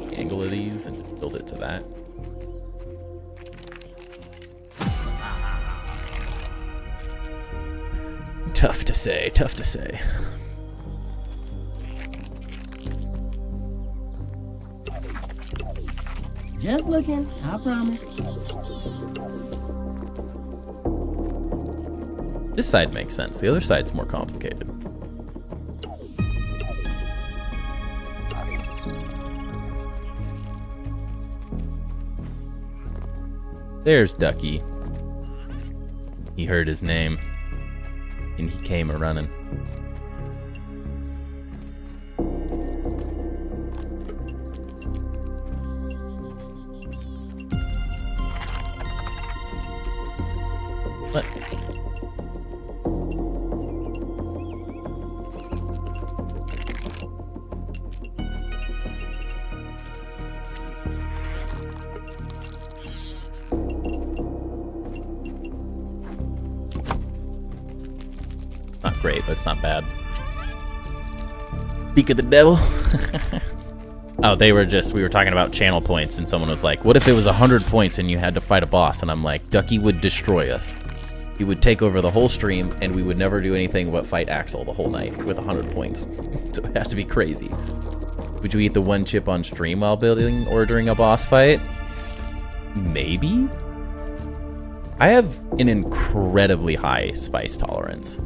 [SPEAKER 1] The angle of these and just build it to that. Tough to say, tough to say.
[SPEAKER 2] Just looking, I promise.
[SPEAKER 1] This side makes sense. The other side's more complicated. There's Ducky. He heard his name, and he came a-running. What? Not great, but it's not bad. Speak of the devil. Oh, we were talking about channel points, and someone was like, what if it was 100 points and you had to fight a boss? And I'm like, Ducky would destroy us. He would take over the whole stream, and we would never do anything but fight Axel the whole night with 100 points. So it has to be crazy. Would you eat the one chip on stream while building or during a boss fight? Maybe? I have an incredibly high spice tolerance.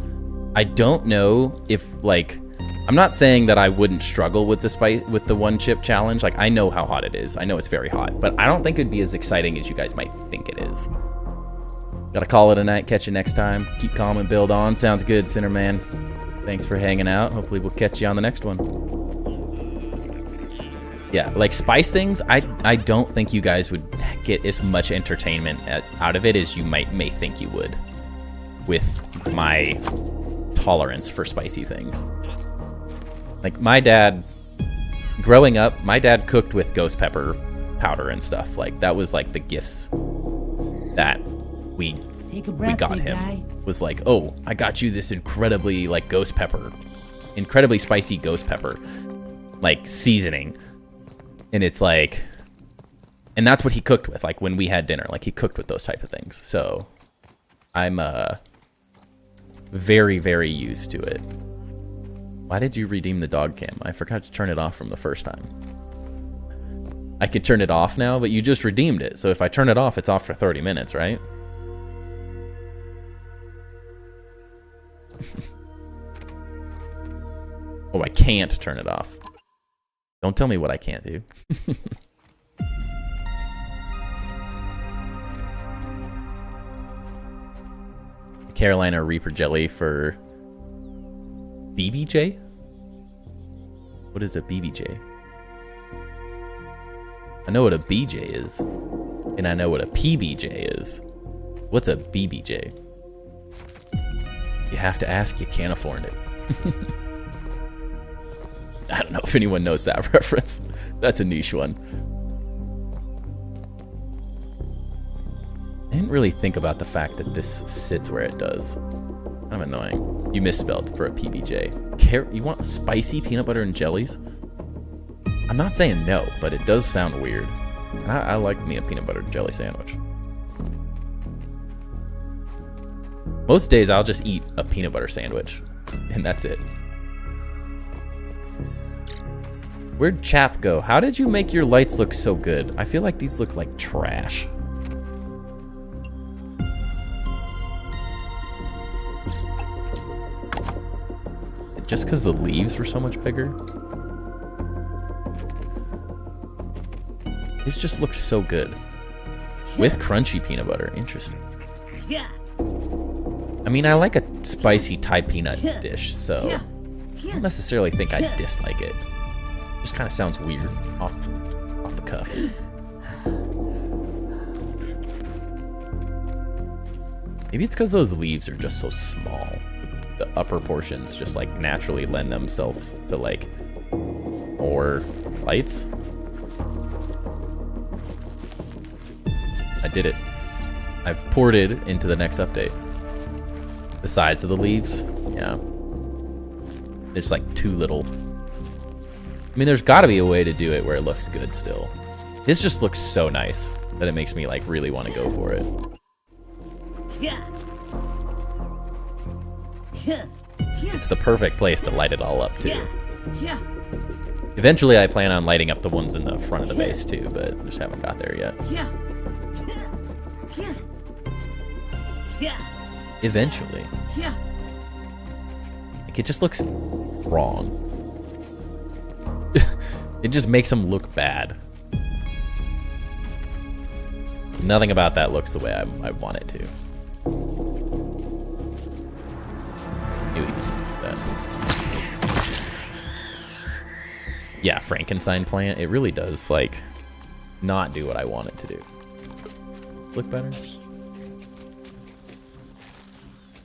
[SPEAKER 1] I don't know if, like, I'm not saying that I wouldn't struggle with the one chip challenge. Like, I know how hot it is. I know it's very hot, but I don't think it'd be as exciting as you guys might think it is. Gotta call it a night. Catch you next time. Keep calm and build on. Sounds good, Sinnerman. Thanks for hanging out. Hopefully we'll catch you on the next one. Yeah, like spice things, I don't think you guys would get as much entertainment out of it as you may think you would with my tolerance for spicy things. Like my dad, growing up, my dad cooked with ghost pepper powder and stuff. Like that was like the gifts that we got him. Guy. Was like, oh, I got you this incredibly like incredibly spicy ghost pepper, like seasoning. And it's like, and that's what he cooked with. Like when we had dinner, like he cooked with those type of things. So I'm very, very used to it. Why did you redeem the dog cam? I forgot to turn it off from the first time. I can turn it off now, but you just redeemed it. So if I turn it off, it's off for 30 minutes, right? Oh, I can't turn it off. Don't tell me what I can't do. Carolina Reaper Jelly for BBJ? What is a BBJ? I know what a BJ is. And I know what a PBJ is. What's a BBJ? You have to ask, you can't afford it. I don't know if anyone knows that reference. That's a niche one. I didn't really think about the fact that this sits where it does. Kind of annoying. You misspelled for a PBJ. You want spicy peanut butter and jellies? I'm not saying no, but it does sound weird. And I like me a peanut butter and jelly sandwich. Most days I'll just eat a peanut butter sandwich, and that's it. Where'd Chap go? How did you make your lights look so good? I feel like these look like trash. Just because the leaves were so much bigger? This just looks so good. With crunchy peanut butter. Interesting. I mean, I like a spicy Thai peanut dish, so I don't necessarily think I dislike it. Just kind of sounds weird off the cuff. Maybe it's because those leaves are just so small. The upper portions just like naturally lend themselves to like more lights. I did it. I've ported into the next update. The size of the leaves, yeah. There's like too little. I mean, there's got to be a way to do it where it looks good still. This just looks so nice that it makes me like really want to go for it. It's the perfect place to light it all up too. Eventually I plan on lighting up the ones in the front of the base too, but just haven't got there yet. Eventually. Like, it just looks wrong. It just makes them look bad. Nothing about that looks the way I want it to. Knew he was gonna do that. Yeah, Frankenstein plant. It really does, like, not do what I want it to do. Does it look better?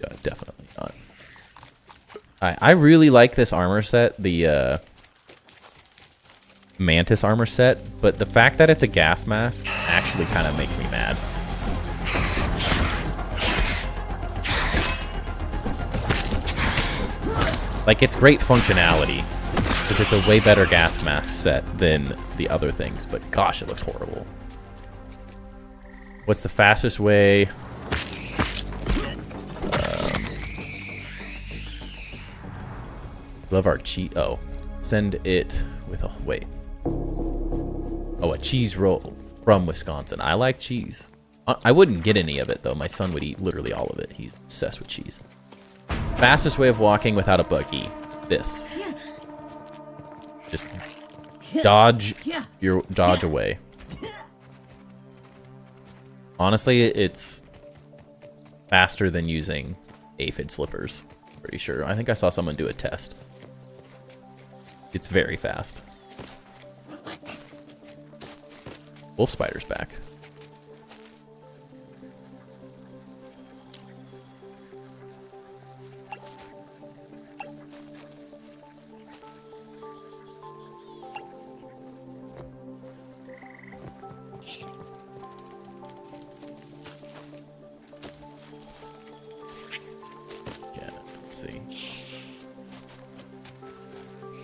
[SPEAKER 1] Yeah, definitely not. I really like this armor set, the Mantis armor set, but the fact that it's a gas mask actually kind of makes me mad. Like, it's great functionality, because it's a way better gas mask set than the other things, but gosh, it looks horrible. What's the fastest way? Love our cheat. Oh, send it with a wait. Oh, a cheese roll from Wisconsin. I like cheese. I wouldn't get any of it though. My son would eat literally all of it. He's obsessed with cheese. Fastest way of walking without a buggy. This. Just dodge away. Honestly, it's faster than using aphid slippers. Pretty sure. I think I saw someone do a test. It's very fast. Wolf spider's back.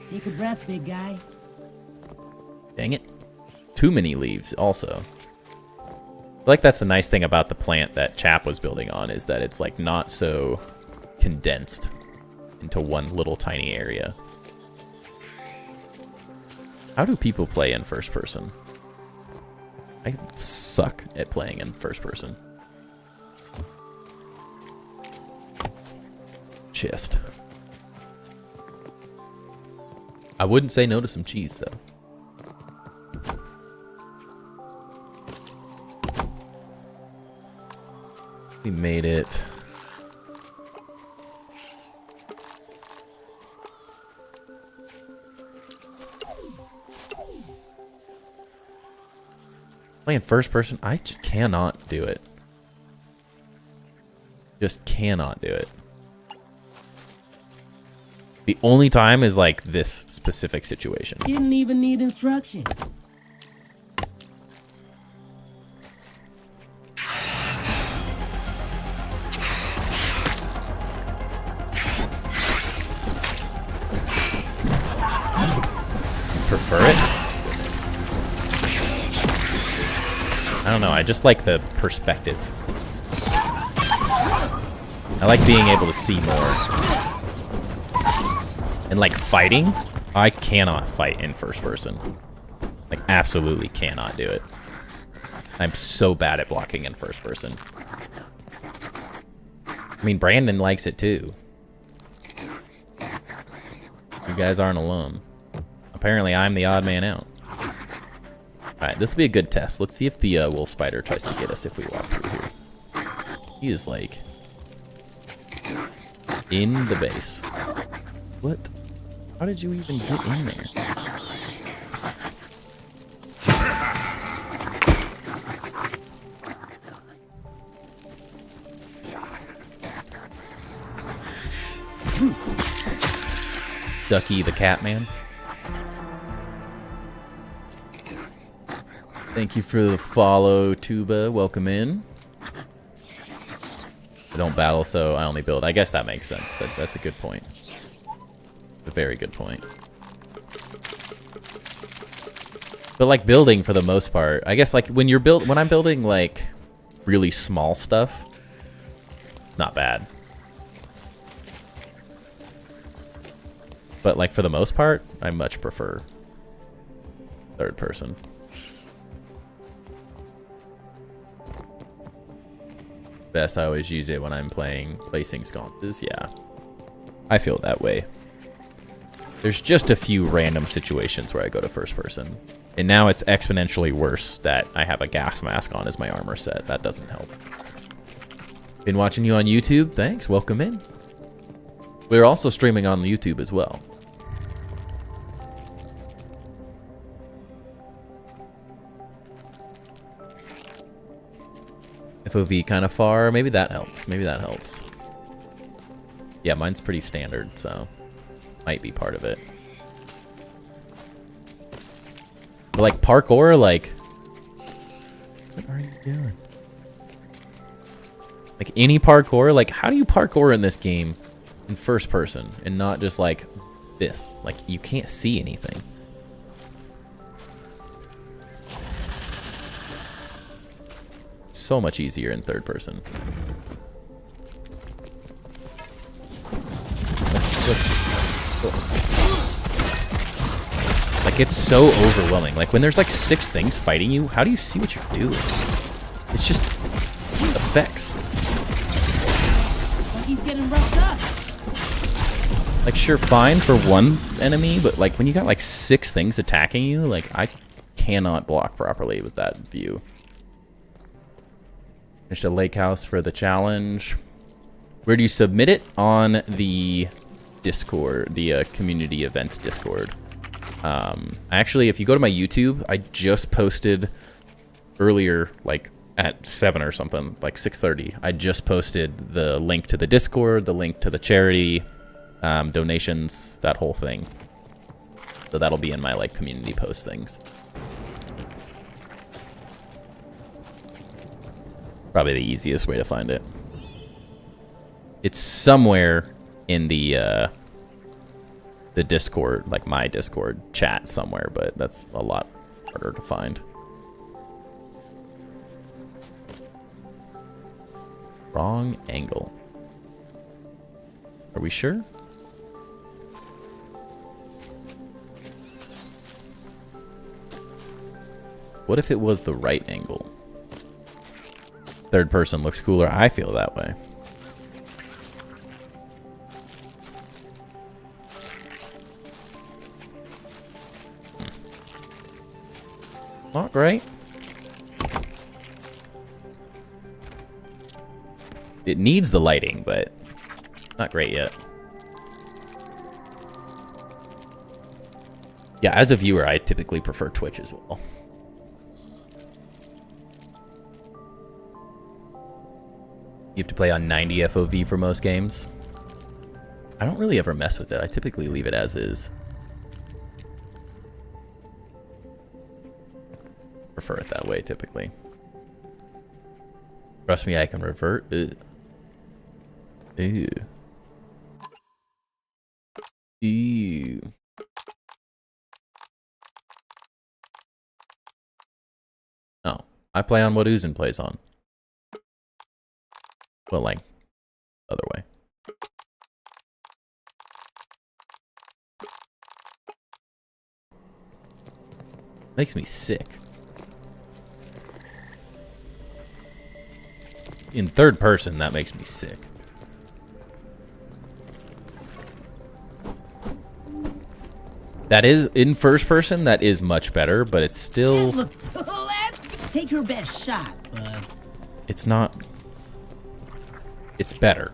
[SPEAKER 2] Take a breath, big guy.
[SPEAKER 1] Dang it. Too many leaves, also. I feel like that's the nice thing about the plant that Chap was building on, is that it's like not so condensed into one little tiny area. How do people play in first person? I suck at playing in first person. Chest. I wouldn't say no to some cheese, though. We made it. Playing first person, I just cannot do it. Just cannot do it. The only time is like this specific situation.
[SPEAKER 2] Didn't even need instructions.
[SPEAKER 1] Prefer it? I don't know, I just like the perspective. I like being able to see more. And like fighting, I cannot fight in first person. Like absolutely cannot do it. I'm so bad at blocking in first person. I mean, Brandon likes it too. You guys aren't alone. Apparently I'm the odd man out. Alright, this will be a good test. Let's see if the wolf spider tries to get us if we walk through here. He is like in the base. What? How did you even get in there? Ducky the Catman. Thank you for the follow, Tuba. Welcome in. I don't battle, so I only build. I guess that makes sense. That's a good point. A very good point. But like building for the most part, I guess like when I'm building like really small stuff, it's not bad. But like for the most part, I much prefer third person. Best, I always use it when I'm placing sconces. Yeah, I feel that way. There's just a few random situations where I go to first person. And now it's exponentially worse that I have a gas mask on as my armor set. That doesn't help. Been watching you on YouTube. Thanks. Welcome in. We're also streaming on YouTube as well. FOV kind of far. Maybe that helps. Maybe that helps. Yeah, mine's pretty standard, so might be part of it. But like parkour, like what are you doing? Like any parkour, like how do you parkour in this game in first person and not just like this? Like you can't see anything. So much easier in third person. Like It gets so overwhelming. Like, when there's like 6 things fighting you, how do you see what you're doing? It's just effects.
[SPEAKER 2] He's getting roughed up.
[SPEAKER 1] Like, sure, fine for one enemy, but like when you got like 6 things attacking you, like I cannot block properly with that view. Finished a lake house for the challenge. Where do you submit it? On the Discord, the community events Discord. Actually, if you go to my YouTube, I just posted earlier, like at 7 or something, like 6:30. I just posted the link to the Discord, the link to the charity, donations, that whole thing. So that'll be in my like community post things. Probably the easiest way to find it. It's somewhere in the Discord, like my Discord chat somewhere, but that's a lot harder to find. Wrong angle. Are we sure? What if it was the right angle? Third person looks cooler. I feel that way. Not great. It needs the lighting, but not great yet. Yeah, as a viewer, I typically prefer Twitch as well. You have to play on 90 FOV for most games. I don't really ever mess with it. I typically leave it as is. Prefer it that way, typically. Trust me, I can revert. Ew. Ew. Ew. Oh, I play on what Uzin plays on. Well, like, other way. Makes me sick. In third person, that makes me sick. That is, in first person, that is much better, but it's still...
[SPEAKER 2] Let's take your best shot, Bugs.
[SPEAKER 1] It's not... It's better.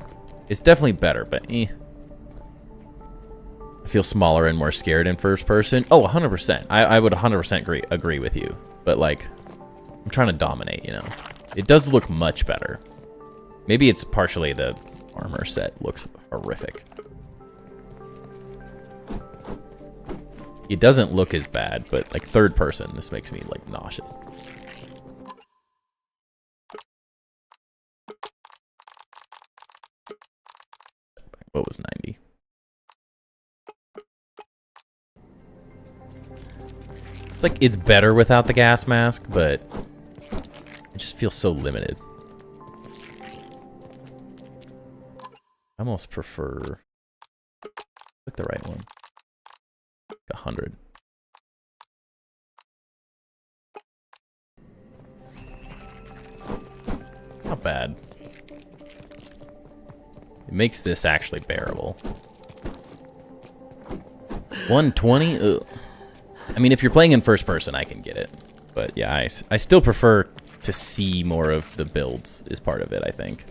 [SPEAKER 1] It's definitely better, but eh. I feel smaller and more scared in first person. Oh, 100%. I would 100% agree with you. But, like, I'm trying to dominate, you know? It does look much better. Maybe it's partially the armor set looks horrific. It doesn't look as bad, but, like, third person, this makes me, like, nauseous. What was 90? It's like, it's better without the gas mask, but it just feels so limited. I almost prefer... Pick the right one. 100. Not bad. It makes this actually bearable. 120? Ugh. I mean, if you're playing in first person, I can get it. But yeah, I still prefer to see more of the builds is part of it, I think.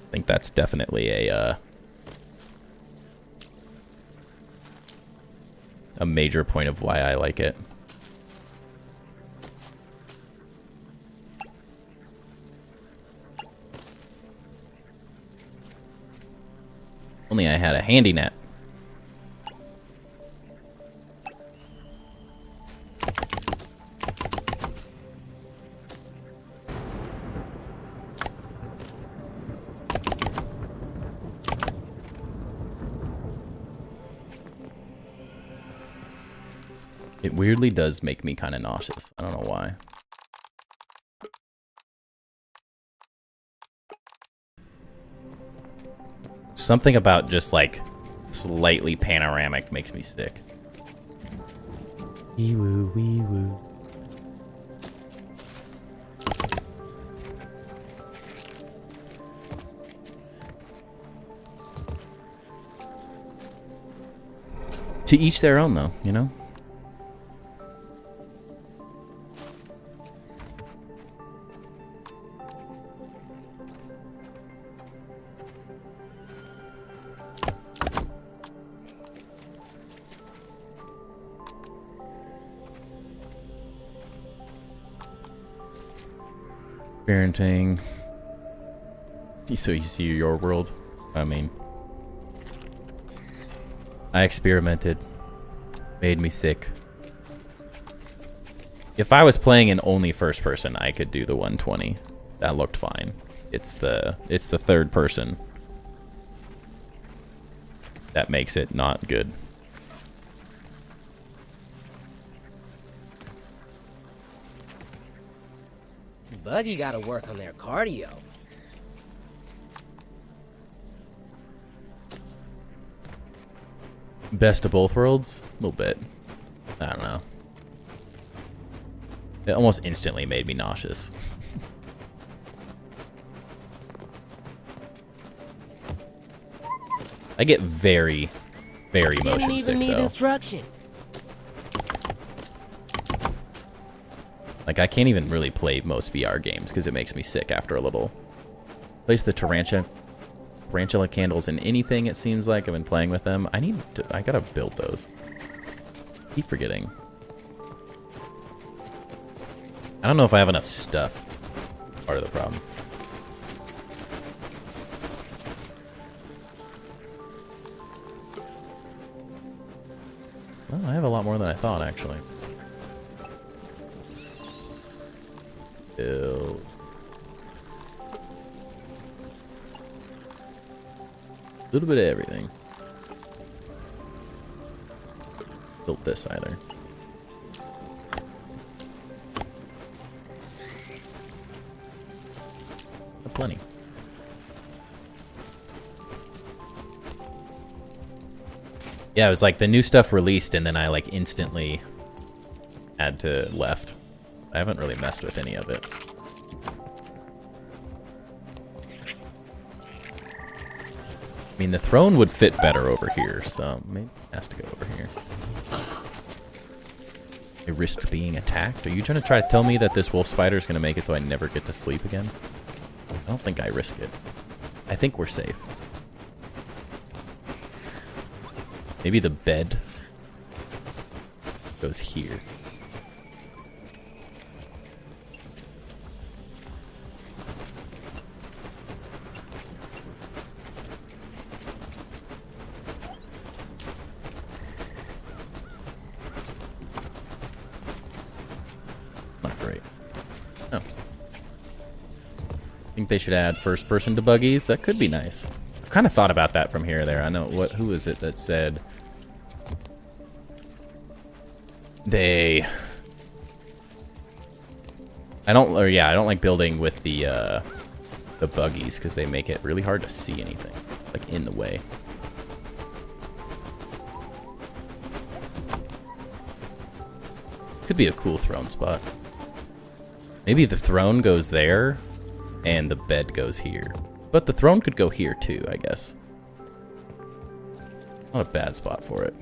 [SPEAKER 1] I think that's definitely a major point of why I like it. Only I had a handy net. It weirdly does make me kind of nauseous. I don't know why. Something about just like slightly panoramic makes me sick. Wee woo, wee woo. To each their own, though, you know? Parenting. So you see your world? I mean, I experimented. Made me sick. If I was playing in only first person, I could do the 120. That looked fine. It's the third person that makes it not good.
[SPEAKER 4] Buggy gotta work on their cardio.
[SPEAKER 1] Best of both worlds? A little bit. I don't know. It almost instantly made me nauseous. I get very, very motion sick,
[SPEAKER 4] Didn't even need
[SPEAKER 1] though.
[SPEAKER 4] instructions.
[SPEAKER 1] Like, I can't even really play most VR games because it makes me sick after a little. Place the tarantula candles in anything, it seems like. I've been playing with them. I gotta build those. Keep forgetting. I don't know if I have enough stuff. Part of the problem. Well, I have a lot more than I thought, actually. Build. A little bit of everything. Built this either. Plenty. Yeah, it was like the new stuff released and then I like instantly add to left. I haven't really messed with any of it. I mean, the throne would fit better over here, so maybe it has to go over here. I risked being attacked? Are you trying to tell me that this wolf spider is going to make it so I never get to sleep again? I don't think I risk it. I think we're safe. Maybe the bed goes here. Not great. Oh. I think they should add first person to buggies. That could be nice. I've kind of thought about that from here or there. I know who is it that said I don't like building with the buggies because they make it really hard to see anything, like in the way. Could be a cool throne spot. Maybe the throne goes there and the bed goes here. But the throne could go here too, I guess. Not a bad spot for it.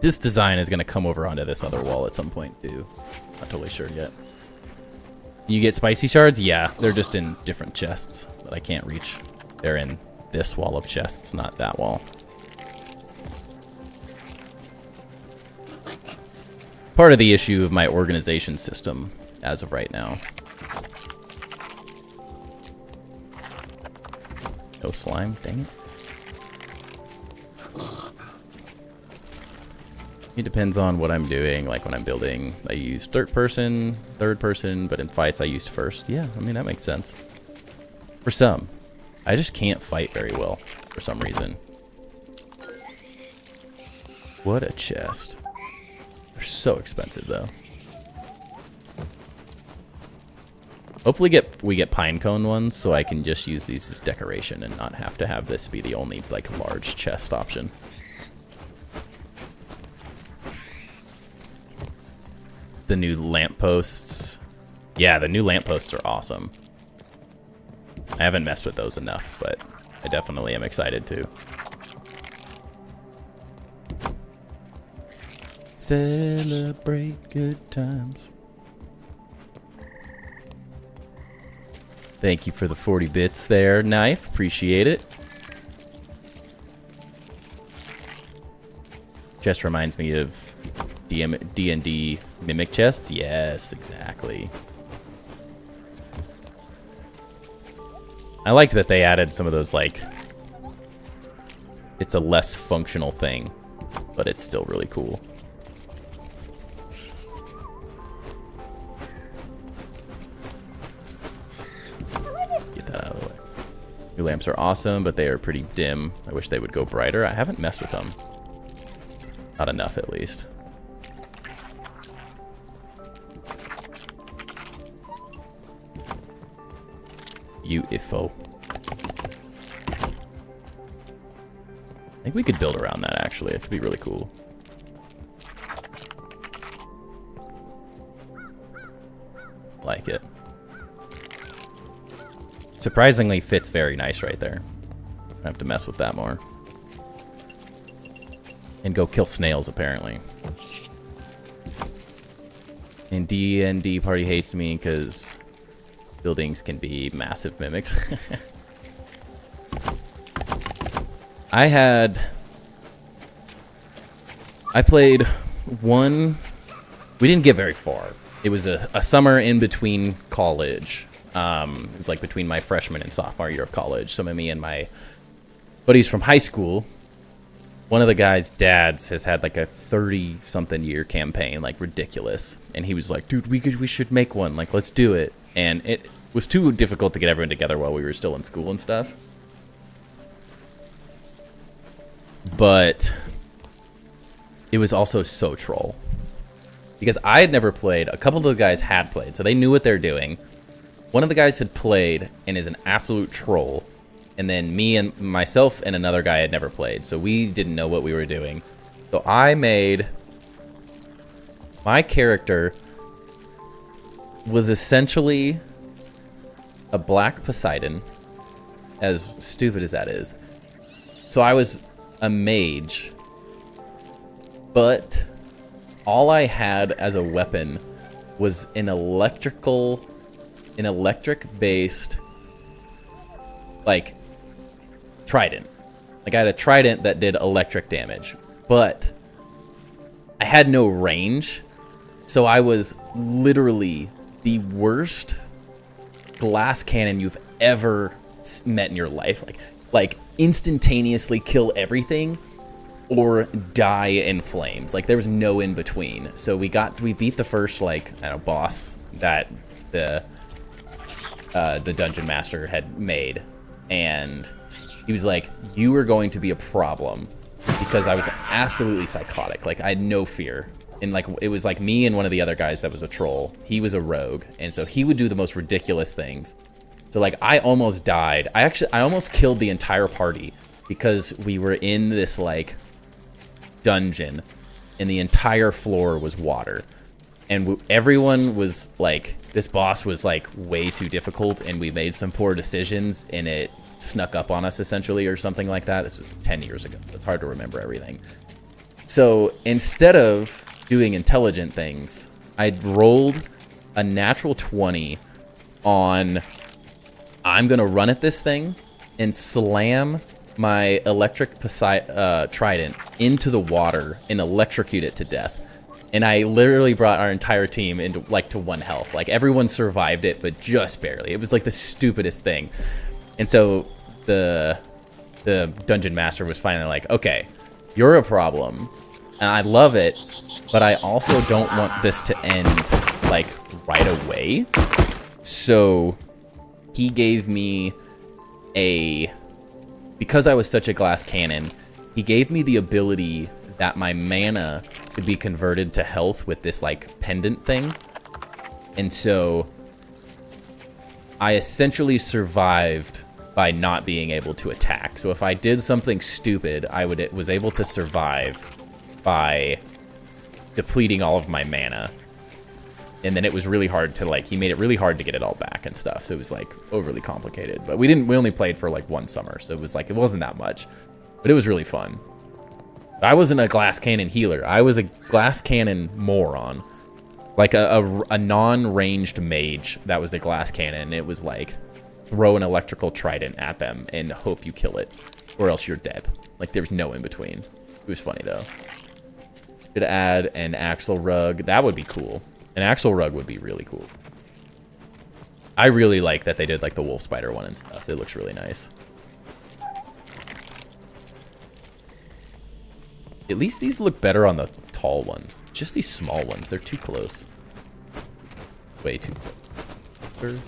[SPEAKER 1] This design is going to come over onto this other wall at some point, too. Not totally sure yet. You get spicy shards? Yeah, they're just in different chests that I can't reach. They're in this wall of chests, not that wall. Part of the issue of my organization system as of right now. No slime, dang it. It depends on what I'm doing. Like when I'm building, I use third person, but in fights I use first. Yeah, I mean, that makes sense. For some. I just can't fight very well for some reason. What a chest. They're so expensive though. Hopefully we get pine cone ones so I can just use these as decoration and not have to have this be the only like large chest option. the new lampposts. Yeah, the new lampposts are awesome. I haven't messed with those enough, but I definitely am excited to. Celebrate good times. Thank you for the 40 bits there, Knife. Appreciate it. Chest reminds me of D&D Mimic chests. Yes, exactly. I liked that they added some of those, like... It's a less functional thing, but it's still really cool. Get that out of the way. New lamps are awesome, but they are pretty dim. I wish they would go brighter. I haven't messed with them. Not enough, at least. Beautiful. I think we could build around that, actually. It could be really cool. Like it. Surprisingly fits very nice right there. I have to mess with that more. And go kill snails, apparently. And D&D party hates me because buildings can be massive mimics. I played one... We didn't get very far. It was a summer in between college. It was like between my freshman and sophomore year of college. Some of me and my buddies from high school. One of the guys' dads has had like a 30-something year campaign, like ridiculous. And he was like, dude, we should make one. Like, let's do it. And it was too difficult to get everyone together while we were still in school and stuff. But it was also so troll. Because I had never played. A couple of the guys had played, so they knew what they're doing. One of the guys had played and is an absolute troll. And then me and myself and another guy had never played, so we didn't know what we were doing. So I made... My character was essentially a black Poseidon, as stupid as that is. So I was a mage, but all I had as a weapon was an electric-based, like, trident. Like, I had a trident that did electric damage, but I had no range, so I was literally the worst glass cannon you've ever met in your life. Like instantaneously kill everything or die in flames. Like, there was no in between. So we beat the first, like, I don't know, boss that the dungeon master had made, and he was like, you are going to be a problem, because I was absolutely psychotic. Like, I had no fear. And, like, it was like me and one of the other guys that was a troll. He was a rogue, and so he would do the most ridiculous things. So, like, I almost died. I almost killed the entire party because we were in this, like, dungeon, and the entire floor was water. And everyone was like, this boss was, like, way too difficult, and we made some poor decisions, and it snuck up on us, essentially, or something like that. This was 10 years ago. It's hard to remember everything. So instead of doing intelligent things, I rolled a natural 20 on, I'm going to run at this thing and slam my electric trident into the water and electrocute it to death. And I literally brought our entire team into, like, to 1 health. Like, everyone survived it, but just barely. It was, like, the stupidest thing. And so the dungeon master was finally like, okay, you're a problem, and I love it, but I also don't want this to end, like, right away. So he gave me because I was such a glass cannon, he gave me the ability that my mana could be converted to health with this, like, pendant thing. And so I essentially survived by not being able to attack. So if I did something stupid, I was able to survive by depleting all of my mana. And then it was really hard to like, he made it really hard to get it all back and stuff. So it was like overly complicated. But we only played for like 1 summer. So it was like, it wasn't that much. But it was really fun. I wasn't a glass cannon healer. I was a glass cannon moron. Like a non-ranged mage that was the glass cannon. It was like, throw an electrical trident at them and hope you kill it. Or else you're dead. Like there's no in between. It was funny though. Could add an axle rug. That would be cool. An axle rug would be really cool. I really like that they did like the wolf spider one and stuff. It looks really nice. At least these look better on the tall ones. Just these small ones, they're too close. Way too close.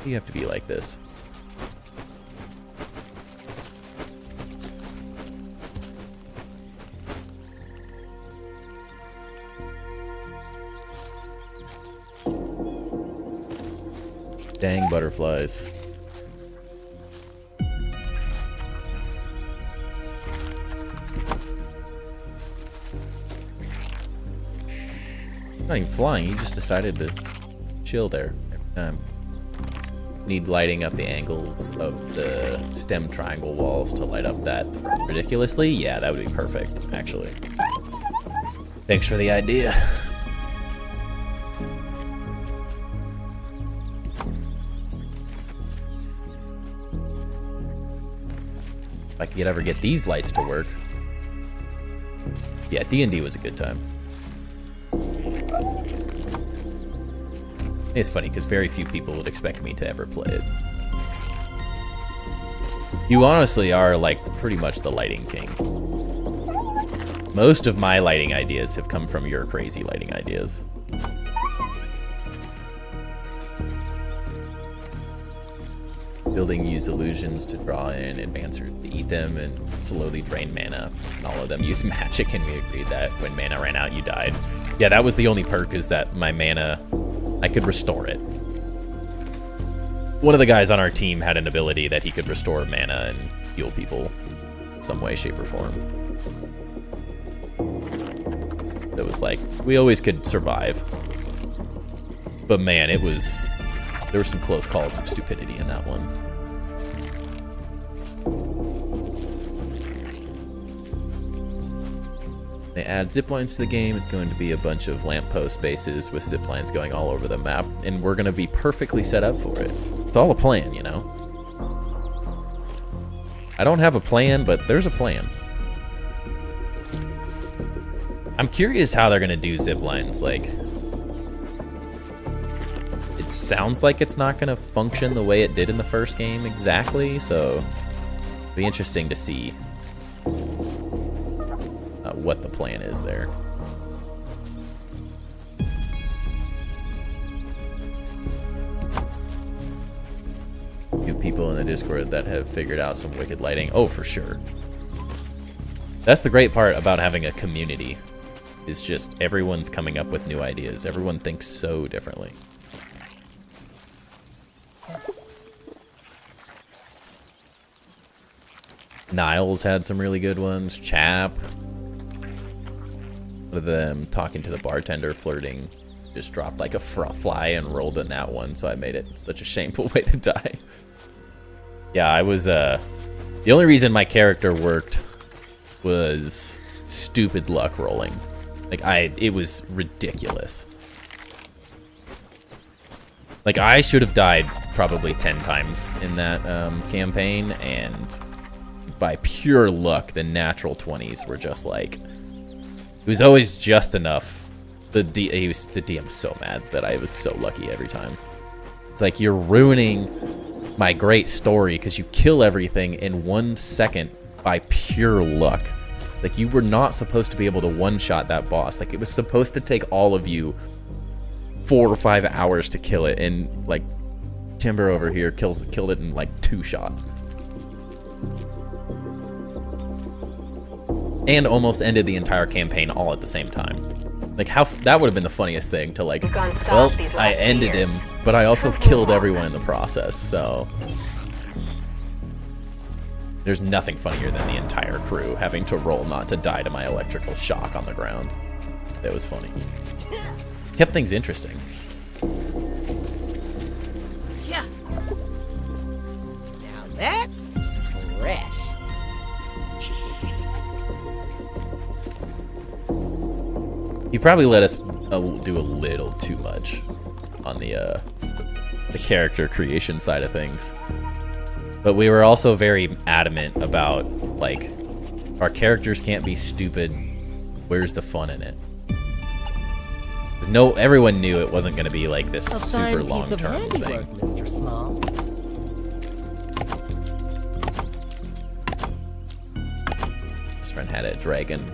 [SPEAKER 1] You have to be like this. Dang butterflies. Not even flying, he just decided to chill there every time. Need lighting up the angles of the stem triangle walls to light up that ridiculously? Yeah, that would be perfect, actually. Thanks for the idea. If I could ever get these lights to work. Yeah, D&D was a good time. It's funny because very few people would expect me to ever play it. You honestly are like pretty much the lighting king. Most of my lighting ideas have come from your crazy lighting ideas. Building use illusions to draw in advancers to eat them and slowly drain mana. And all of them use magic, and we agreed that when mana ran out, you died. Yeah, that was the only perk, is that my mana, I could restore it. One of the guys on our team had an ability that he could restore mana and heal people in some way, shape, or form. It was like, we always could survive. But man, there were some close calls of stupidity in that one. They add zip lines to the game. It's going to be a bunch of lamppost bases with zip lines going all over the map, and we're going to be perfectly set up for it. It's all a plan, you know? I don't have a plan, but there's a plan. I'm curious how they're going to do zip lines. Like, it sounds like it's not going to function the way it did in the first game exactly, so it'll be interesting to see what the plan is there. Few people in the Discord that have figured out some wicked lighting. Oh, for sure. That's the great part about having a community, is just everyone's coming up with new ideas. Everyone thinks so differently. Niles had some really good ones. Chap. One of them talking to the bartender, flirting, just dropped like a fly and rolled in that one, so I made it such a shameful way to die. Yeah, I was, the only reason my character worked was stupid luck rolling. Like, it was ridiculous. Like, I should have died probably 10 times in that campaign, and by pure luck, the natural 20s were just like, it was always just enough. The DM's so mad that I was so lucky every time. It's like, you're ruining my great story because you kill everything in 1 second by pure luck. Like, you were not supposed to be able to one-shot that boss. Like, it was supposed to take all of you 4 or 5 hours to kill it, and like Timber over here killed it in like 2 shots. And almost ended the entire campaign all at the same time. Like, that would have been the funniest thing to, like, well, I ended him, but I also killed everyone in the process, so there's nothing funnier than the entire crew having to roll not to die to my electrical shock on the ground. That was funny. Kept things interesting.
[SPEAKER 4] Yeah. Now that's fresh.
[SPEAKER 1] He probably let us do a little too much on the character creation side of things. But we were also very adamant about, like, our characters can't be stupid. Where's the fun in it? No, everyone knew it wasn't going to be like this super long-term thing.
[SPEAKER 2] Mr. Smalls.
[SPEAKER 1] His friend had a dragon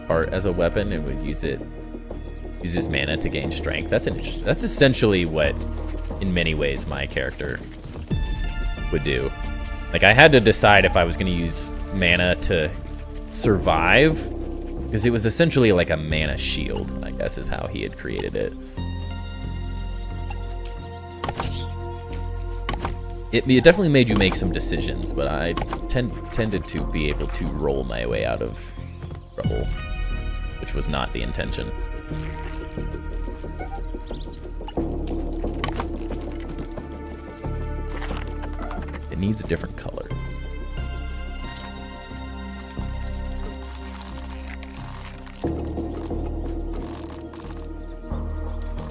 [SPEAKER 1] part as a weapon and would use it, use his mana to gain strength. That's an interesting. That's essentially what, in many ways, my character would do. Like, I had to decide if I was going to use mana to survive, because it was essentially like a mana shield, I guess is how he had created it. It definitely made you make some decisions, but I tended to be able to roll my way out of trouble, which was not the intention. It needs a different color.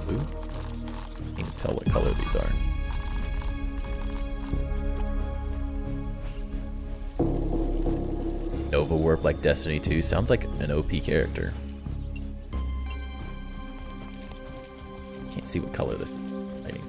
[SPEAKER 1] Blue? Can't even tell what color these are. Nova Warp like Destiny 2 sounds like an OP character. Can't see what color this is. Lighting.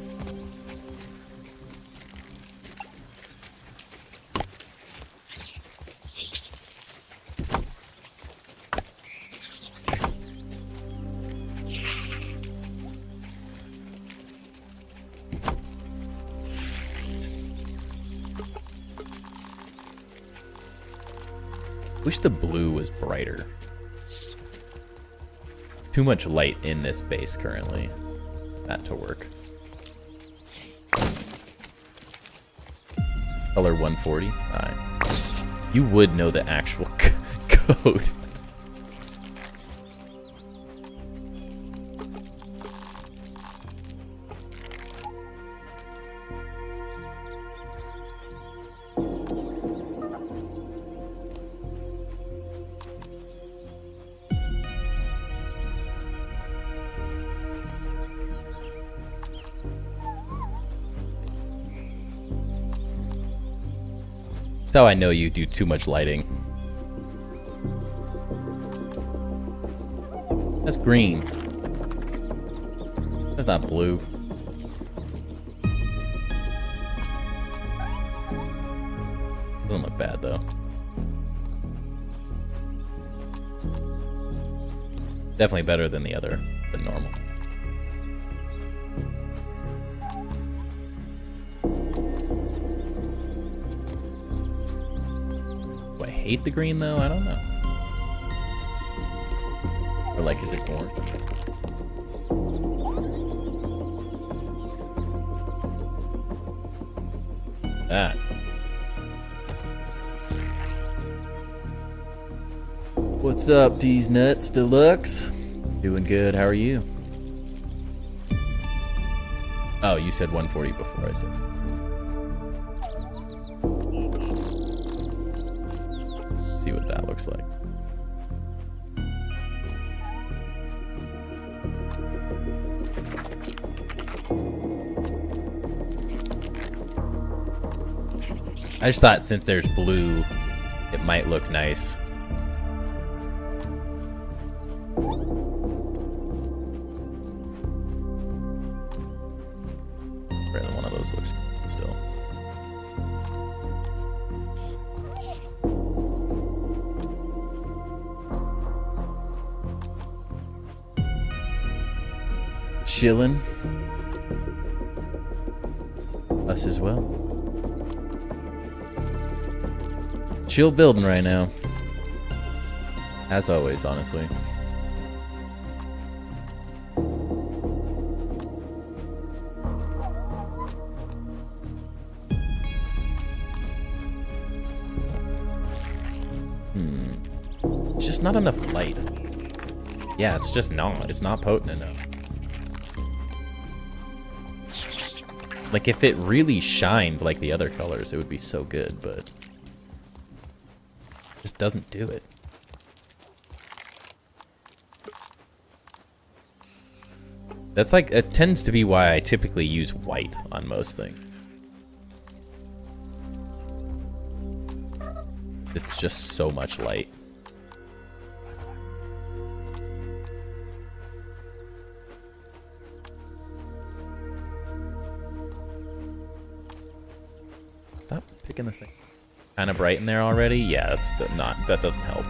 [SPEAKER 1] Wish the blue was brighter. Too much light in this base currently. That to work. Color 140. Alright. You would know the actual code. That's how I know you do too much lighting. That's green. That's not blue. Doesn't look bad though. Definitely better than the other, than normal. Hate the green though? I don't know. Or like, is it orange? That. What's up, D's Nuts Deluxe? Doing good. How are you? Oh, you said 140 before I said. See what that looks like. I just thought since there's blue, it might look nice. Rather one of those looks good still. Chillin'. Us as well. Chill building right now. As always, honestly. It's just not enough light. Yeah, it's just not. It's not potent enough. Like, if it really shined like the other colors, it would be so good, but it just doesn't do it. That's like, it tends to be why I typically use white on most things. It's just so much light. Stop picking this thing. Kind of bright in there already? Yeah, that doesn't help.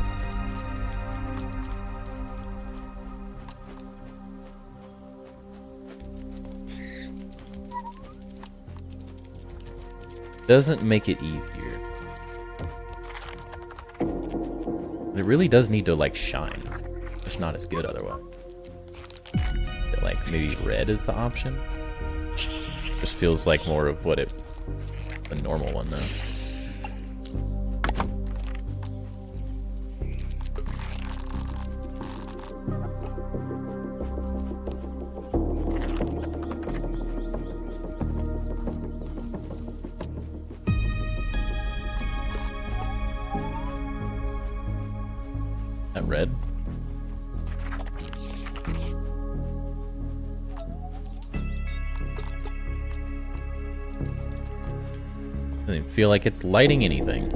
[SPEAKER 1] Doesn't make it easier. It really does need to like shine. Just not as good otherwise. Like maybe red is the option. Just feels like more of what it the normal one though. That red. Doesn't even feel like it's lighting anything.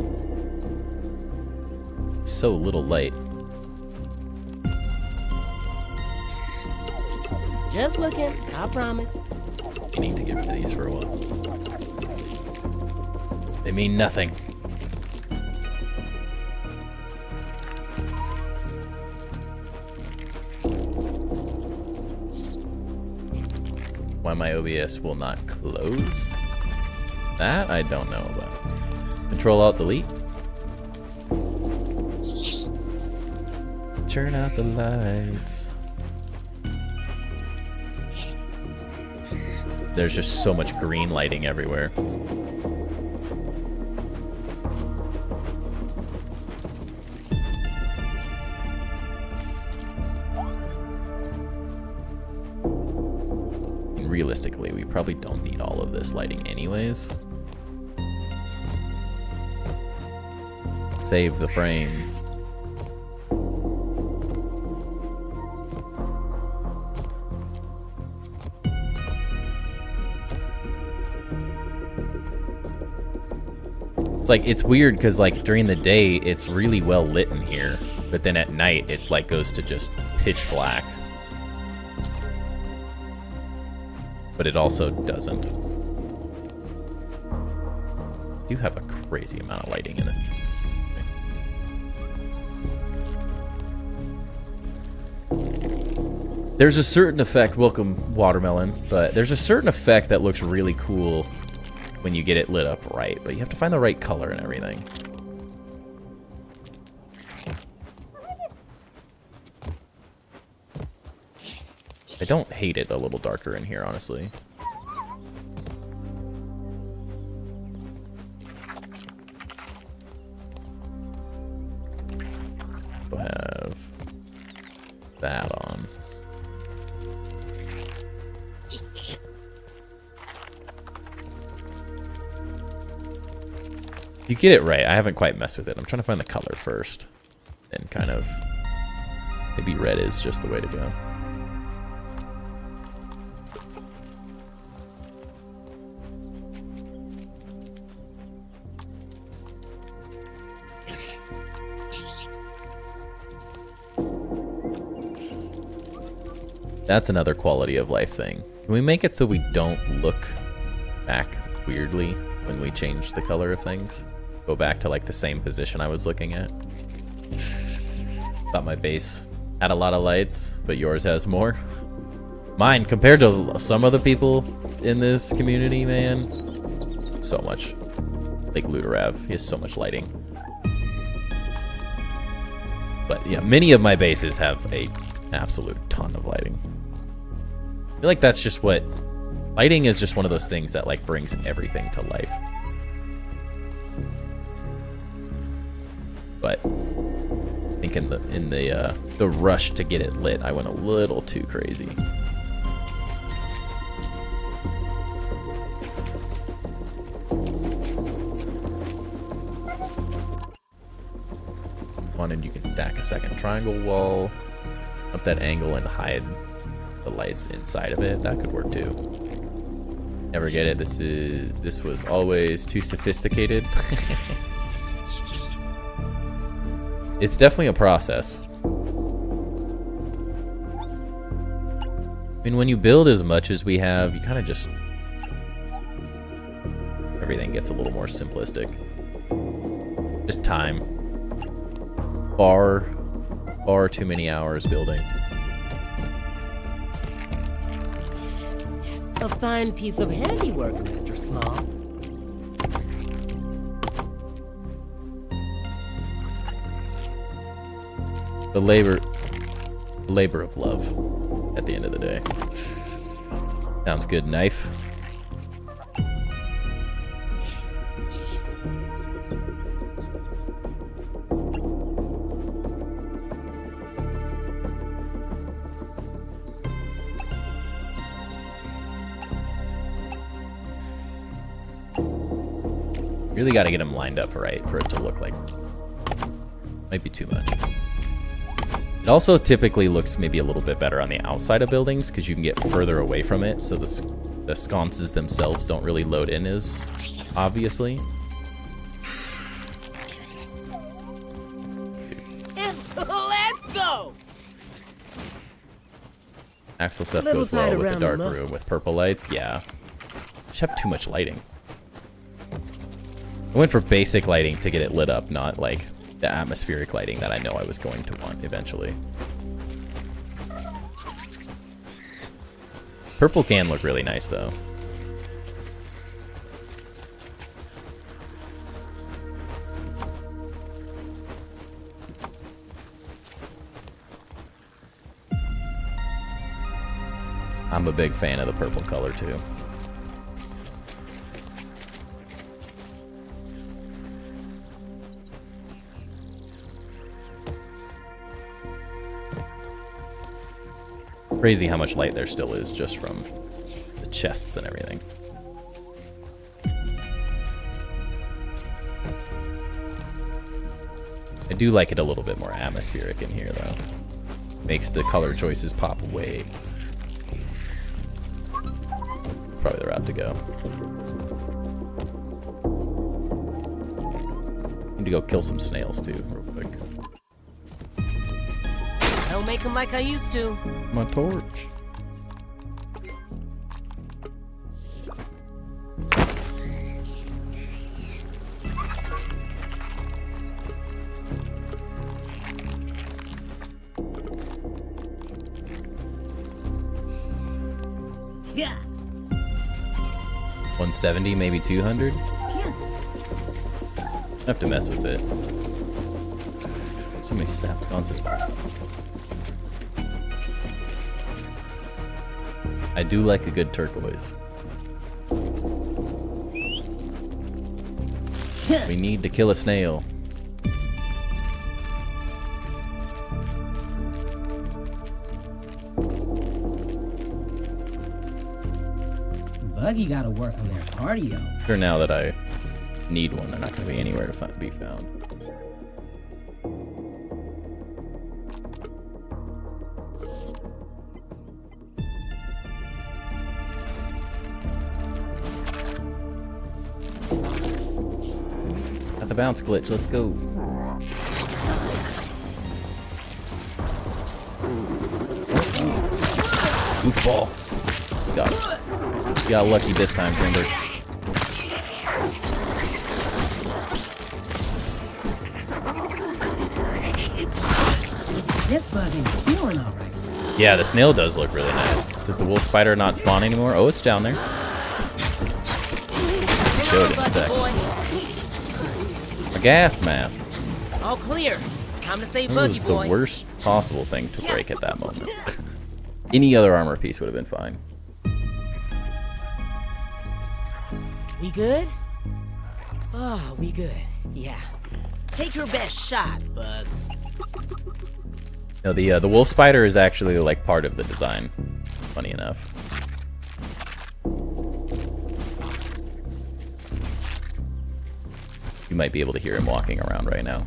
[SPEAKER 1] So little light.
[SPEAKER 4] Just looking, I promise.
[SPEAKER 1] You need to get rid of these for a while. They mean nothing. Why my OBS will not close? That I don't know about. Control Alt Delete. Turn out the lights. There's just so much green lighting everywhere. Realistically, we probably don't need all of this lighting anyways. Save the frames. It's like, it's weird because like during the day it's really well lit in here, but then at night it like goes to just pitch black. But it also doesn't. You have a crazy amount of lighting in this. There's a certain effect, welcome watermelon, but there's a certain effect that looks really cool when you get it lit up right, but you have to find the right color and everything. I don't hate it a little darker in here, honestly. We'll have that on. You get it right. I haven't quite messed with it. I'm trying to find the color first. And kind of... maybe red is just the way to go. That's another quality of life thing. Can we make it so we don't look back weirdly when we change the color of things? Go back to like the same position I was looking at. Thought my base had a lot of lights, but yours has more. Mine, compared to some of the people in this community, man, so much. Like Luderav, he has so much lighting. But yeah, many of my bases have a absolute ton of lighting. I feel like that's just what... lighting is just one of those things that like brings everything to life. But I think in the rush to get it lit, I went a little too crazy. wanted, you can stack a second triangle wall up that angle and hide the lights inside of it. That could work too. Never get it. This was always too sophisticated. It's definitely a process. I mean, when you build as much as we have, you kind of just... everything gets a little more simplistic. Just time. Far too many hours building.
[SPEAKER 2] A fine piece of handiwork, Mr. Smalls.
[SPEAKER 1] The labor of love at the end of the day. Sounds good, knife. Really got to get them lined up right for it to look like... might be too much. It also typically looks maybe a little bit better on the outside of buildings because you can get further away from it, so the sconces themselves don't really load in as obviously.
[SPEAKER 4] Let's go!
[SPEAKER 1] Axle stuff goes well with the dark room with purple lights. Yeah. Just have too much lighting. I went for basic lighting to get it lit up, not like the atmospheric lighting that I know I was going to want eventually. Purple can look really nice though. I'm a big fan of the purple color too. Crazy how much light there still is just from the chests and everything. I do like it a little bit more atmospheric in here though. Makes the color choices pop away. Probably the route to go. Need to go kill some snails too, real quick.
[SPEAKER 4] I don't make them like I used to.
[SPEAKER 1] My torch.
[SPEAKER 2] Yeah.
[SPEAKER 1] 170, maybe 200? I have to mess with it. So many sap sconces. I do like a good turquoise. We need to kill a snail.
[SPEAKER 2] Buggy gotta work on their cardio.
[SPEAKER 1] Sure, now that I need one, they're not going to be anywhere to be found. Got the bounce glitch, let's go. Goofball. Got it. You got lucky this time, Timber.
[SPEAKER 2] This buggy's feeling alright.
[SPEAKER 1] Yeah, the snail does look really nice. Does the wolf spider not spawn anymore? Oh, it's down there. Show it in a sec. A gas mask.
[SPEAKER 4] All clear. Time to save
[SPEAKER 1] That
[SPEAKER 4] Buggy
[SPEAKER 1] was the
[SPEAKER 4] Boy.
[SPEAKER 1] worst possible thing to break at that moment. Any other armor piece would have been fine.
[SPEAKER 4] We good? Oh, we good. Yeah. Take your best shot, Buzz.
[SPEAKER 1] No, the wolf spider is actually like part of the design. Funny enough. You might be able to hear him walking around right now.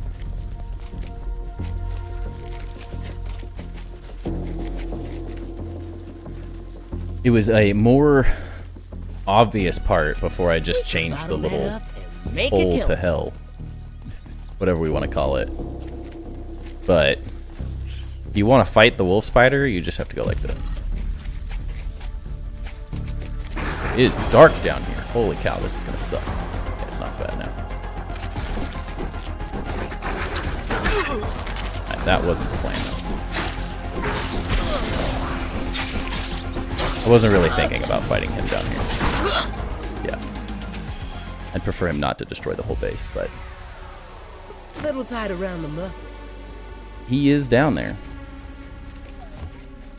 [SPEAKER 1] It was a more obvious part before I just changed the
[SPEAKER 4] Bottom that
[SPEAKER 1] little
[SPEAKER 4] up and make a
[SPEAKER 1] hole
[SPEAKER 4] kill.
[SPEAKER 1] to hell. Whatever we want to call it. But if you want to fight the wolf spider, you just have to go like this. It is dark down here. Holy cow, this is going to suck. Yeah, it's not as bad now. Right, that wasn't the plan. I wasn't really thinking about fighting him down here. Yeah. I'd prefer him not to destroy the whole base, but
[SPEAKER 4] A little tight around the muscles.
[SPEAKER 1] he is down there.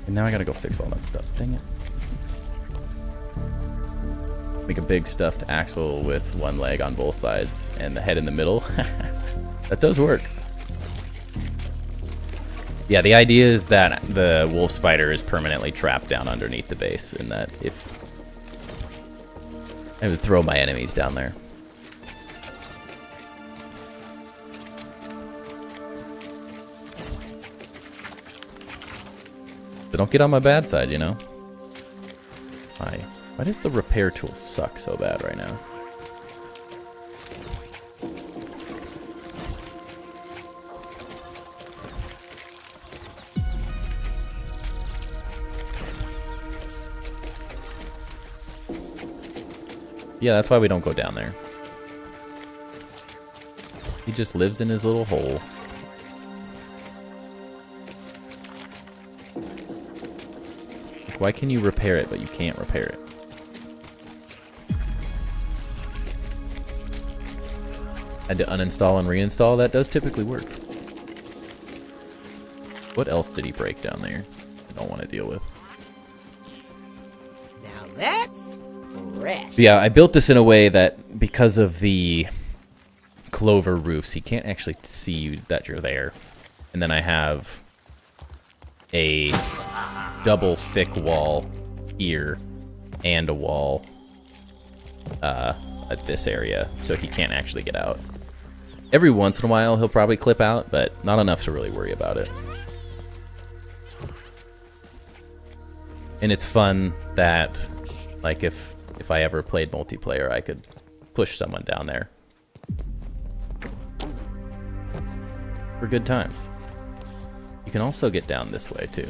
[SPEAKER 1] And now I gotta go fix all that stuff. Dang it. Make a big stuffed axle with one leg on both sides and the head in the middle. That does work. Yeah, the idea is that the wolf spider is permanently trapped down underneath the base, and that if I would throw my enemies down there. But don't get on my bad side, you know? Why does the repair tool suck so bad right now? Yeah, that's why we don't go down there. He just lives in his little hole. Like, why can you repair it, but you can't repair it? Had to uninstall and reinstall? That does typically work. What else did he break down there? I don't want to deal with.
[SPEAKER 4] Now that's fresh.
[SPEAKER 1] Yeah, I built this in a way that because of the clover roofs, he can't actually see you that you're there. And then I have a double thick wall here and a wall at this area, so he can't actually get out. Every once in a while he'll probably clip out, but not enough to really worry about it. And it's fun that, like, if I ever played multiplayer, I could push someone down there. For good times. You can also get down this way, too.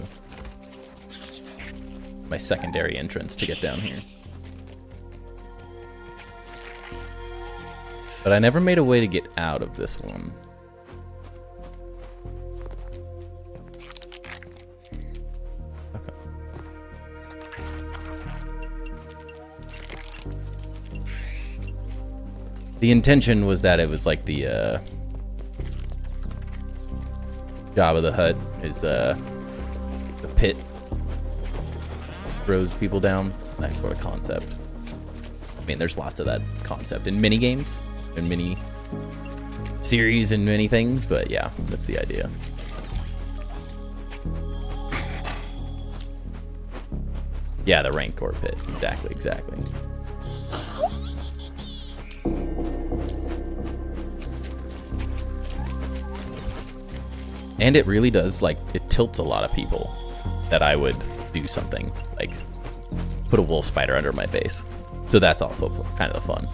[SPEAKER 1] My secondary entrance to get down here. But I never made a way to get out of this one. Okay. The intention was that it was like the Jabba the Hutt is the pit throws people down. That sort of concept. I mean, there's lots of that concept in mini games, in mini series, and many things, but yeah, that's the idea. Yeah, the Rancor pit. Exactly. And it really does, like, it tilts a lot of people that I would do something, like, put a wolf spider under my base. So that's also kind of the fun.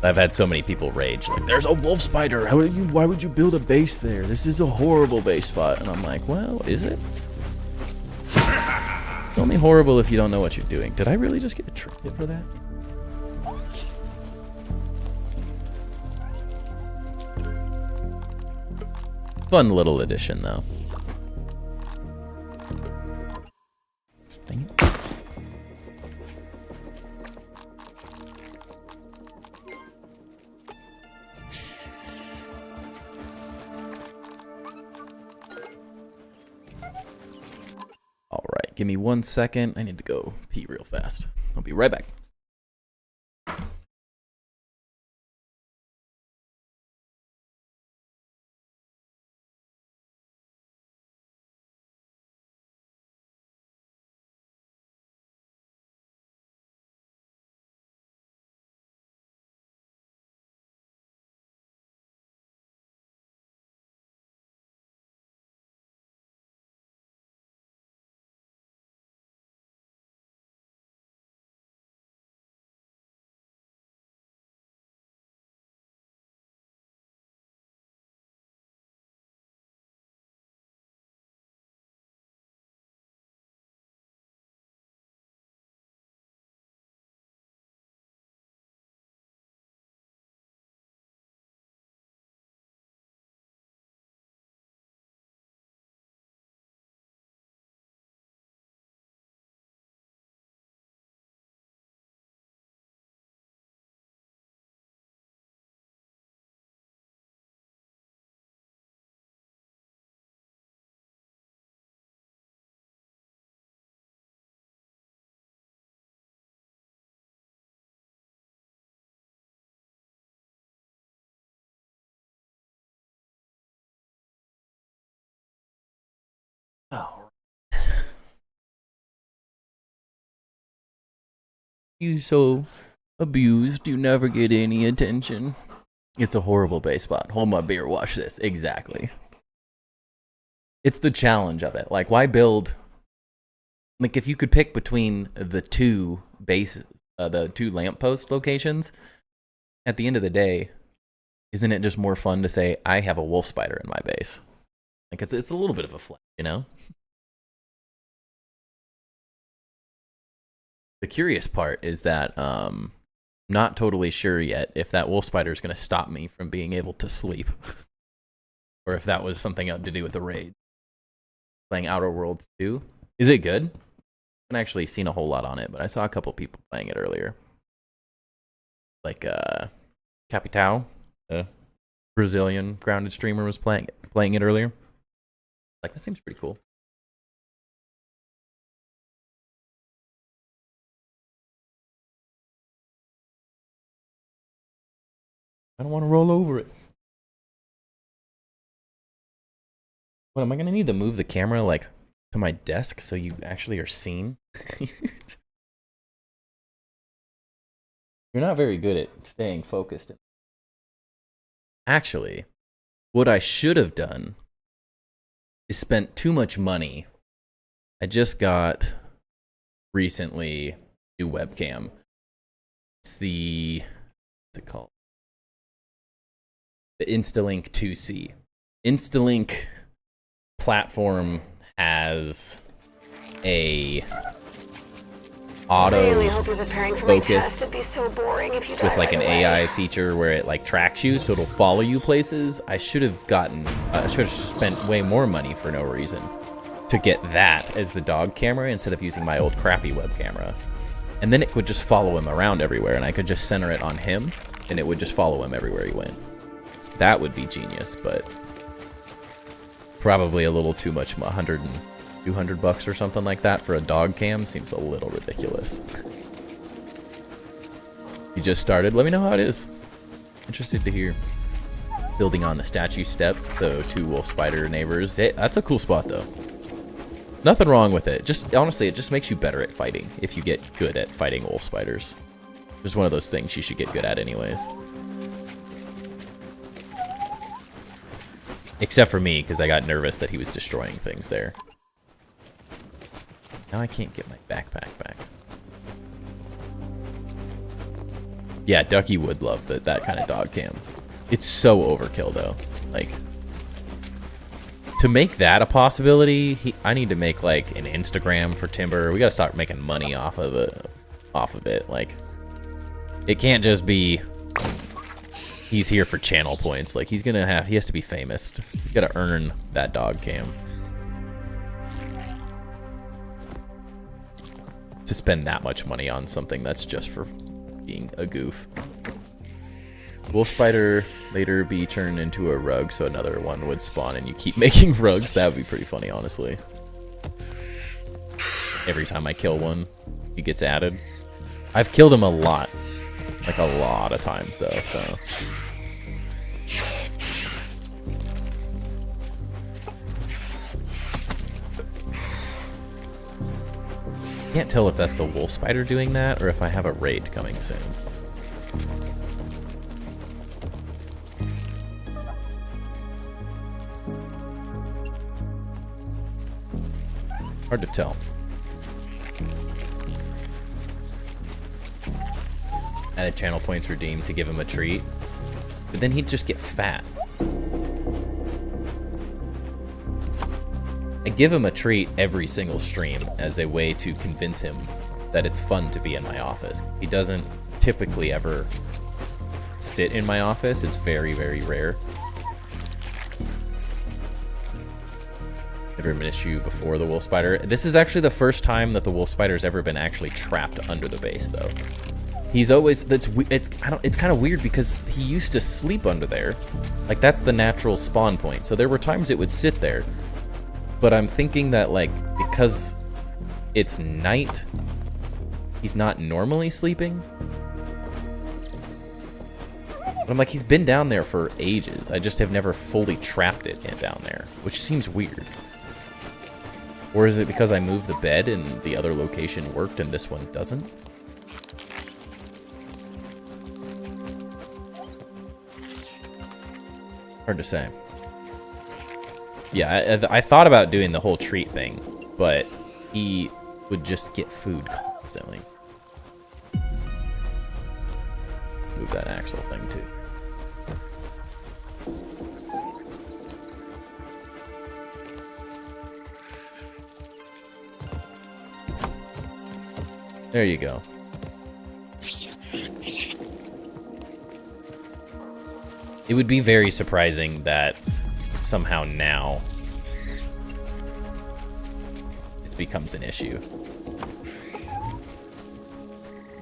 [SPEAKER 1] I've had so many people rage, like, there's a wolf spider, why would you build a base there? This is a horrible base spot. And I'm like, well, is it? It's only horrible if you don't know what you're doing. Did I really just get a trinket for that? Fun little addition, though. Dang it. All right, give me 1 second. I need to go pee real fast. I'll be right back. Oh. You so abused, you never get any attention. It's a horrible base spot. Hold my beer, watch this. Exactly. It's the challenge of it. Like, why build? Like, if you could pick between the two the two lamppost locations, at the end of the day, isn't it just more fun to say, I have a wolf spider in my base? Like, it's a little bit of a flex, you know? The curious part is that I'm not totally sure yet if that wolf spider is going to stop me from being able to sleep. Or if that was something to do with the raid. Playing Outer Worlds 2. Is it good? I haven't actually seen a whole lot on it, but I saw a couple people playing it earlier. Like Capitao, the Brazilian grounded streamer, was playing it earlier. Like, that seems pretty cool. I don't want to roll over it. What, am I going to need to move the camera, like, to my desk so you actually are seen? You're not very good at staying focused. Actually, what I should have done is spent too much money. I just got recently a new webcam. It's the, what's it called? The Instalink 2C. Instalink platform has a auto focus with like an AI feature where it like tracks you, so it'll follow you places. I should have spent way more money for no reason to get that as the dog camera instead of using my old crappy web camera. And then it would just follow him around everywhere, and I could just center it on him, and it would just follow him everywhere he went. That would be genius, but probably a little too much. 100 and 200 bucks or something like that for a dog cam seems a little ridiculous. You just started? Let me know how it is. Interested to hear. Building on the statue step, so 2 wolf spider neighbors. That's a cool spot though. Nothing wrong with it. Just honestly, it just makes you better at fighting if you get good at fighting wolf spiders. Just one of those things you should get good at anyways. Except for me, because I got nervous that he was destroying things there. Now I can't get my backpack back. Yeah, Ducky would love that kind of dog cam. It's so overkill, though. Like, to make that a possibility, I need to make, like, an Instagram for Timber. We gotta start making money off of it. Like, it can't just be he's here for channel points. Like, he has to be famous. He's gotta earn that dog cam. To spend that much money on something that's just for being a goof. Wolf spider later be turned into a rug, so another one would spawn and you keep making rugs. That would be pretty funny, honestly. Every time I kill one, he gets added. I've killed him a lot. Like, a lot of times, though, so... Can't tell if that's the wolf spider doing that or if I have a raid coming soon. Hard to tell. Added channel points redeemed to give him a treat, but then he'd just get fat. I give him a treat every single stream as a way to convince him that it's fun to be in my office. He doesn't typically ever sit in my office. It's very, very rare. Never missed you before the wolf spider. This is actually the first time that the wolf spider's ever been actually trapped under the base, though. He's always, it's kind of weird because he used to sleep under there. Like, that's the natural spawn point. So there were times it would sit there. But I'm thinking that, like, because it's night, he's not normally sleeping. But I'm like, he's been down there for ages. I just have never fully trapped it down there, which seems weird. Or is it because I moved the bed and the other location worked and this one doesn't? Hard to say. Yeah, I thought about doing the whole treat thing, but he would just get food constantly. Move that axle thing too. There you go. It would be very surprising that somehow now it becomes an issue.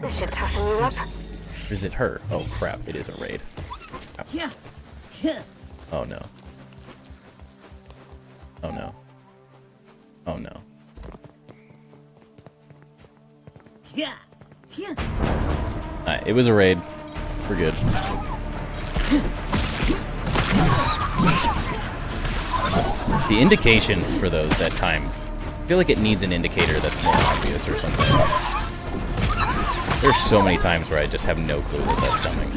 [SPEAKER 3] This should toughen you up.
[SPEAKER 1] Or is it her? Oh crap, it is a raid.
[SPEAKER 4] Yeah. Yeah.
[SPEAKER 1] Oh no. Oh no. Oh no.
[SPEAKER 4] Yeah. Yeah.
[SPEAKER 1] Alright, it was a raid. We're good. The indications for those at times, I feel like it needs an indicator that's more obvious or something. There's so many times where I just have no clue that that's coming.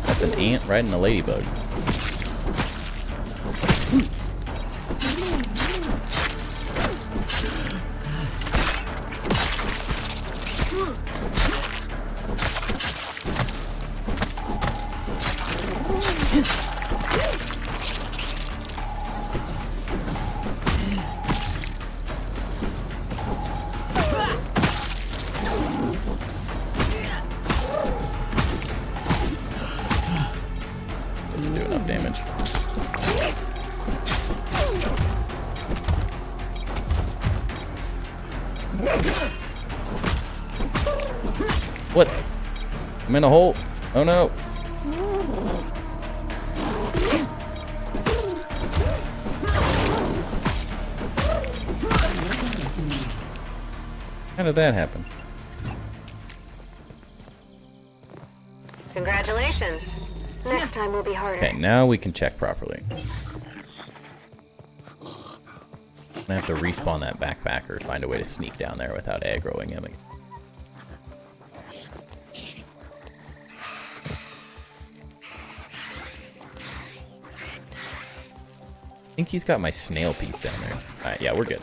[SPEAKER 1] That's an ant riding a ladybug. Didn't do enough damage. What? I'm in a hole. Oh no. How did that happen?
[SPEAKER 3] Congratulations. Next time will be harder.
[SPEAKER 1] Okay, now we can check properly. I have to respawn that backpacker, find a way to sneak down there without aggroing him. I think he's got my snail piece down there. Alright, yeah, we're good.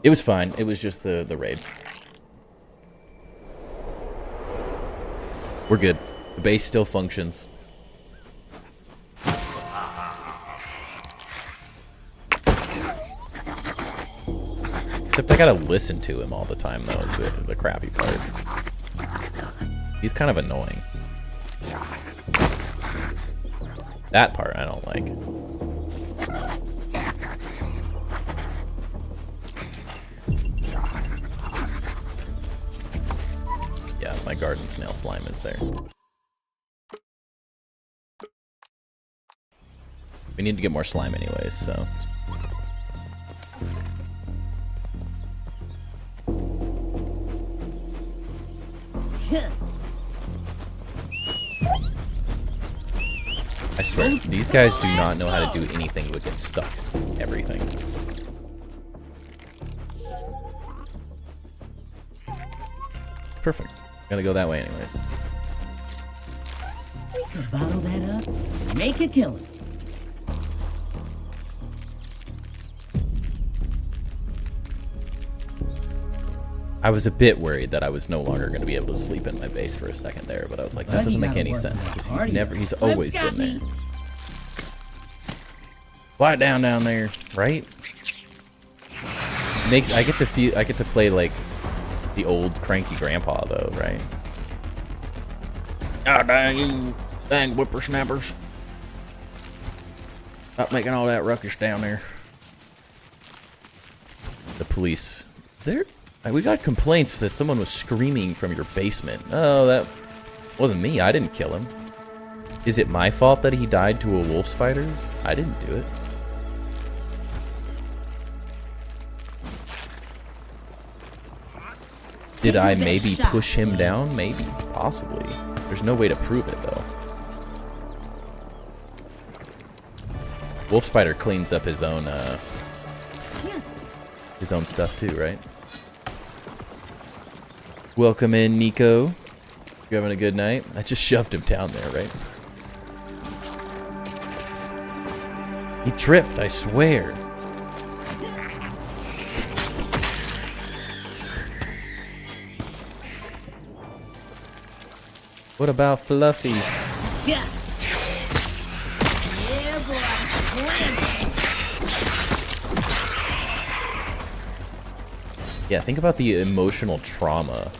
[SPEAKER 1] It was fine. It was just the raid. We're good. The base still functions. Except I gotta listen to him all the time, though, is the crappy part. He's kind of annoying. That part I don't like. Yeah, my garden snail slime is there. We need to get more slime anyways, so... I swear, these guys do not know how to do anything but get stuck. Everything. Perfect. Gotta go that way anyways.
[SPEAKER 2] We could bottle that up and make a killing.
[SPEAKER 1] I was a bit worried that I was no longer going to be able to sleep in my base for a second there, but I was like, that doesn't make any sense, because he's always been there. Lie down there, right? I get to play like the old cranky grandpa though, right? Ah, dang you, dang whippersnappers! Stop making all that ruckus down there. The police. Is there? We got complaints that someone was screaming from your basement. Oh, that wasn't me. I didn't kill him. Is it my fault that he died to a wolf spider? I didn't do it. Did I maybe push him down? Maybe. Possibly. There's no way to prove it, though. Wolf Spider cleans up his own stuff too, right? Welcome in, Nico. You having a good night? I just shoved him down there, right? He tripped, I swear. What about Fluffy?
[SPEAKER 4] Yeah. Yeah, boy.
[SPEAKER 1] Yeah, think about the emotional trauma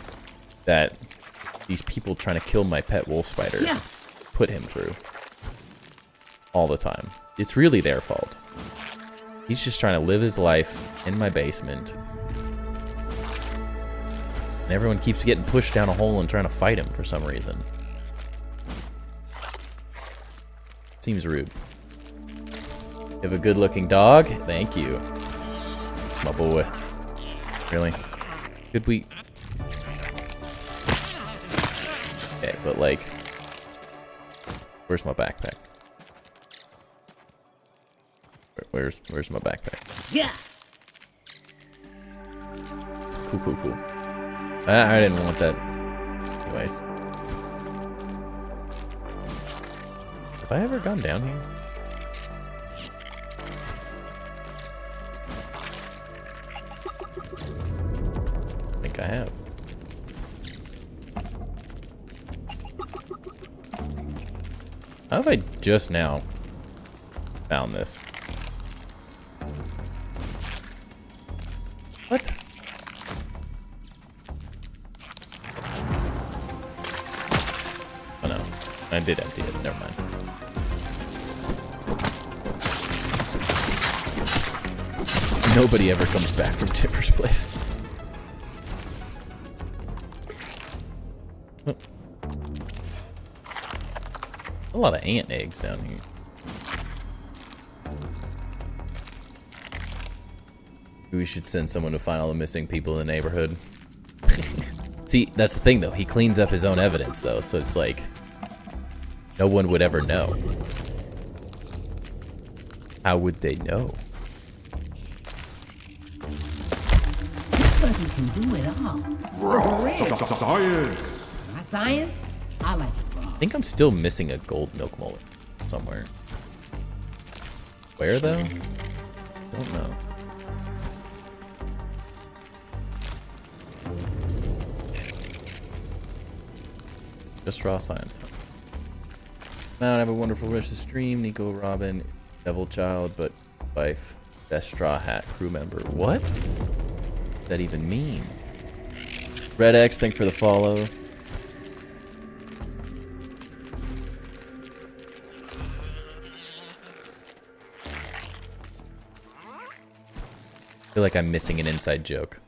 [SPEAKER 1] that these people trying to kill my pet wolf spider put him through all the time. It's really their fault. He's just trying to live his life in my basement. And everyone keeps getting pushed down a hole and trying to fight him for some reason. Seems rude. You have a good-looking dog? Thank you. It's my boy. Really? Could we... Okay, but like... Where's my backpack? Where's my backpack?
[SPEAKER 4] Yeah.
[SPEAKER 1] Cool. I didn't want that. Anyways. Have I ever gone down here? I think I have. How have I just now found this? What? Oh no, I did empty it, never mind. Nobody ever comes back from Timber's place. A lot of ant eggs down here. We should send someone to find all the missing people in the neighborhood. See, that's the thing though. He cleans up his own evidence though, so it's like no one would ever know. How would they know?
[SPEAKER 2] This puppy can do it all.
[SPEAKER 5] Science!
[SPEAKER 2] My science? I like it.
[SPEAKER 1] I think I'm still missing a gold milk mullet somewhere. Where though? Don't know. Just raw science. Now have a wonderful rest of stream. Nico, Robin, Devil Child, but wife, best straw hat crew member. What? Does that even mean? Red X, thank for the follow. I feel like I'm missing an inside joke.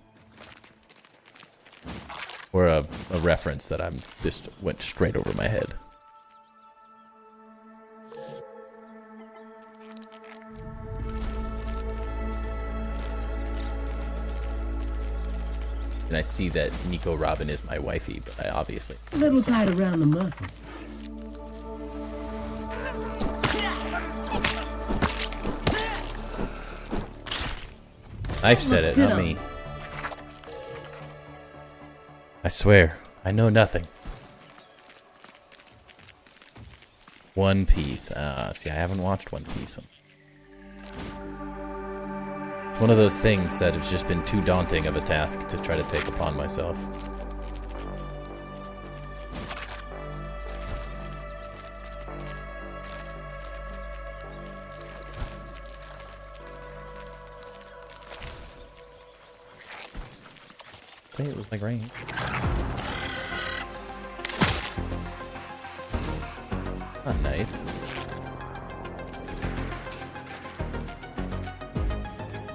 [SPEAKER 1] Or a reference that I'm just went straight over my head. And I see that Nico Robin is my wifey, but I obviously...
[SPEAKER 2] A little tight around the muscles.
[SPEAKER 1] I've said it, not me. I swear, I know nothing. One Piece. See, I haven't watched One Piece. It's one of those things that has just been too daunting of a task to try to take upon myself. Say it was like rain. Oh, nice.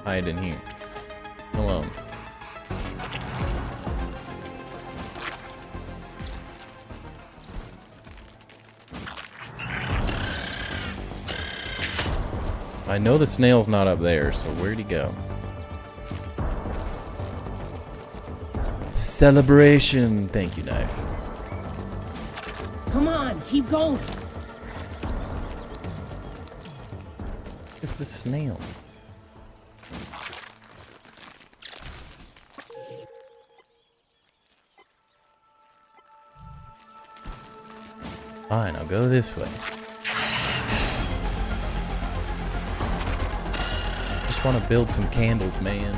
[SPEAKER 1] Hide in here. Hello. I know the snail's not up there, so where'd he go? Celebration! Thank you, Knife.
[SPEAKER 2] Come on, keep going.
[SPEAKER 1] It's the snail. Fine, I'll go this way. Just want to build some candles, man.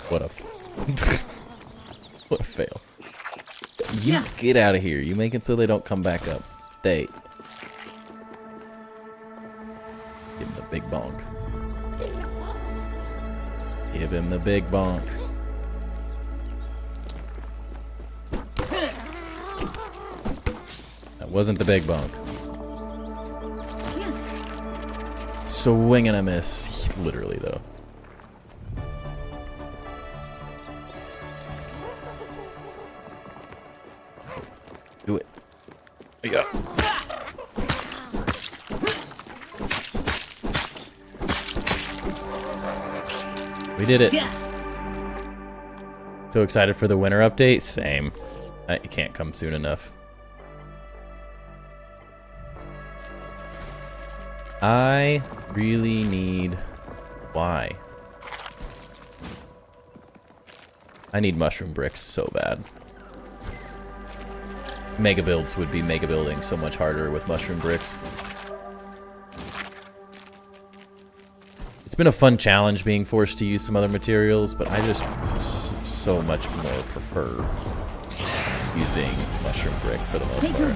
[SPEAKER 1] What a what a fail. You get out of here. You make it so they don't come back up. Stay. Give him the big bonk. Give him the big bonk. That wasn't the big bonk. Swing and a miss. Literally, though. Do it. Yeah. We did it. So excited for the winter update? Same. It can't come soon enough. I really need... Why? I need mushroom bricks so bad. Mega builds would be mega building so much harder with mushroom bricks. It's been a fun challenge being forced to use some other materials, but I just so much more prefer using mushroom brick for the most part.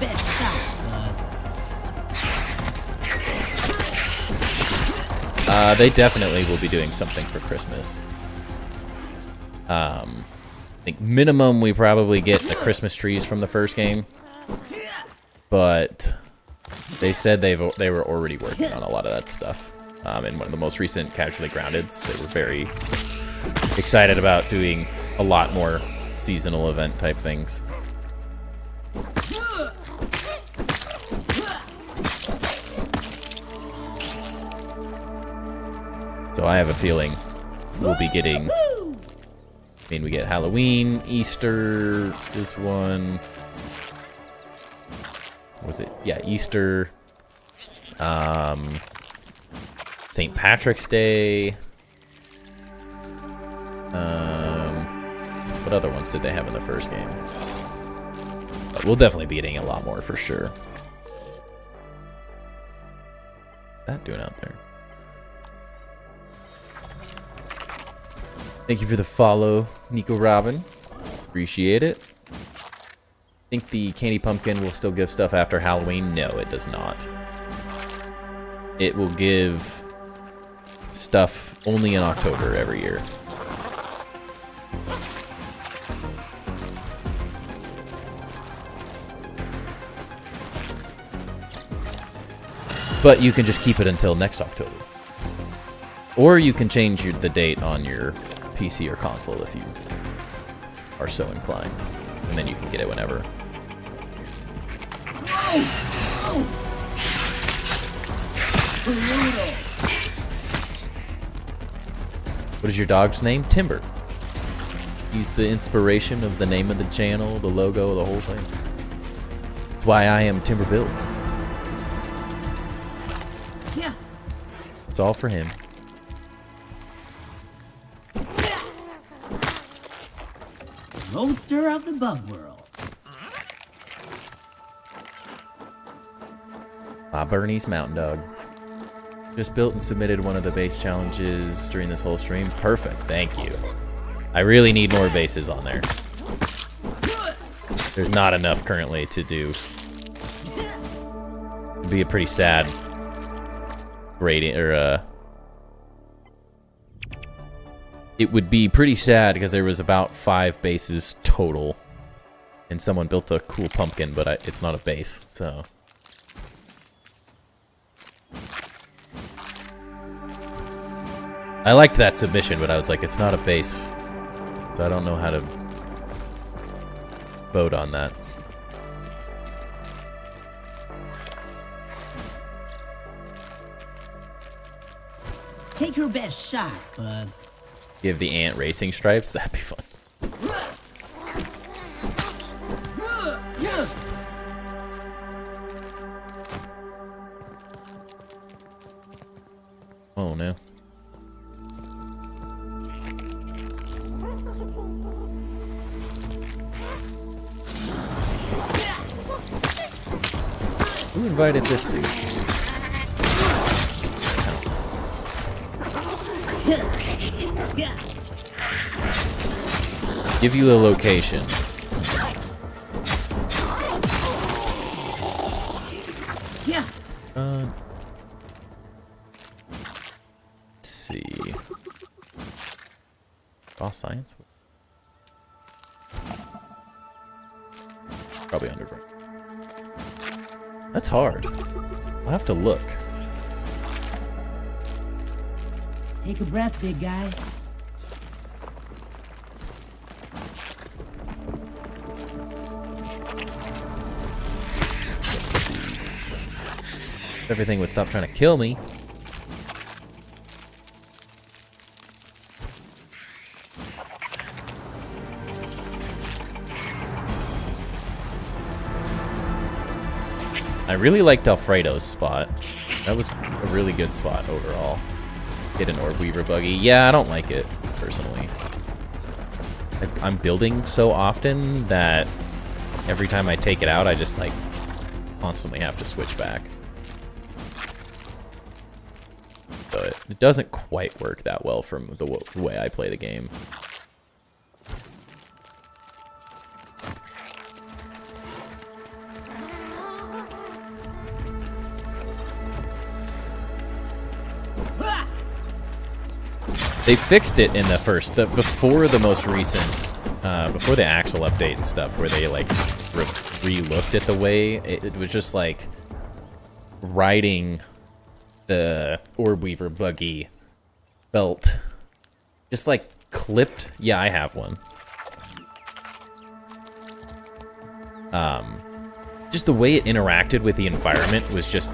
[SPEAKER 1] They definitely will be doing something for Christmas. I think minimum we probably get the Christmas trees from the first game, but they said they were already working on a lot of that stuff. In one of the most recent Casually Groundeds, they were very excited about doing a lot more seasonal event type things. So I have a feeling we'll be getting... I mean, we get Halloween, Easter, this one. What was it? Yeah, Easter. St. Patrick's Day. What other ones did they have in the first game? But we'll definitely be getting a lot more for sure. What's that doing out there? Thank you for the follow, Nico Robin. Appreciate it. Think the candy pumpkin will still give stuff after Halloween? No, it does not. It will give stuff only in October every year. But you can just keep it until next October. Or you can change the date on your PC or console if you are so inclined. And then you can get it whenever. What is your dog's name? Timber. He's the inspiration of the name of the channel, the logo, the whole thing. That's why I am TimberBuilds.
[SPEAKER 2] Yeah.
[SPEAKER 1] It's all for him.
[SPEAKER 2] Roadster of the bug world.
[SPEAKER 1] Bernie's Mountain Dog. Just built and submitted one of the base challenges during this whole stream. Perfect, thank you. I really need more bases on there. There's not enough currently to do. It'd be a pretty sad rating, or it would be pretty sad because there was about 5 bases total, and someone built a cool pumpkin, but it's not a base, so. I liked that submission, but I was like, it's not a base, so I don't know how to vote on that.
[SPEAKER 2] Take your best shot, bud.
[SPEAKER 1] Give the ant racing stripes. That'd be fun. Oh no. Who invited this dude? Give you a location.
[SPEAKER 2] Yeah.
[SPEAKER 1] Let's see. Raw science? Probably underground. That's hard. I'll have to look.
[SPEAKER 2] Take a breath, big guy.
[SPEAKER 1] Let's see. If everything would stop trying to kill me. I really liked Alfredo's spot. That was a really good spot overall. Get an Orb Weaver buggy. Yeah, I don't like it, personally. I'm building so often that every time I take it out, I just, like, constantly have to switch back. But it doesn't quite work that well from the way I play the game. They fixed it in the first, before the most recent, before the Axle update and stuff, where they like re-looked at the way it was just like riding the Orb Weaver buggy belt, just like clipped. Yeah, I have one. Just the way it interacted with the environment was just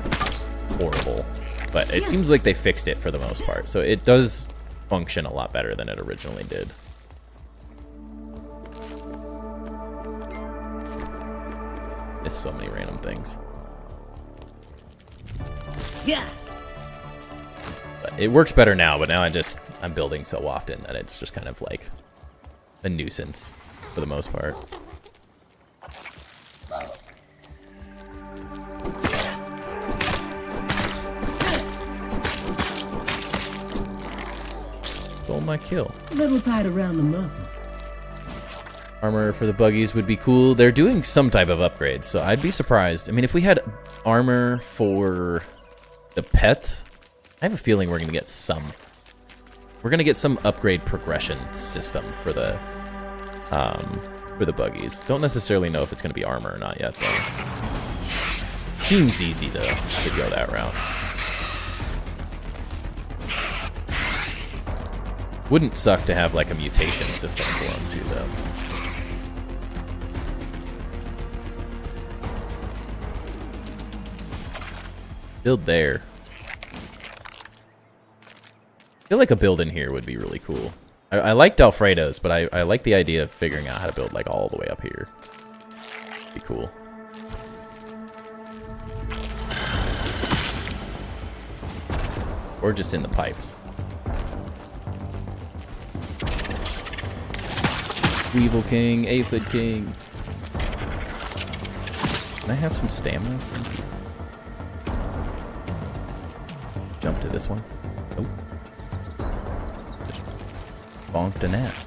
[SPEAKER 1] horrible. But it seems like they fixed it for the most part, so it does function a lot better than it originally did. It's so many random things.
[SPEAKER 2] Yeah.
[SPEAKER 1] But it works better now, but now I'm building so often that it's just kind of like a nuisance for the most part. Stole my kill.
[SPEAKER 2] A little tight around the muscles.
[SPEAKER 1] Armor for the buggies would be cool. They're doing some type of upgrades, so I'd be surprised. I mean, if we had armor for the pets, I have a feeling we're gonna get some. We're gonna get some upgrade progression system for the buggies. Don't necessarily know if it's gonna be armor or not yet, though. It seems easy though to go that route. Wouldn't suck to have like a mutation system for them too, though. Build there. I feel like a build in here would be really cool. I liked Alfredo's, but I like the idea of figuring out how to build like all the way up here. Be cool. Or just in the pipes. Weevil King, Aphid King. Can I have some stamina? Thank you. Jump to this one. Oh. Just bonked a gnat. I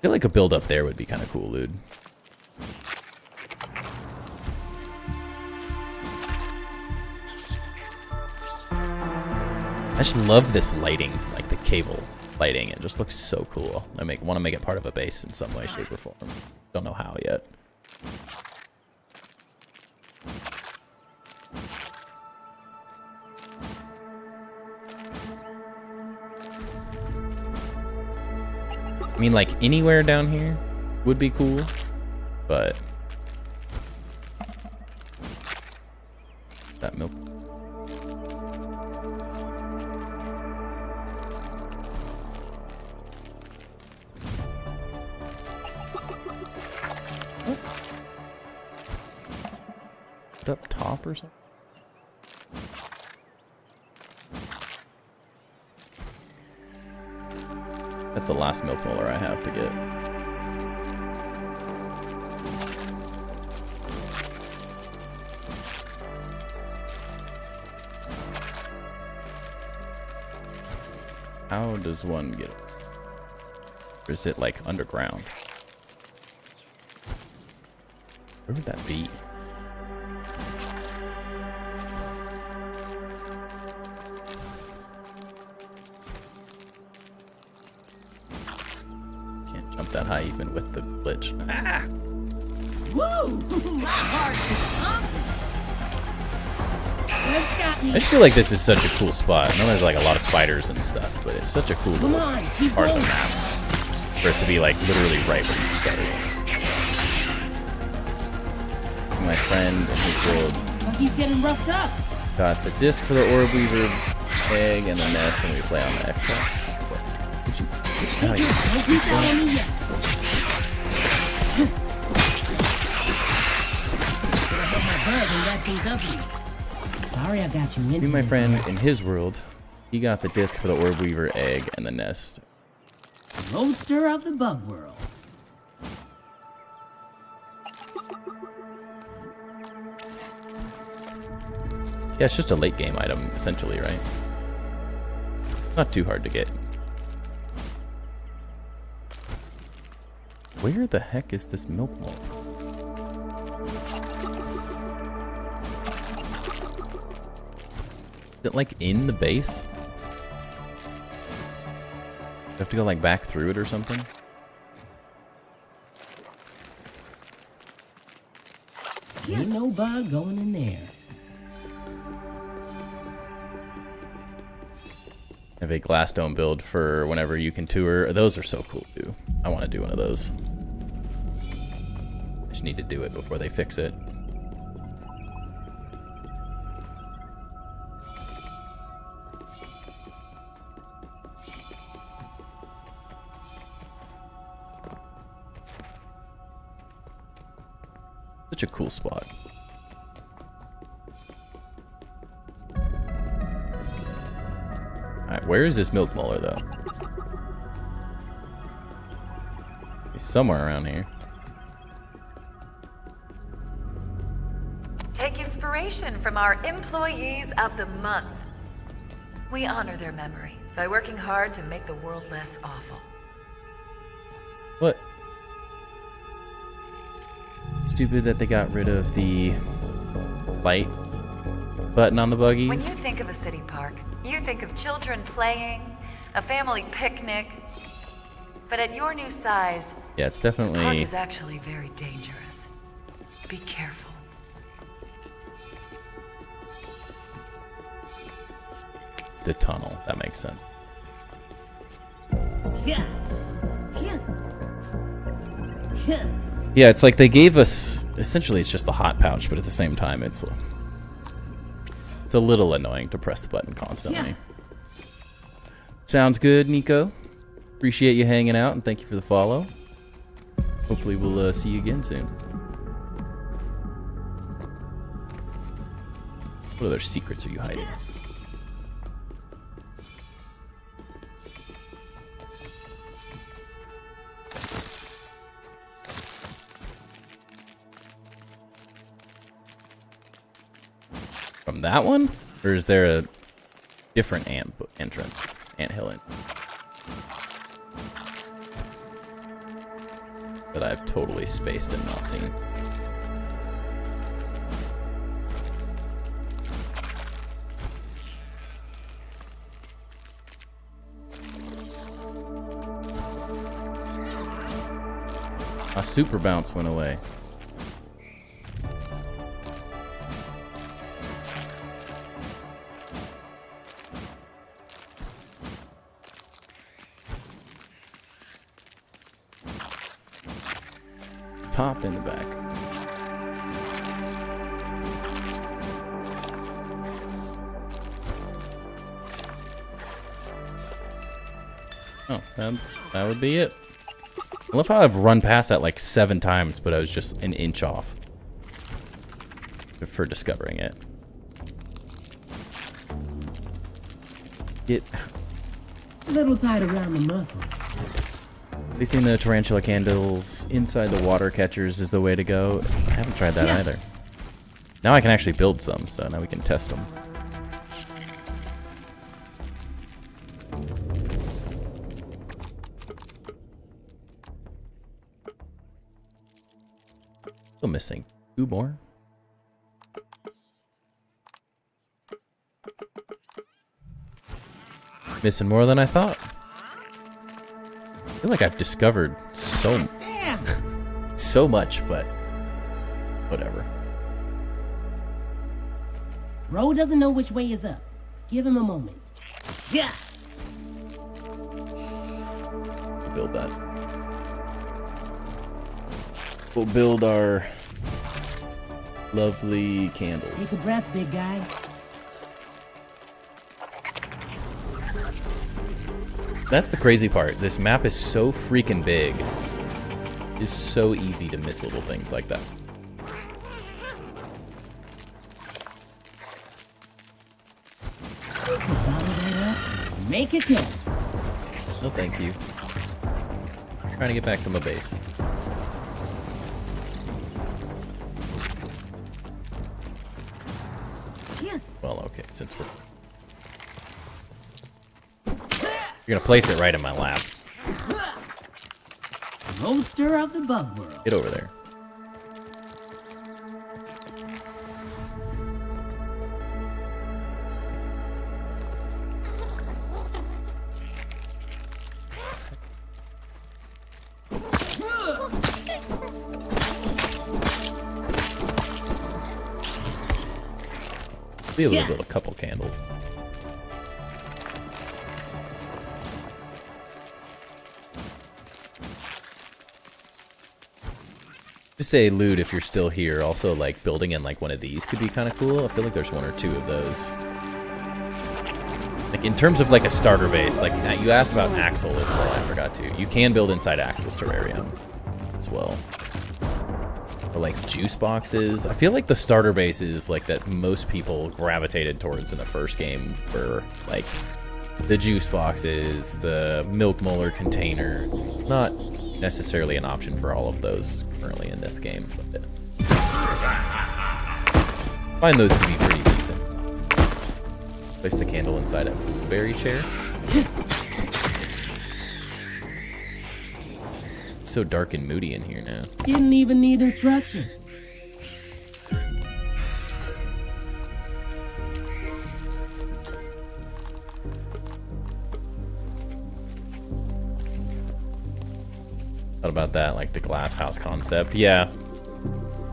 [SPEAKER 1] feel like a build up there would be kind of cool, dude. I just love this lighting, like the cable lighting. It just looks so cool. I want to make it part of a base in some way, shape, or form. Don't know how yet. I mean, like anywhere down here would be cool, but that milk. top or something? That's the last milk molar I have to get. How does one get it? Or is it like underground? Where would that be? Can't jump that high even with the glitch. Ah!
[SPEAKER 2] Woo! My heart is
[SPEAKER 1] I just feel like this is such a cool spot. I know there's like a lot of spiders and stuff, but it's such a cool little part of the map. For it to be like literally right where you started. My friend and his world.
[SPEAKER 2] He's getting roughed up.
[SPEAKER 1] Got the disc for the orb weaver egg and the nest, and we play on the Xbox. Did you?
[SPEAKER 2] Don't peek out on me yet. Sorry I got you into
[SPEAKER 1] my friend in his world. He got the disc for the orb weaver egg and the nest.
[SPEAKER 2] Roadster of the bug world.
[SPEAKER 1] Yeah, it's just a late game item, essentially, right? Not too hard to get. Where the heck is this milk mold? Is it like in the base? Do I have to go like back through it or something?
[SPEAKER 2] Ain't no bug going in there.
[SPEAKER 1] I have a glass dome build for whenever you can tour. Those are so cool too. I want to do one of those. I just need to do it before they fix it. Such a cool spot. Alright, where is this milk molar though? He's somewhere around here.
[SPEAKER 5] Take inspiration from our Employees of the Month. We honor their memory by working hard to make the world less awful.
[SPEAKER 1] What? Stupid that they got rid of the light button on the buggies.
[SPEAKER 5] When you think of a city park, you think of children playing, a family picnic. But at your new size,
[SPEAKER 1] Yeah, it's
[SPEAKER 5] the park
[SPEAKER 1] definitely...
[SPEAKER 5] is actually very dangerous. Be careful.
[SPEAKER 1] the tunnel. That makes sense.
[SPEAKER 2] Yeah. Yeah. Yeah.
[SPEAKER 1] Yeah, it's like they gave us... Essentially, it's just the hot pouch, but at the same time, it's a little annoying to press the button constantly.
[SPEAKER 2] Yeah.
[SPEAKER 1] Sounds good, Nico. Appreciate you hanging out, and thank you for the follow. Hopefully we'll see you again soon. What other secrets are you hiding? From that one? Or is there a different entrance? Anthill that I've totally spaced and not seen. A super bounce went away. Top in the back. Oh, that would be it. I love how I've run past that like 7 times, but I was just an inch off. for discovering it. Get
[SPEAKER 2] A little tight around the muscles.
[SPEAKER 1] placing the tarantula candles inside the water catchers is the way to go. I haven't tried that either. Now I can actually build some, so now we can test them. Still missing 2 more. Missing more than I thought. I feel like I've discovered so much, but whatever.
[SPEAKER 2] Bro doesn't know which way is up. Give him a moment. Yeah.
[SPEAKER 1] Build that. We'll build our lovely candles.
[SPEAKER 2] Take a breath, big guy.
[SPEAKER 1] That's the crazy part. This map is so freaking big. It's so easy to miss little things like that.
[SPEAKER 2] Make it count.
[SPEAKER 1] No, thank you. I'm trying to get back to my base. Well, okay, since you're gonna place it right in my lap.
[SPEAKER 2] Roadster of the bug world.
[SPEAKER 1] Get over there. Be able to build a couple candles. Just say loot if you're still here. Also, like building in like one of these could be kind of cool. I feel like there's 1 or 2 of those. Like in terms of like a starter base, like you asked about Axel as well. I forgot to. You can build inside Axel's terrarium as well. Or like juice boxes. I feel like the starter bases like that most people gravitated towards in the first game were like the juice boxes, the milk molar container. Not necessarily an option for all of those currently in this game, but find those to be pretty decent. Place the candle inside a blueberry chair. It's so dark and moody in here now.
[SPEAKER 2] Didn't even need instructions.
[SPEAKER 1] Thought about that, like the glass house concept. Yeah.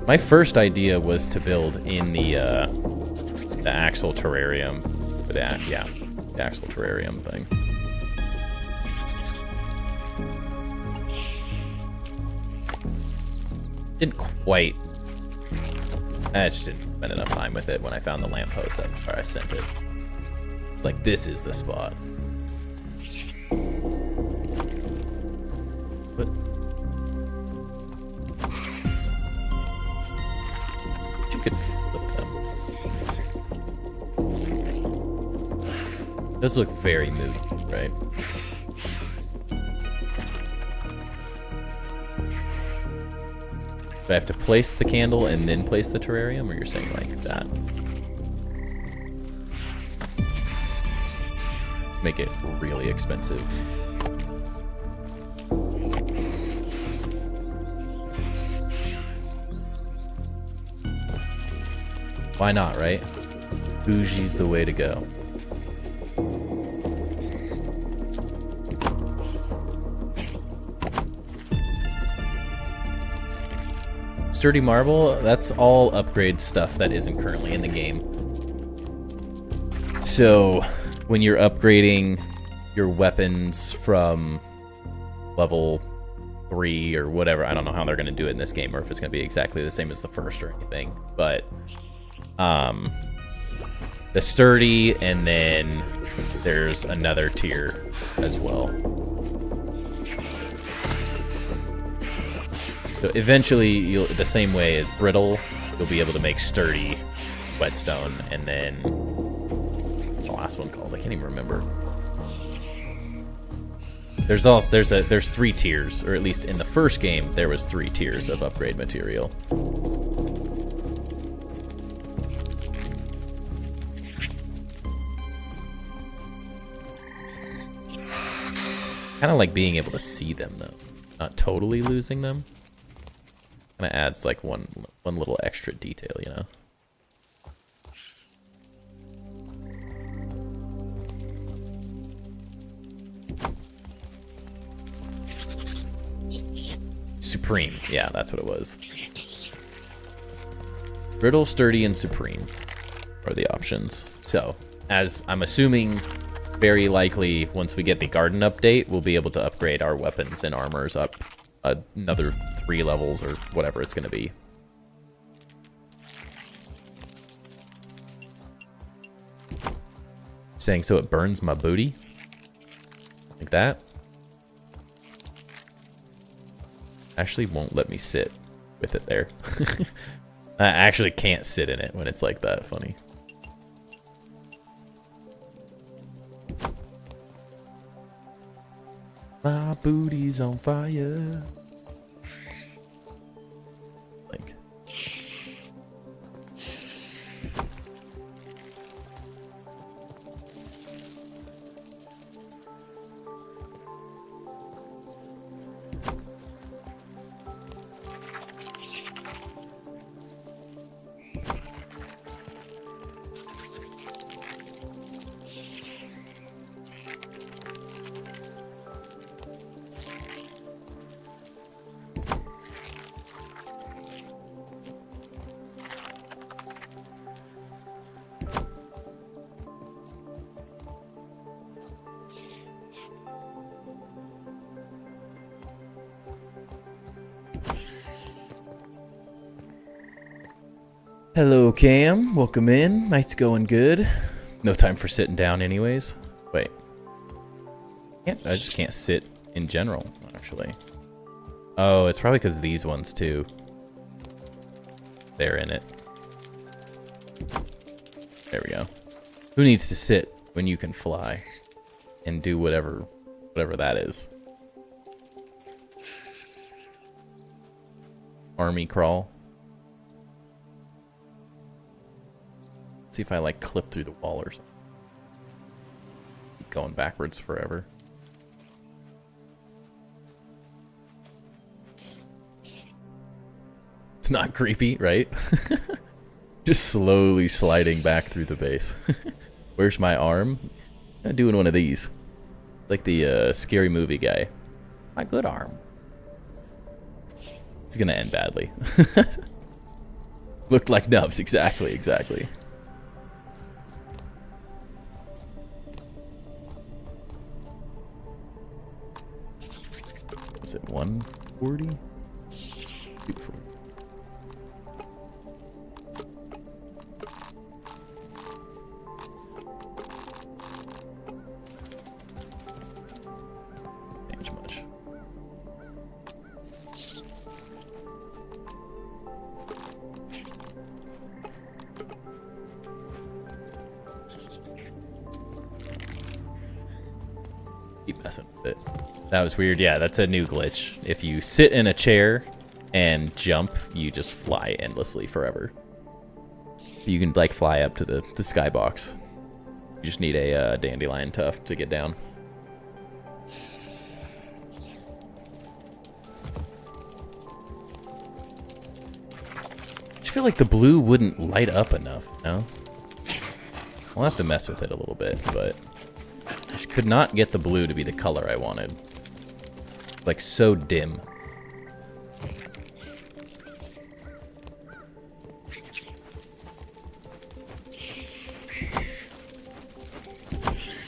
[SPEAKER 1] My first idea was to build in the Axel terrarium. Or the Axel terrarium thing. Didn't quite. I just didn't spend enough time with it when I found the lamppost. That's where I sent it. Like, this is the spot. But you could flip them. Those look very moody, right? Do I have to place the candle and then place the terrarium, or you're saying like that? Make it really expensive. Why not, right? Bougie's the way to go. Sturdy marble, that's all upgrade stuff that isn't currently in the game. So when you're upgrading your weapons from level 3 or whatever, I don't know how they're going to do it in this game or if it's going to be exactly the same as the first or anything, but the sturdy, and then there's another tier as well. So eventually, the same way as brittle you'll be able to make sturdy whetstone, and then the last one called, I can't even remember. There's 3 tiers, or at least in the first game there was 3 tiers of upgrade material. Kind of like being able to see them though, not totally losing them. Kind of adds like one little extra detail, you know. Supreme, yeah, that's what it was. Brittle, sturdy, and supreme are the options. So, as I'm assuming, very likely once we get the garden update, we'll be able to upgrade our weapons and armors up another 3 levels or whatever it's going to be. Saying so it burns my booty? Like that? Actually won't let me sit with it there. I actually can't sit in it when it's like that. Funny. My booty's on fire. Like. Hello, Cam. Welcome in. Night's going good. No time for sitting down anyways. Wait. I just can't sit in general, actually. Oh, it's probably because these ones, too. They're in it. There we go. Who needs to sit when you can fly and do whatever that is? Army crawl. See if I like clip through the wall or something. Keep going backwards forever. It's not creepy, right? Just slowly sliding back through the base. Where's my arm? I'm doing one of these. Like the scary movie guy. My good arm. It's gonna end badly. Looked like nubs, exactly. Was it 140? 240. Change much. Keep messing with it. That was weird. Yeah, that's a new glitch. If you sit in a chair and jump, you just fly endlessly forever. You can like fly up to the skybox. You just need a dandelion tuft to get down. I just feel like the blue wouldn't light up enough, no? I'll have to mess with it a little bit, but I just could not get the blue to be the color I wanted. Like so dim.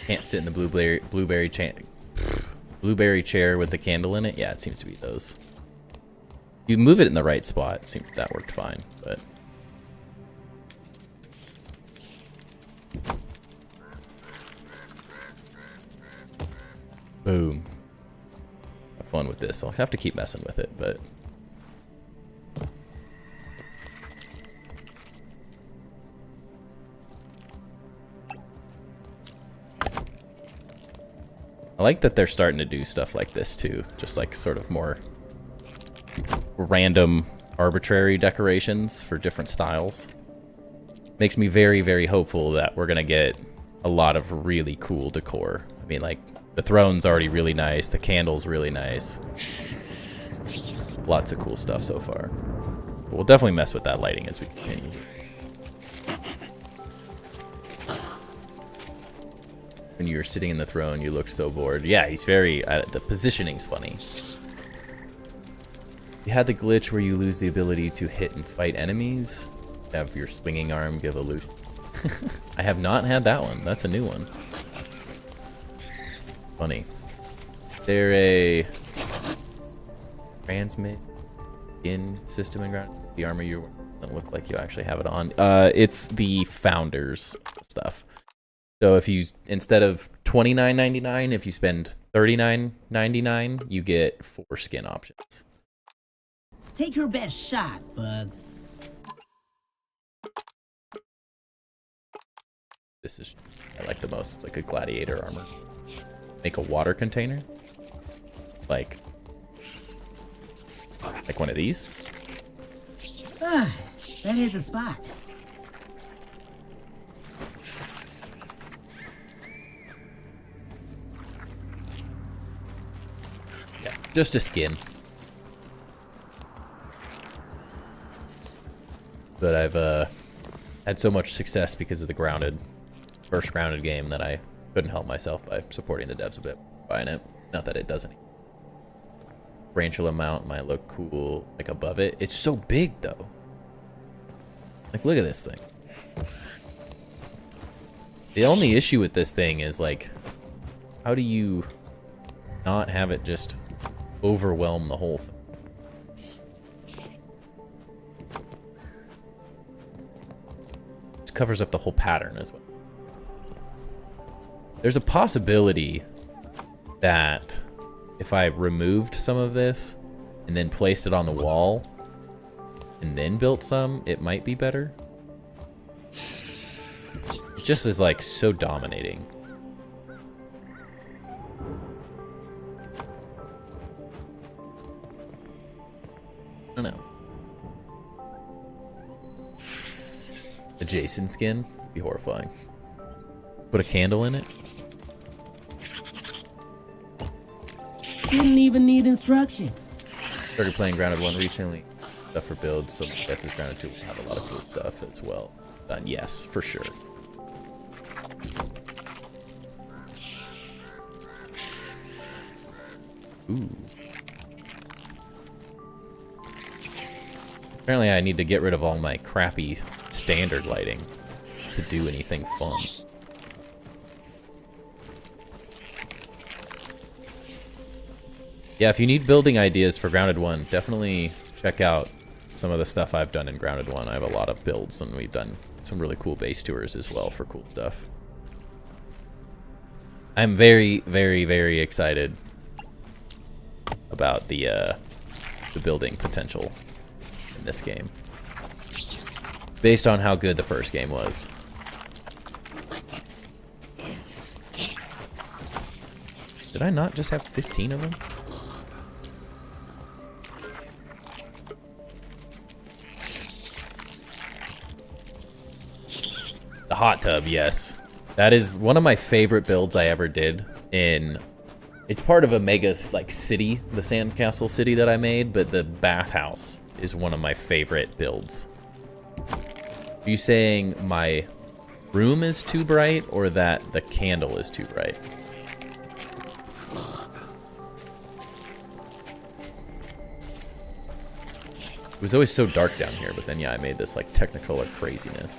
[SPEAKER 1] Can't sit in the blueberry chair with the candle in it. Yeah, it seems to be those. You move it in the right spot. It seems that worked fine, but boom. Have fun with this. I'll have to keep messing with it, but I like that they're starting to do stuff like this too. Just like sort of more random, arbitrary decorations for different styles. Makes me very, very hopeful that we're gonna get a lot of really cool decor. I mean, like, the throne's already really nice, the candle's really nice. Lots of cool stuff so far. But we'll definitely mess with that lighting as we continue. When you were sitting in the throne, you looked so bored. Yeah, he's very... the positioning's funny. You had the glitch where you lose the ability to hit and fight enemies. Have your swinging arm give a loot. I have not had that one. That's a new one. Funny. They're a transmit in system and ground. The armor you don't look like you actually have it on. It's the founders stuff. So if you, instead of $29.99, if you spend $39.99, you get 4 skin options.
[SPEAKER 4] Take your best shot, Bugs.
[SPEAKER 1] This is I like the most. It's like a gladiator armor. Make a water container. Like one of these.
[SPEAKER 4] Ah, that hit the spot.
[SPEAKER 1] Yeah, just a skin. But I've had so much success because of the first grounded game that I couldn't help myself by supporting the devs a bit, buying it. Not that it doesn't. Tarantula mount might look cool, like above it. It's so big though. Like, look at this thing. The only issue with this thing is, like, how do you not have it just overwhelm the whole thing? It covers up the whole pattern as well. There's a possibility that if I removed some of this and then placed it on the wall and then built some, it might be better. It just is, like, so dominating. I don't know. A Jason skin would be horrifying. Put a candle in it.
[SPEAKER 2] Didn't even need instructions.
[SPEAKER 1] Started playing Grounded 1 recently. Stuff for builds, so I guess it's Grounded 2 will have a lot of cool stuff as well. Yes, for sure. Ooh. Apparently I need to get rid of all my crappy standard lighting to do anything fun. Yeah, if you need building ideas for Grounded 1, definitely check out some of the stuff I've done in Grounded 1. I have a lot of builds, and we've done some really cool base tours as well for cool stuff. I'm very, very, very excited about the building potential in this game, based on how good the first game was. Did I not just have 15 of them? The hot tub, yes. That is one of my favorite builds I ever did. It's part of a mega, like, city, the sandcastle city that I made, but the bathhouse is one of my favorite builds. Are you saying my room is too bright, or that the candle is too bright? It was always so dark down here, but then, yeah, I made this, like, Technicolor craziness.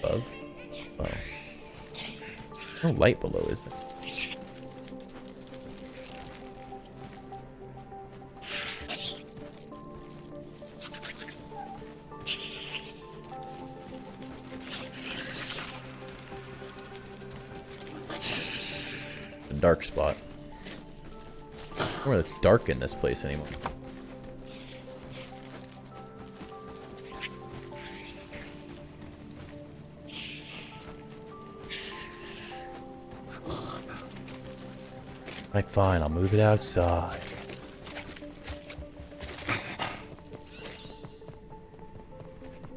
[SPEAKER 1] Above? Oh. No light below, is there? A dark spot. I don't know where it's dark in this place anymore. Like, fine, I'll move it outside.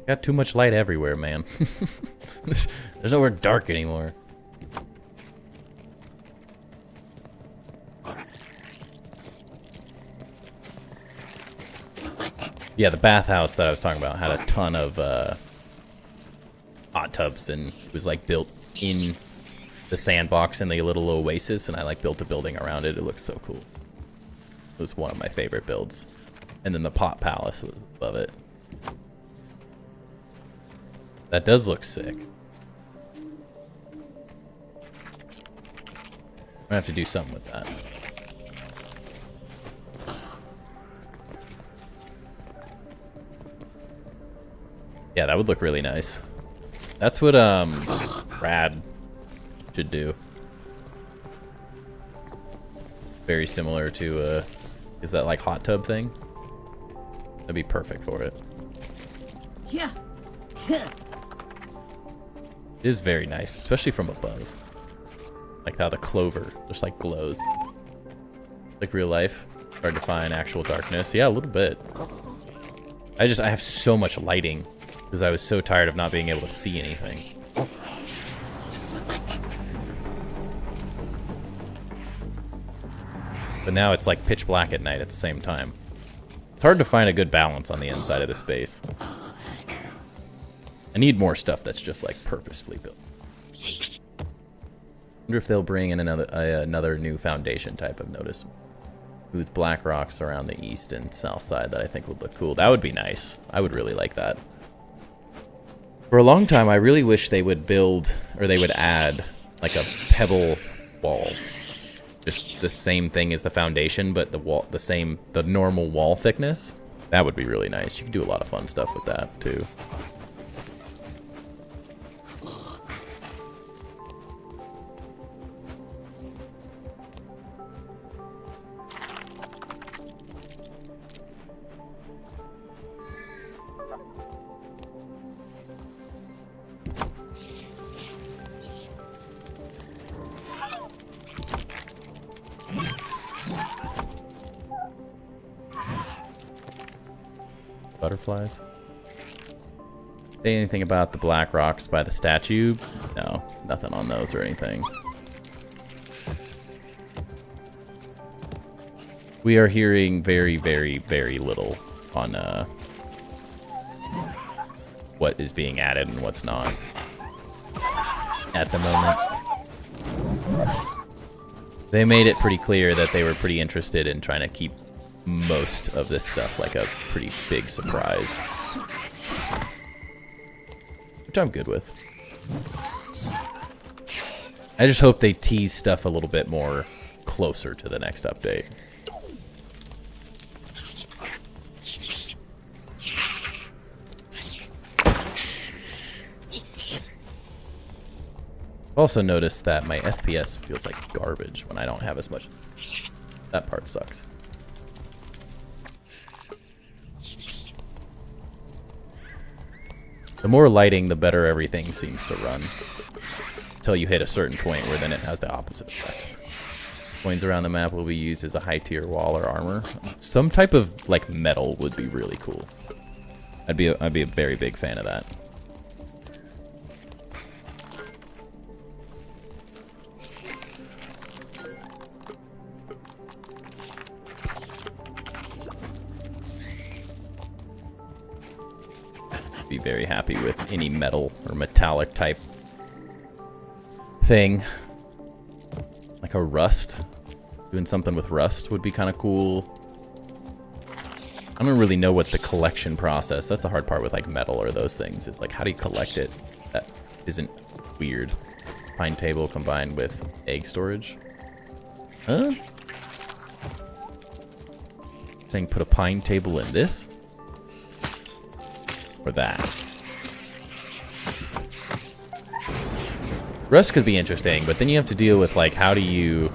[SPEAKER 1] Got too much light everywhere, man. There's nowhere dark anymore. Yeah, the bathhouse that I was talking about had a ton of hot tubs, and it was like built in the sandbox in the little oasis, and I like built a building around it. It looked so cool. It was one of my favorite builds. And then the pot palace was above it. That does look sick. I'm gonna have to do something with that. Yeah, that would look really nice. That's what Rad should do. Very similar to is that like hot tub thing? That'd be perfect for it.
[SPEAKER 4] Yeah.
[SPEAKER 1] It is very nice, especially from above. Like how the clover just like glows. Like real life. Hard to find actual darkness. Yeah, a little bit. I have so much lighting because I was so tired of not being able to see anything. But now it's like pitch black at night at the same time. It's hard to find a good balance on the inside of the space. I need more stuff that's just like purposefully built. Wonder if they'll bring in another new foundation type of notice. Smooth black rocks around the east and south side that I think would look cool. That would be nice. I would really like that. For a long time, I really wish they would build, or they would add, like a pebble wall. Just the same thing as the foundation, but the normal wall thickness. That would be really nice. You could do a lot of fun stuff with that, too. Butterflies. Say anything about the black rocks by the statue? No, nothing on those or anything. We are hearing very, very, very little on what is being added and what's not at the moment. They made it pretty clear that they were pretty interested in trying to keep most of this stuff like a pretty big surprise, which I'm good with. I just hope they tease stuff a little bit more closer to the next update. I've also noticed that my FPS feels like garbage when I don't have as much. That part sucks. The more lighting, the better everything seems to run. Until you hit a certain point where then it has the opposite effect. Coins around the map will be used as a high tier wall or armor. Some type of like metal would be really cool. I'd be a very big fan of that. Be very happy with any metal or metallic type thing. Like a rust. Doing something with rust would be kind of cool. I don't really know what the collection process. That's the hard part with like metal or those things. Is like how do you collect it? That isn't weird. Pine table combined with egg storage. Huh? Saying put a pine table in this? Or that. Rust could be interesting, but then you have to deal with like how do you...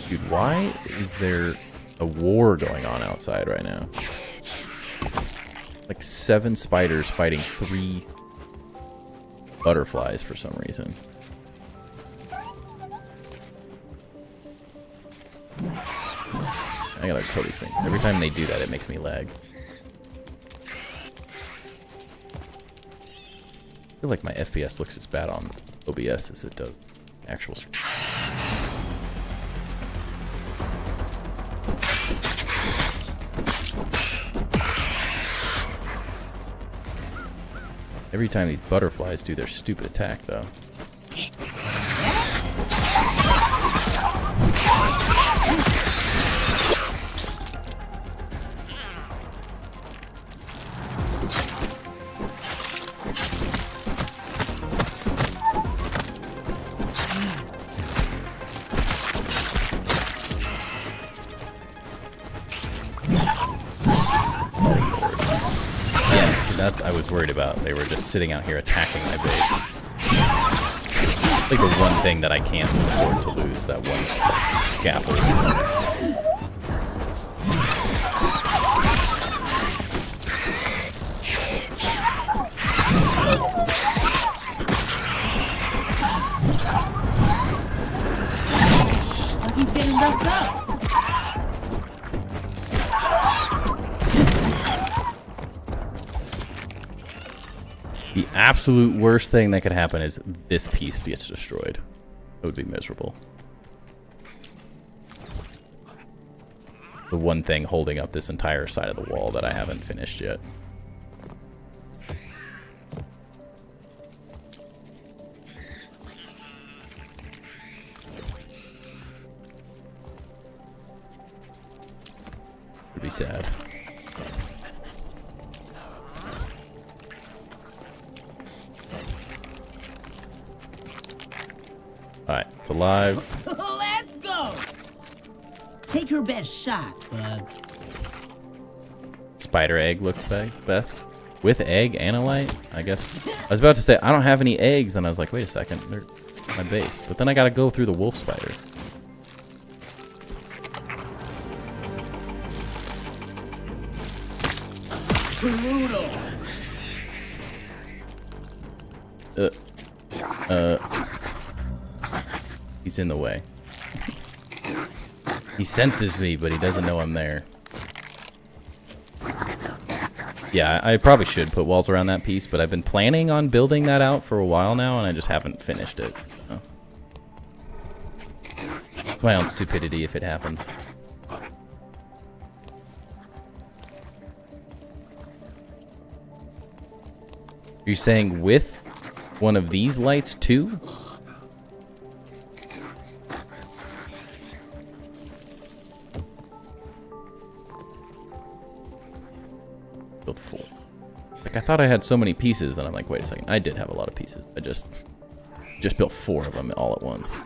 [SPEAKER 1] Dude, why is there a war going on outside right now? Like 7 spiders fighting 3 butterflies for some reason. I gotta code these things. Every time they do that, it makes me lag. I feel like my FPS looks as bad on OBS as it does actual stream. Every time these butterflies do their stupid attack, though. That's I was worried about. They were just sitting out here attacking my base. It's like the one thing that I can't afford to lose, that one scaffold.
[SPEAKER 2] He's getting roughed up.
[SPEAKER 1] The absolute worst thing that could happen is this piece gets destroyed. It would be miserable. The one thing holding up this entire side of the wall that I haven't finished yet. Would be sad. Alright, it's alive.
[SPEAKER 2] Let's go! Take your best shot, Bugs.
[SPEAKER 1] Spider egg looks best. With egg and a light, I guess. I was about to say, I don't have any eggs, and I was like, wait a second, they're my base. But then I gotta go through the wolf spider.
[SPEAKER 2] Brutal.
[SPEAKER 1] He's in the way. He senses me, but he doesn't know I'm there. Yeah, I probably should put walls around that piece, but I've been planning on building that out for a while now, and I just haven't finished it. So. It's my own stupidity if it happens. You're saying with one of these lights too? Build 4. Like I thought I had so many pieces, and I'm like, wait a second, I did have a lot of pieces. I just built 4 of them all at once.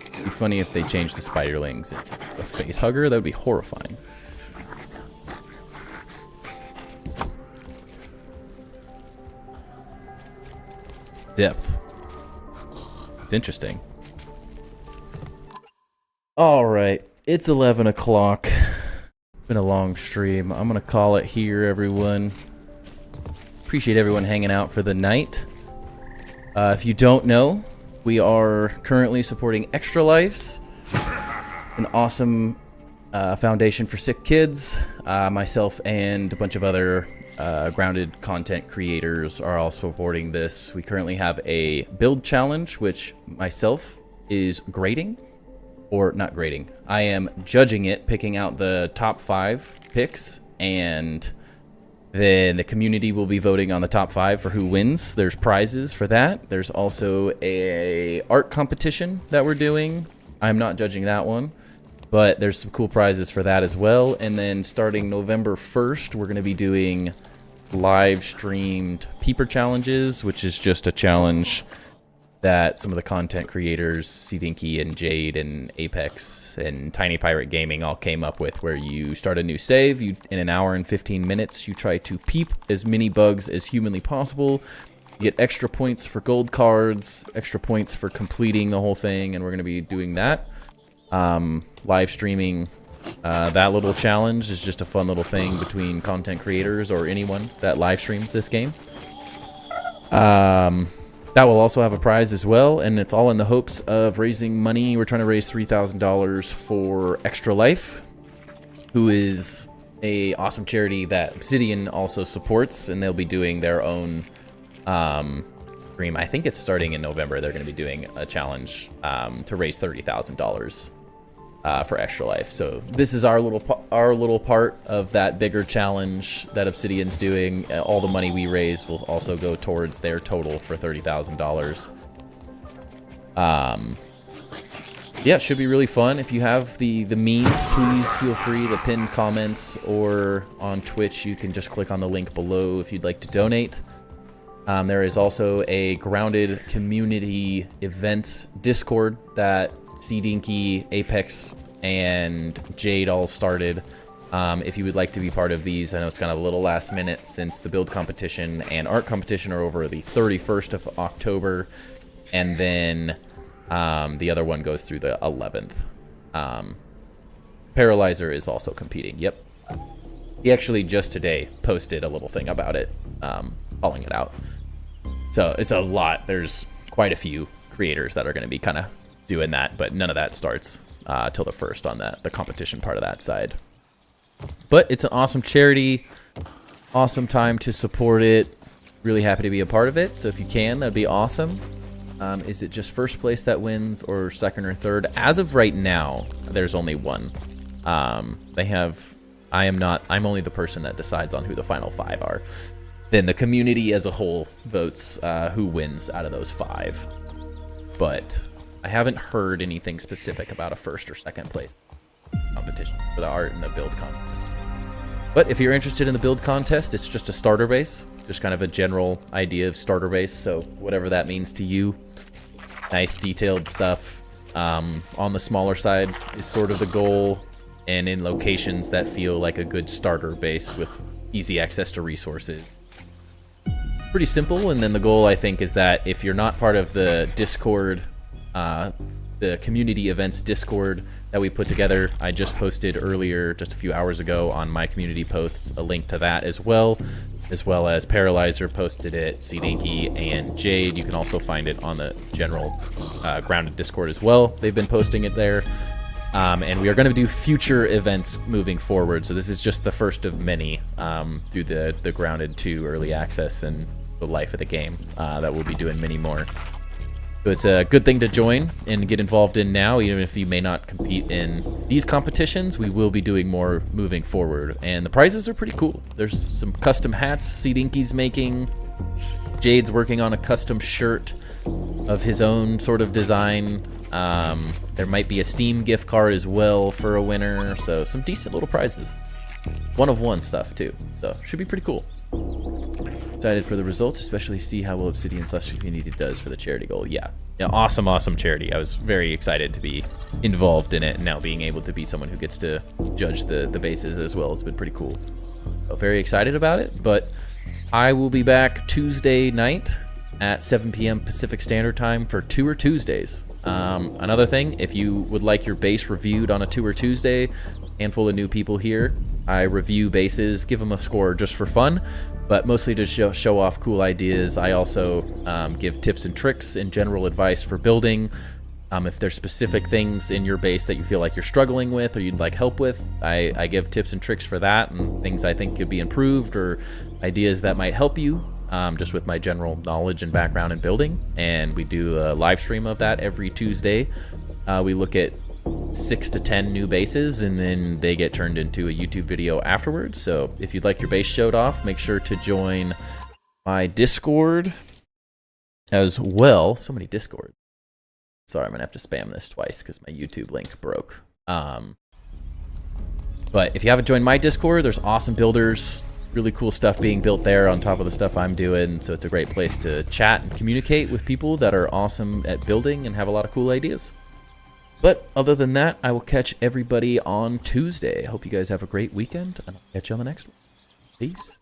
[SPEAKER 1] It'd be funny if they changed the spiderlings. A face hugger, that would be horrifying. Depth. It's interesting. Alright, it's 11 o'clock. Been a long stream. I'm gonna call it here, everyone. Appreciate everyone hanging out for the night. If you don't know, we are currently supporting Extra Lives, an awesome foundation for sick kids. Myself and a bunch of other grounded content creators are all supporting this. We currently have a build challenge, which myself is grading. Or not grading. I am judging it, picking out the top 5 picks, and then the community will be voting on the top 5 for who wins. There's prizes for that. There's also a art competition that we're doing. I'm not judging that one, but there's some cool prizes for that as well. And then starting November 1st, we're going to be doing live streamed peeper challenges, which is just a challenge that some of the content creators, Seedinky and Jade and Apex and Tiny Pirate Gaming all came up with, where you start a new save, in an hour and 15 minutes, you try to peep as many bugs as humanly possible. You get extra points for gold cards, extra points for completing the whole thing, and we're going to be doing that. Live streaming that little challenge is just a fun little thing between content creators or anyone that live streams this game. That will also have a prize as well, and it's all in the hopes of raising money. We're trying to raise $3,000 for Extra Life, who is a awesome charity that Obsidian also supports, and they'll be doing their own stream. I think it's starting in November. They're going to be doing a challenge to raise $30,000 for Extra Life. So this is our little part of that bigger challenge that Obsidian's doing. All the money we raise will also go towards their total for $30,000. Yeah, it should be really fun. If you have the means, please feel free to pin comments, or on Twitch you can just click on the link below if you'd like to donate. There is also a Grounded community event Discord that C-Dinky, Apex, and Jade all started. If you would like to be part of these, I know it's kind of a little last minute since the build competition and art competition are over the 31st of October, and then the other one goes through the 11th. Paralyzer is also competing. Yep. He actually just today posted a little thing about it, calling it out. So it's a lot. There's quite a few creators that are going to be kind of doing that, but none of that starts till the 1st on the competition part of that side. But it's an awesome charity, awesome time to support it. Really happy to be a part of it. So if you can, that'd be awesome. Is it just first place that wins, or second or third? As of right now, there's only one. I'm only the person that decides on who the final 5 are. Then the community as a whole votes who wins out of those 5. But I haven't heard anything specific about a first or second place competition for the art and the build contest. But if you're interested in the build contest, it's just a starter base. Just kind of a general idea of starter base, so whatever that means to you. Nice detailed stuff. On the smaller side is sort of the goal, and in locations that feel like a good starter base with easy access to resources. Pretty simple, and then the goal, I think, is that if you're not part of the Discord, the community events Discord that we put together, I just posted earlier, just a few hours ago, on my community posts, a link to that as well as Paralyzer posted it, C-Dinky, and Jade. You can also find it on the general Grounded Discord as well. They've been posting it there. And we are going to do future events moving forward. So this is just the first of many through the Grounded 2 early access and the life of the game that we'll be doing many more. So it's a good thing to join and get involved in now, even if you may not compete in these competitions. We will be doing more moving forward, and the prizes are pretty cool. There's some custom hats C-Dinky's making. Jade's working on a custom shirt of his own sort of design. There might be a Steam gift card as well for a winner, so some decent little prizes. One-of-one stuff too, so should be pretty cool. Excited for the results, especially see how well Obsidian / community does for the charity goal. Yeah, awesome charity. I was very excited to be involved in it, and now being able to be someone who gets to judge the bases as well has been pretty cool. So very excited about it, but I will be back Tuesday night at 7 p.m. Pacific Standard Time for Tour Tuesdays. Another thing, if you would like your base reviewed on a Tour Tuesday, handful of new people here, I review bases, give them a score just for fun, but mostly to show off cool ideas. I also give tips and tricks and general advice for building. If there's specific things in your base that you feel like you're struggling with or you'd like help with, I give tips and tricks for that, and things I think could be improved or ideas that might help you. Just with my general knowledge and background in building, and we do a live stream of that every Tuesday. We look at 6 to 10 new bases, and then they get turned into a YouTube video afterwards. So if you'd like your base showed off, make sure to join my Discord as well. So many Discord. Sorry, I'm gonna have to spam this twice because my YouTube link broke. But if you haven't joined my Discord, there's awesome builders. Really cool stuff being built there on top of the stuff I'm doing, so it's a great place to chat and communicate with people that are awesome at building and have a lot of cool ideas. But other than that, I will catch everybody on Tuesday. Hope you guys have a great weekend, and I'll catch you on the next one. Peace.